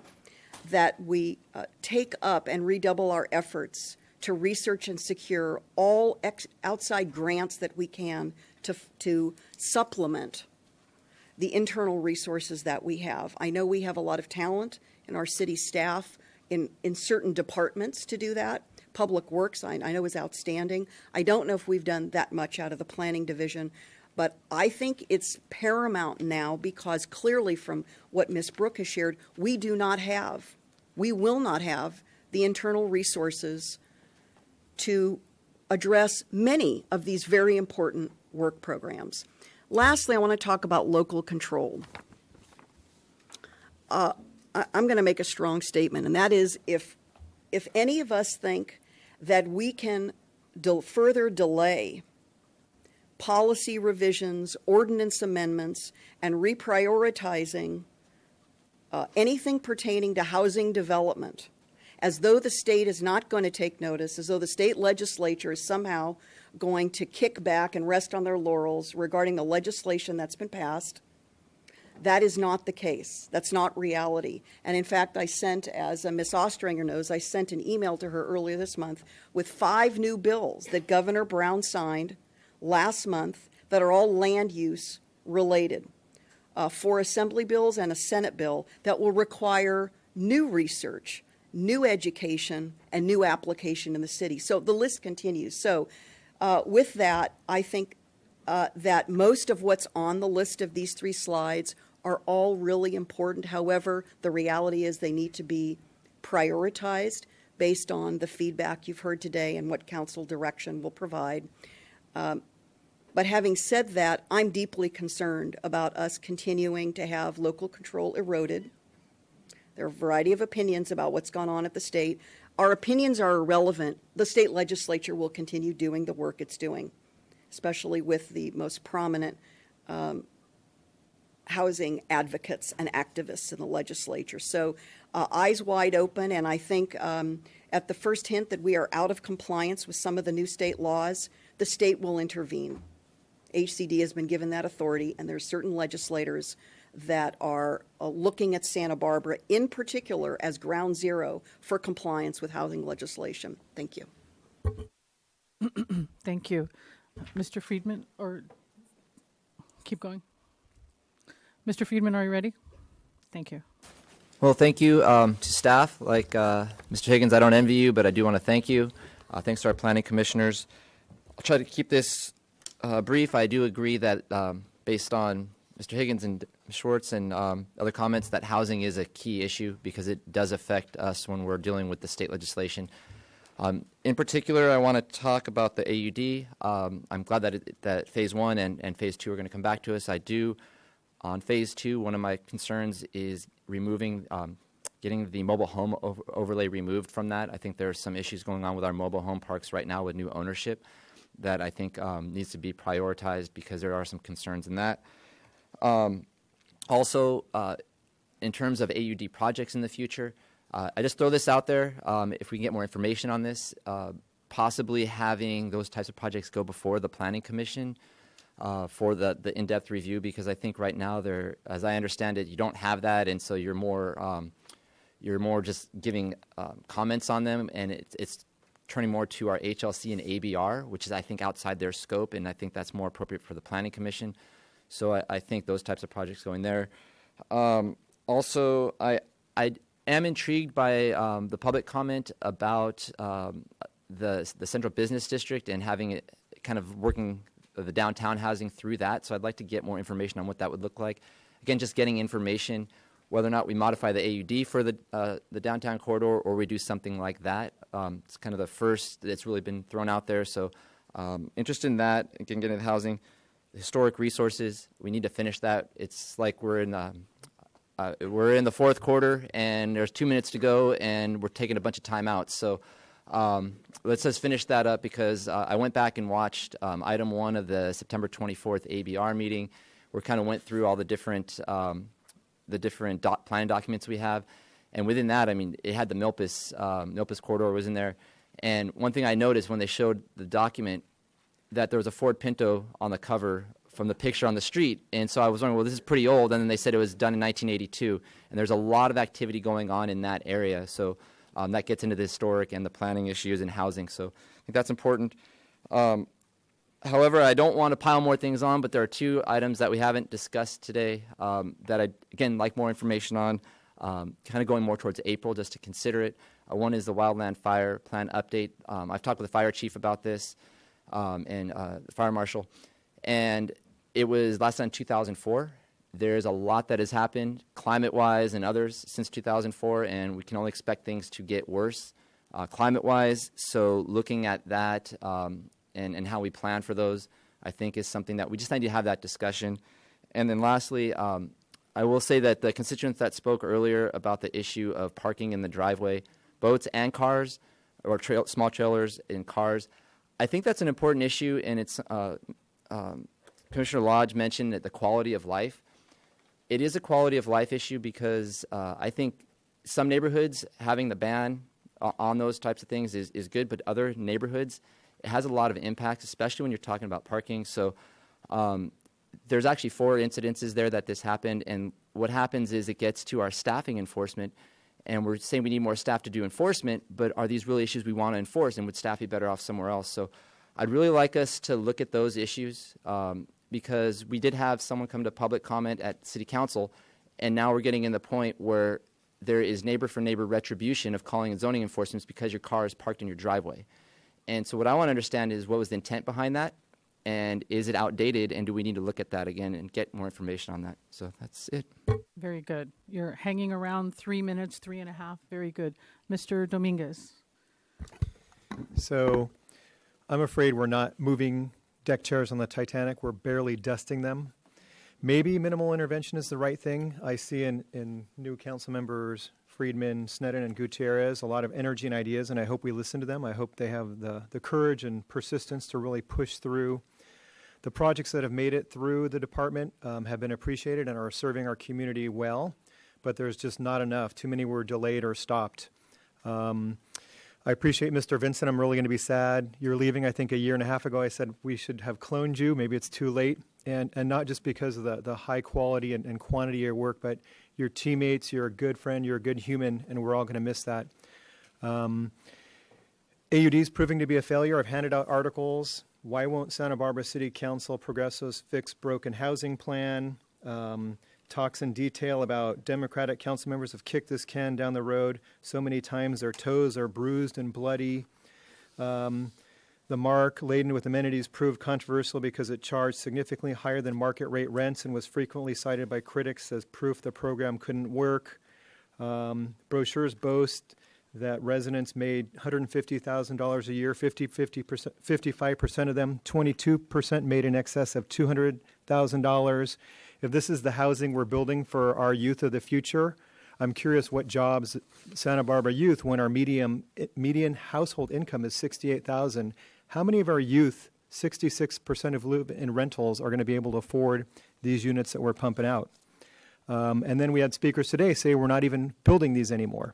that we take up and redouble our efforts to research and secure all outside grants that we can to supplement the internal resources that we have. I know we have a lot of talent in our city staff in certain departments to do that. Public Works, I know, is outstanding. I don't know if we've done that much out of the Planning Division, but I think it's paramount now, because clearly from what Ms. Brooke has shared, we will not have the internal resources to address many of these very important work programs. Lastly, I want to talk about local control. I'm going to make a strong statement, and that is, if any of us think that we can further delay policy revisions, ordinance amendments, and reprioritizing anything pertaining to housing development, as though the state is not going to take notice, as though the state legislature is somehow going to kick back and rest on their laurels regarding the legislation that's been passed, that is not the case. That's not reality. And in fact, I sent, as Ms. Ostringer knows, I sent an email to her earlier this month with 5 new bills that Governor Brown signed last month that are all land use related. 4 Assembly bills and a Senate bill that will require new research, new education, and new application in the city. So the list continues. So with that, I think that most of what's on the list of these 3 slides are all really important. However, the reality is they need to be prioritized based on the feedback you've heard today and what council direction will provide. But having said that, I'm deeply concerned about us continuing to have local control eroded. There are a variety of opinions about what's gone on at the state. Our opinions are irrelevant. The state legislature will continue doing the work it's doing, especially with the most prominent housing advocates and activists in the legislature. So eyes wide open, and I think at the first hint that we are out of compliance with some of the new state laws, the state will intervene. HCD has been given that authority, and there's certain legislators that are looking at Santa Barbara in particular as ground zero for compliance with housing legislation. Thank you. Thank you. Mr. Friedman, or keep going. Mr. Friedman, are you ready? Thank you. Well, thank you to staff. Like Mr. Higgins, I don't envy you, but I do want to thank you. Thanks to our planning commissioners. I'll try to keep this brief. I do agree that based on Mr. Higgins and Ms. Schwartz and other comments, that housing is a key issue because it does affect us when we're dealing with the state legislation. In particular, I want to talk about the AUD. I'm glad that Phase 1 and Phase 2 are going to come back to us. I do. On Phase 2, one of my concerns is removing, getting the mobile home overlay removed from that. I think there are some issues going on with our mobile home parks right now with new ownership that I think needs to be prioritized because there are some concerns in that. Also, in terms of AUD projects in the future, I just throw this out there. If we can get more information on this, possibly having those types of projects go before the Planning Commission for the in-depth review, because I think right now, as I understand it, you don't have that, and so you're more just giving comments on them, and it's turning more to our HLC and ABR, which is, I think, outside their scope, and I think that's more appropriate for the Planning Commission. So I think those types of projects going there. Also, I am intrigued by the public comment about the central business district and having it kind of working the downtown housing through that. So I'd like to get more information on what that would look like. Again, just getting information, whether or not we modify the AUD for the downtown corridor or we do something like that. It's kind of the first that's really been thrown out there. So interested in that. Again, getting the housing. Historic resources, we need to finish that. It's like we're in the fourth quarter and there's 2 minutes to go and we're taking a bunch of time out. So let's just finish that up because I went back and watched item 1 of the September 24th ABR meeting. We kind of went through all the different plan documents we have. And within that, I mean, it had the Milpas corridor was in there. And one thing I noticed when they showed the document that there was a Ford Pinto on the cover from the picture on the street. And so I was wondering, well, this is pretty old. And then they said it was done in 1982. And there's a lot of activity going on in that area. So that gets into the historic and the planning issues and housing. So I think that's important. However, I don't want to pile more things on, but there are 2 items that we haven't discussed today that I'd, again, like more information on, kind of going more towards April just to consider it. One is the Wildland Fire Plan update. I've talked with the fire chief about this. And the fire marshal, and it was last done in 2004. There's a lot that has happened climate-wise and others since 2004, and we can only expect things to get worse climate-wise. So looking at that and how we plan for those, I think is something that we just need to have that discussion. And then lastly, I will say that the constituents that spoke earlier about the issue of parking in the driveway, boats and cars, or small trailers and cars, I think that's an important issue, and it's Commissioner Lodge mentioned that the quality of life. It is a quality of life issue because I think some neighborhoods having the ban on those types of things is good, but other neighborhoods, it has a lot of impacts, especially when you're talking about parking. So there's actually 4 incidences there that this happened, and what happens is it gets to our staffing enforcement, and we're saying we need more staff to do enforcement, but are these really issues we want to enforce, and would staff be better off somewhere else? So I'd really like us to look at those issues because we did have someone come to public comment at City Council, and now we're getting in the point where there is neighbor-for-neighbor retribution of calling and zoning enforcement because your car is parked in your driveway. And so what I want to understand is what was the intent behind that, and is it outdated, and do we need to look at that again and get more information on that? So that's it. Very good. You're hanging around 3 minutes, 3.5. Very good. Mr. Dominguez. So I'm afraid we're not moving deck chairs on the Titanic. We're barely dusting them. Maybe minimal intervention is the right thing. I see in new council members, Friedman, Sneddon, and Gutierrez, a lot of energy and ideas, and I hope we listen to them. I hope they have the courage and persistence to really push through. The projects that have made it through the department have been appreciated and are serving our community well, but there's just not enough. Too many were delayed or stopped. I appreciate Mr. Vincent. I'm really going to be sad. You're leaving, I think, a year and a half ago. I said we should have cloned you. Maybe it's too late. And not just because of the high quality and quantity of your work, but your teammates, you're a good friend, you're a good human, and we're all going to miss that. AUD is proving to be a failure. I've handed out articles. Why won't Santa Barbara City Council Progresso's fix broken housing plan? Talks in detail about Democratic council members have kicked this can down the road so many times their toes are bruised and bloody. The mark, laden with amenities, proved controversial because it charged significantly higher than market rate rents and was frequently cited by critics as proof the program couldn't work. Brochures boast that residents made $150,000 a year, 55% of them, 22% made in excess of $200,000. If this is the housing we're building for our youth of the future, I'm curious what jobs Santa Barbara youth, when our median household income is $68,000, how many of our youth, 66% of live in rentals, are going to be able to afford these units that we're pumping out? And then we had speakers today say we're not even building these anymore.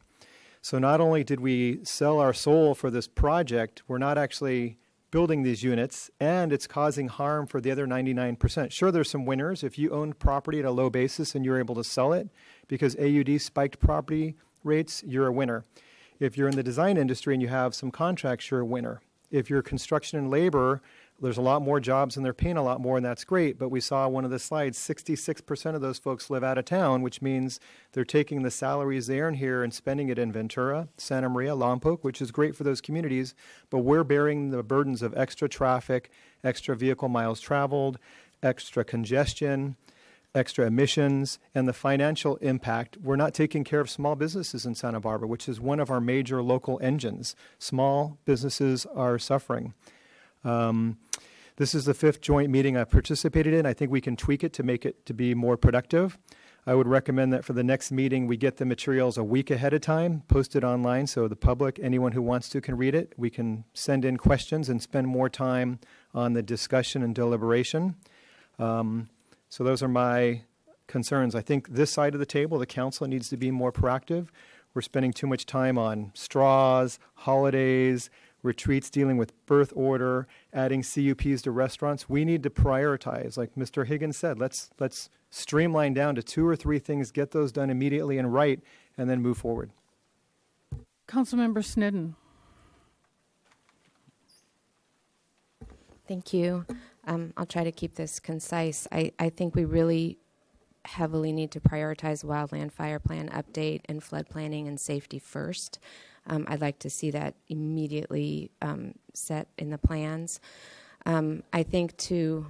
So not only did we sell our soul for this project, we're not actually building these units, and it's causing harm for the other 99%. Sure, there's some winners. If you own property at a low basis and you're able to sell it because AUD spiked property rates, you're a winner. If you're in the design industry and you have some contracts, you're a winner. If you're construction and labor, there's a lot more jobs and they're paying a lot more, and that's great. But we saw one of the slides, 66% of those folks live out of town, which means they're taking the salaries they earn here and spending it in Ventura, Santa Maria, Lompoc, which is great for those communities. But we're bearing the burdens of extra traffic, extra vehicle miles traveled, extra congestion, extra emissions, and the financial impact. We're not taking care of small businesses in Santa Barbara, which is one of our major local engines. Small businesses are suffering. This is the 5th joint meeting I've participated in. I think we can tweak it to make it to be more productive. I would recommend that for the next meeting, we get the materials a week ahead of time, posted online so the public, anyone who wants to, can read it. We can send in questions and spend more time on the discussion and deliberation. So those are my concerns. I think this side of the table, the council, needs to be more proactive. We're spending too much time on straws, holidays, retreats dealing with birth order, adding CUPs to restaurants. We need to prioritize. Like Mr. Higgins said, let's streamline down to 2 or 3 things, get those done immediately and right, and then move forward. Councilmember Snedden. Thank you. I'll try to keep this concise. I think we really heavily need to prioritize wildland fire plan update and flood planning and safety first. I'd like to see that immediately set in the plans. I think to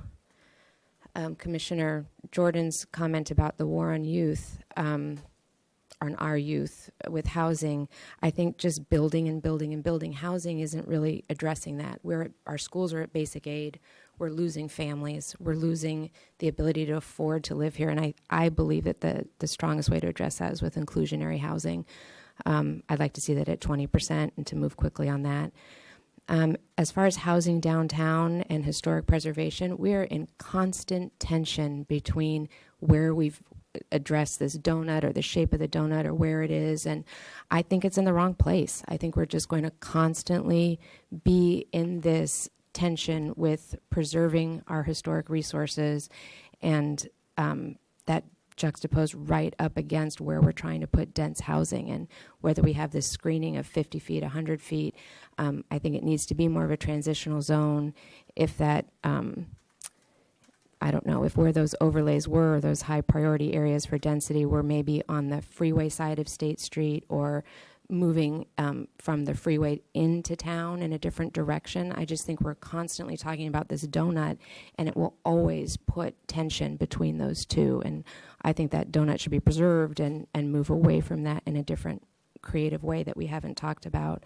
Commissioner Jordan's comment about the war on youth, on our youth with housing, I think just building and building and building housing isn't really addressing that. Our schools are at basic aid. We're losing families. We're losing the ability to afford to live here. And I believe that the strongest way to address that is with inclusionary housing. I'd like to see that at 20% and to move quickly on that. As far as housing downtown and historic preservation, we are in constant tension between where we've addressed this donut or the shape of the donut or where it is. And I think it's in the wrong place. I think we're just going to constantly be in this tension with preserving our historic resources and that juxtaposed right up against where we're trying to put dense housing, and whether we have this screening of 50 feet, 100 feet. I think it needs to be more of a transitional zone. If that, I don't know, if where those overlays were, those high priority areas for density were maybe on the freeway side of State Street or moving from the freeway into town in a different direction. I just think we're constantly talking about this donut, and it will always put tension between those two. And I think that donut should be preserved and move away from that in a different creative way that we haven't talked about.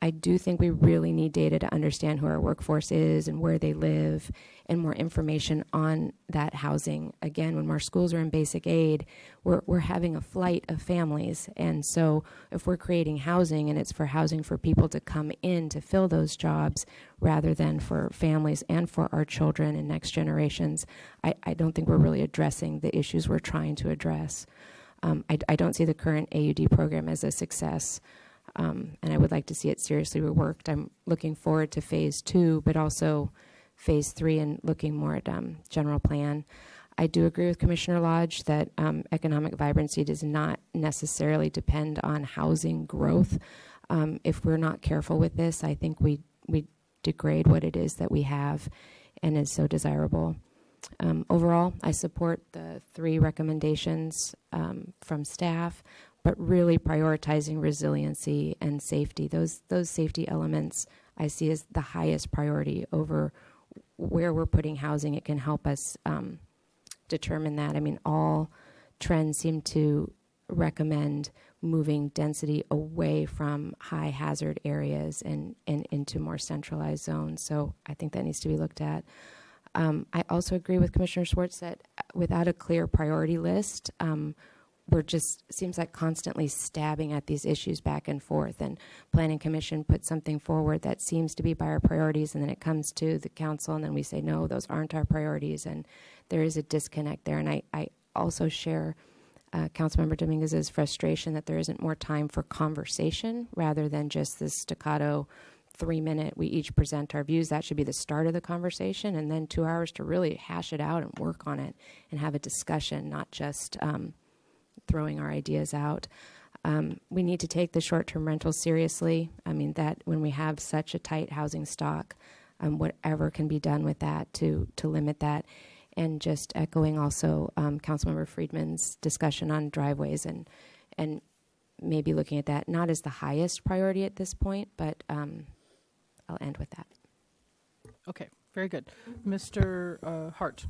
I do think we really need data to understand who our workforce is and where they live, and more information on that housing. Again, when our schools are in basic aid, we're having a flight of families. And so if we're creating housing and it's for housing for people to come in to fill those jobs rather than for families and for our children and next generations, I don't think we're really addressing the issues we're trying to address. I don't see the current AUD program as a success. And I would like to see it seriously reworked. I'm looking forward to phase 2, but also phase 3 and looking more at general plan. I do agree with Commissioner Lodge that economic vibrancy does not necessarily depend on housing growth. If we're not careful with this, I think we degrade what it is that we have and is so desirable. Overall, I support the 3 recommendations from staff, but really prioritizing resiliency and safety. Those safety elements I see as the highest priority over where we're putting housing. It can help us determine that. I mean, all trends seem to recommend moving density away from high hazard areas and into more centralized zones. So I think that needs to be looked at. I also agree with Commissioner Schwartz that without a clear priority list, we're just, seems like constantly stabbing at these issues back and forth, and Planning Commission put something forward that seems to be by our priorities, and then it comes to the council and then we say, no, those aren't our priorities, and there is a disconnect there. And I also share Councilmember Dominguez's frustration that there isn't more time for conversation rather than just this staccato 3-minute, we each present our views. That should be the start of the conversation, and then 2 hours to really hash it out and work on it and have a discussion, not just throwing our ideas out. We need to take the short-term rentals seriously. I mean, that when we have such a tight housing stock, whatever can be done with that to limit that. And just echoing also Councilmember Friedman's discussion on driveways and maybe looking at that not as the highest priority at this point, but I'll end with that. Okay, very good. Mr. Hart.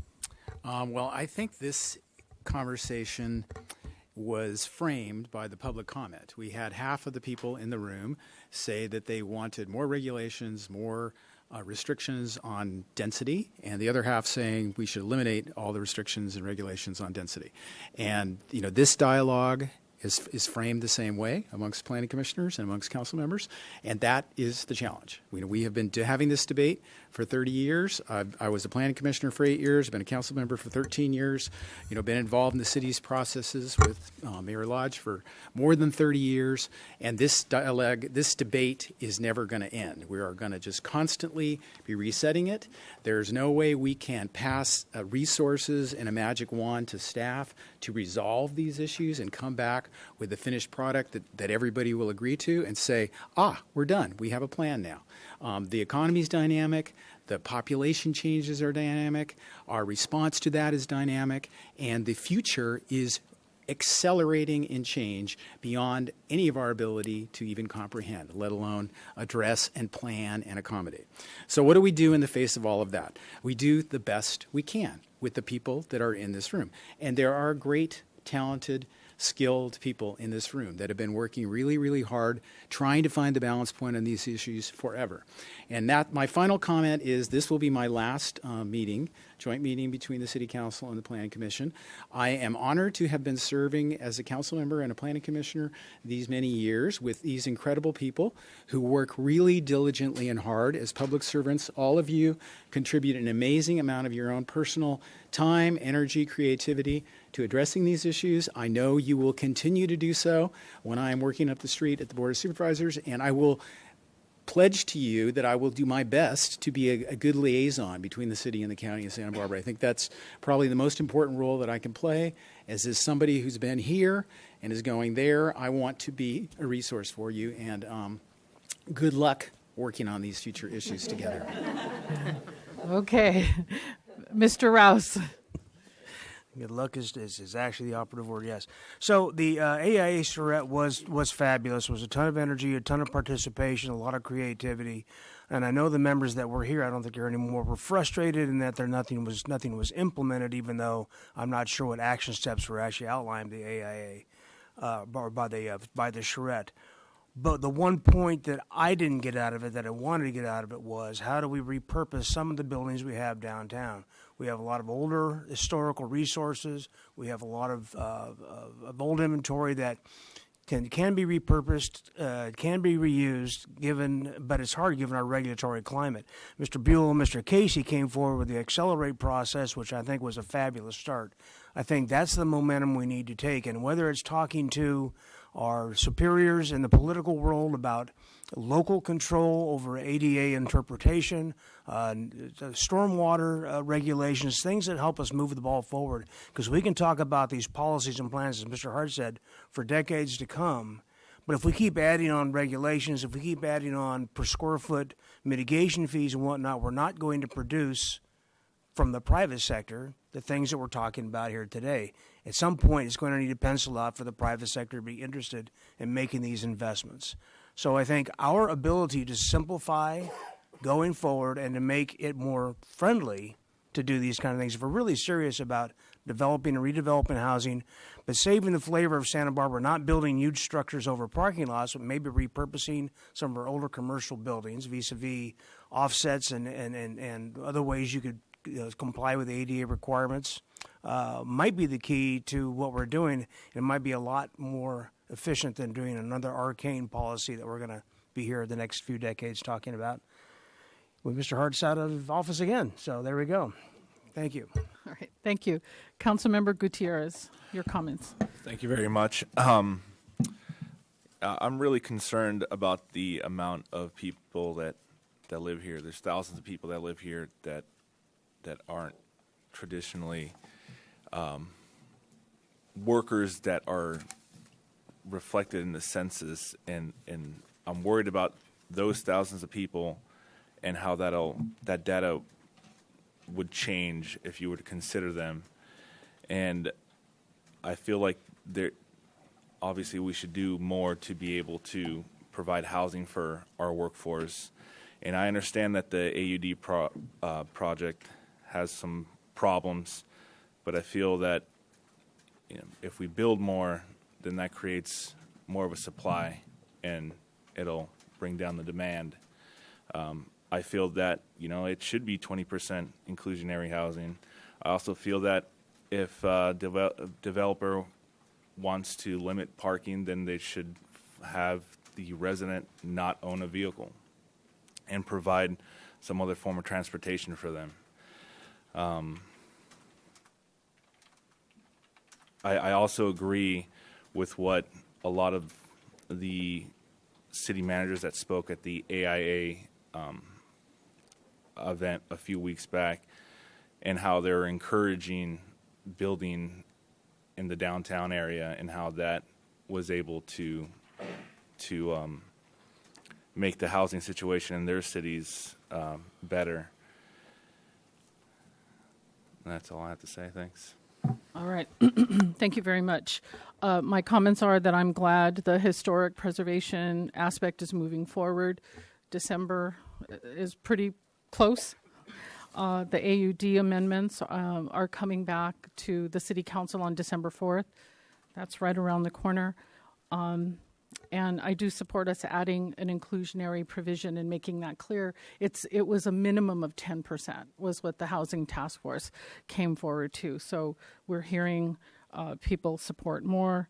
Well, I think this conversation was framed by the public comment. We had half of the people in the room say that they wanted more regulations, more restrictions on density, and the other half saying we should eliminate all the restrictions and regulations on density. And this dialogue is framed the same way amongst planning commissioners and amongst council members, and that is the challenge. We have been having this debate for 30 years. I was a planning commissioner for 8 years, been a council member for 13 years, been involved in the city's processes with Mayor Lodge for more than 30 years, and this dialogue, this debate is never going to end. We are going to just constantly be resetting it. There's no way we can pass resources and a magic wand to staff to resolve these issues and come back with a finished product that everybody will agree to and say, we're done. We have a plan now. The economy's dynamic. The population changes are dynamic. Our response to that is dynamic. And the future is accelerating in change beyond any of our ability to even comprehend, let alone address and plan and accommodate. So what do we do in the face of all of that? We do the best we can with the people that are in this room. And there are great, talented, skilled people in this room that have been working really, really hard trying to find the balance point on these issues forever. And that my final comment is this will be my last joint meeting between the City Council and the Planning Commission. I am honored to have been serving as a council member and a planning commissioner these many years with these incredible people who work really diligently and hard as public servants. All of you contribute an amazing amount of your own personal time, energy, creativity to addressing these issues. I know you will continue to do so when I am working up the street at the Board of Supervisors, and I will pledge to you that I will do my best to be a good liaison between the city and the county of Santa Barbara. I think that's probably the most important role that I can play. As somebody who's been here and is going there, I want to be a resource for you, and good luck working on these future issues together. Okay. Mr. Rouse. Good luck is actually the operative word, yes. So the AIA charrette was fabulous. It was a ton of energy, a ton of participation, a lot of creativity. And I know the members that were here, I don't think are anymore, were frustrated in that nothing was implemented, even though I'm not sure what action steps were actually outlined the AIA by the charrette. But the one point that I didn't get out of it that I wanted to get out of it was how do we repurpose some of the buildings we have downtown? We have a lot of older historical resources. We have a lot of old inventory that can be repurposed, can be reused, but it's hard given our regulatory climate. Mr. Buell and Mr. Casey came forward with the Accelerate process, which I think was a fabulous start. I think that's the momentum we need to take, and whether it's talking to our superiors in the political world about local control over ADA interpretation, stormwater regulations, things that help us move the ball forward. Because we can talk about these policies and plans, as Mr. Hart said, for decades to come. But if we keep adding on regulations, if we keep adding on per square foot mitigation fees and whatnot, we're not going to produce from the private sector the things that we're talking about here today. At some point, it's going to need to pencil out for the private sector to be interested in making these investments. So I think our ability to simplify going forward and to make it more friendly to do these kind of things, if we're really serious about developing and redeveloping housing, but saving the flavor of Santa Barbara, not building huge structures over parking lots, but maybe repurposing some of our older commercial buildings vis-a-vis offsets and other ways you could comply with ADA requirements, might be the key to what we're doing. It might be a lot more efficient than doing another arcane policy that we're going to be here the next few decades talking about with Mr. Hart's out of office again. So there we go. Thank you. All right. Thank you. Councilmember Gutierrez, your comments. Thank you very much. I'm really concerned about the amount of people that live here. There's thousands of people that live here that aren't traditionally workers that are reflected in the census, and I'm worried about those thousands of people and how that data would change if you were to consider them. And I feel like obviously we should do more to be able to provide housing for our workforce. And I understand that the AUD project has some problems, but I feel that if we build more, then that creates more of a supply, and it'll bring down the demand. I feel that it should be 20% inclusionary housing. I also feel that if a developer wants to limit parking, then they should have the resident not own a vehicle and provide some other form of transportation for them. I also agree with what a lot of the city managers that spoke at the AIA event a few weeks back, and how they're encouraging building in the downtown area, and how that was able to make the housing situation in their cities better. And that's all I have to say. Thanks. All right. Thank you very much. My comments are that I'm glad the historic preservation aspect is moving forward. December is pretty close. The AUD amendments are coming back to the City Council on December 4th. That's right around the corner. And I do support us adding an inclusionary provision and making that clear. It was a minimum of 10% was what the Housing Task Force came forward to. So we're hearing people support more.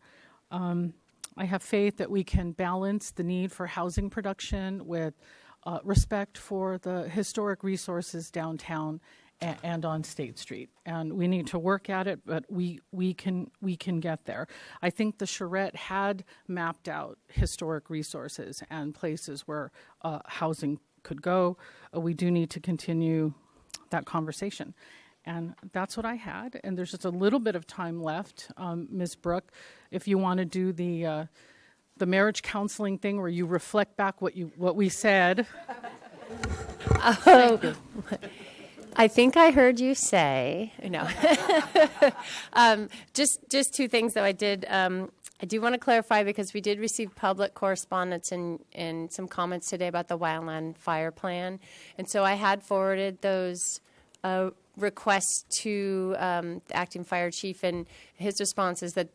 I have faith that we can balance the need for housing production with respect for the historic resources downtown and on State Street. And we need to work at it, but we can get there. I think the charrette had mapped out historic resources and places where housing could go. We do need to continue that conversation. And that's what I had. And there's just a little bit of time left. Ms. Brooke, if you want to do the marriage counseling thing where you reflect back what we said. Oh, I think I heard you say, no. Just two things that I did. I do want to clarify because we did receive public correspondence and some comments today about the Wildland fire plan. And so I had forwarded those requests to the acting fire chief, and his response is that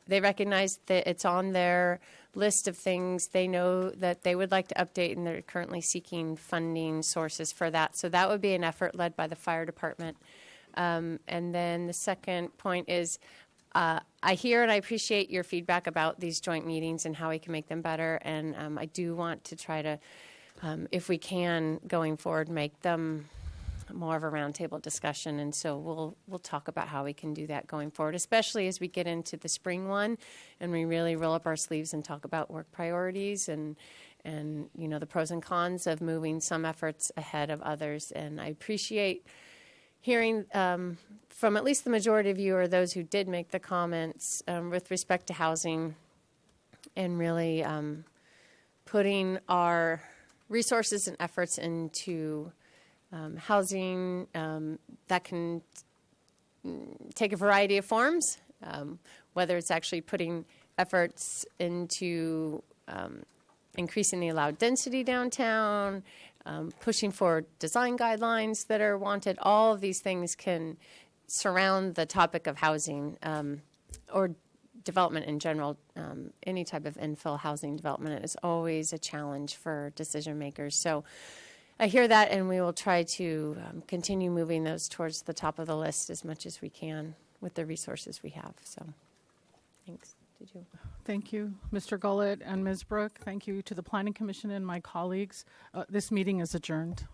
they recognize that it's on their list of things they know that they would like to update, and they're currently seeking funding sources for that. So that would be an effort led by the fire department. And then the second point is I hear and I appreciate your feedback about these joint meetings and how we can make them better. And I do want to try to, if we can, going forward, make them more of a roundtable discussion, and so we'll talk about how we can do that going forward, especially as we get into the spring one and we really roll up our sleeves and talk about work priorities and the pros and cons of moving some efforts ahead of others. And I appreciate hearing from at least the majority of you, or those who did make the comments with respect to housing, and really putting our resources and efforts into housing that can take a variety of forms, whether it's actually putting efforts into increasing the allowed density downtown, pushing for design guidelines that are wanted. All of these things can surround the topic of housing or development in general. Any type of infill housing development is always a challenge for decision makers. So I hear that, and we will try to continue moving those towards the top of the list as much as we can with the resources we have. So, thanks. Did you? Thank you, Mr. Gullet and Ms. Brooke. Thank you to the Planning Commission and my colleagues. This meeting is adjourned.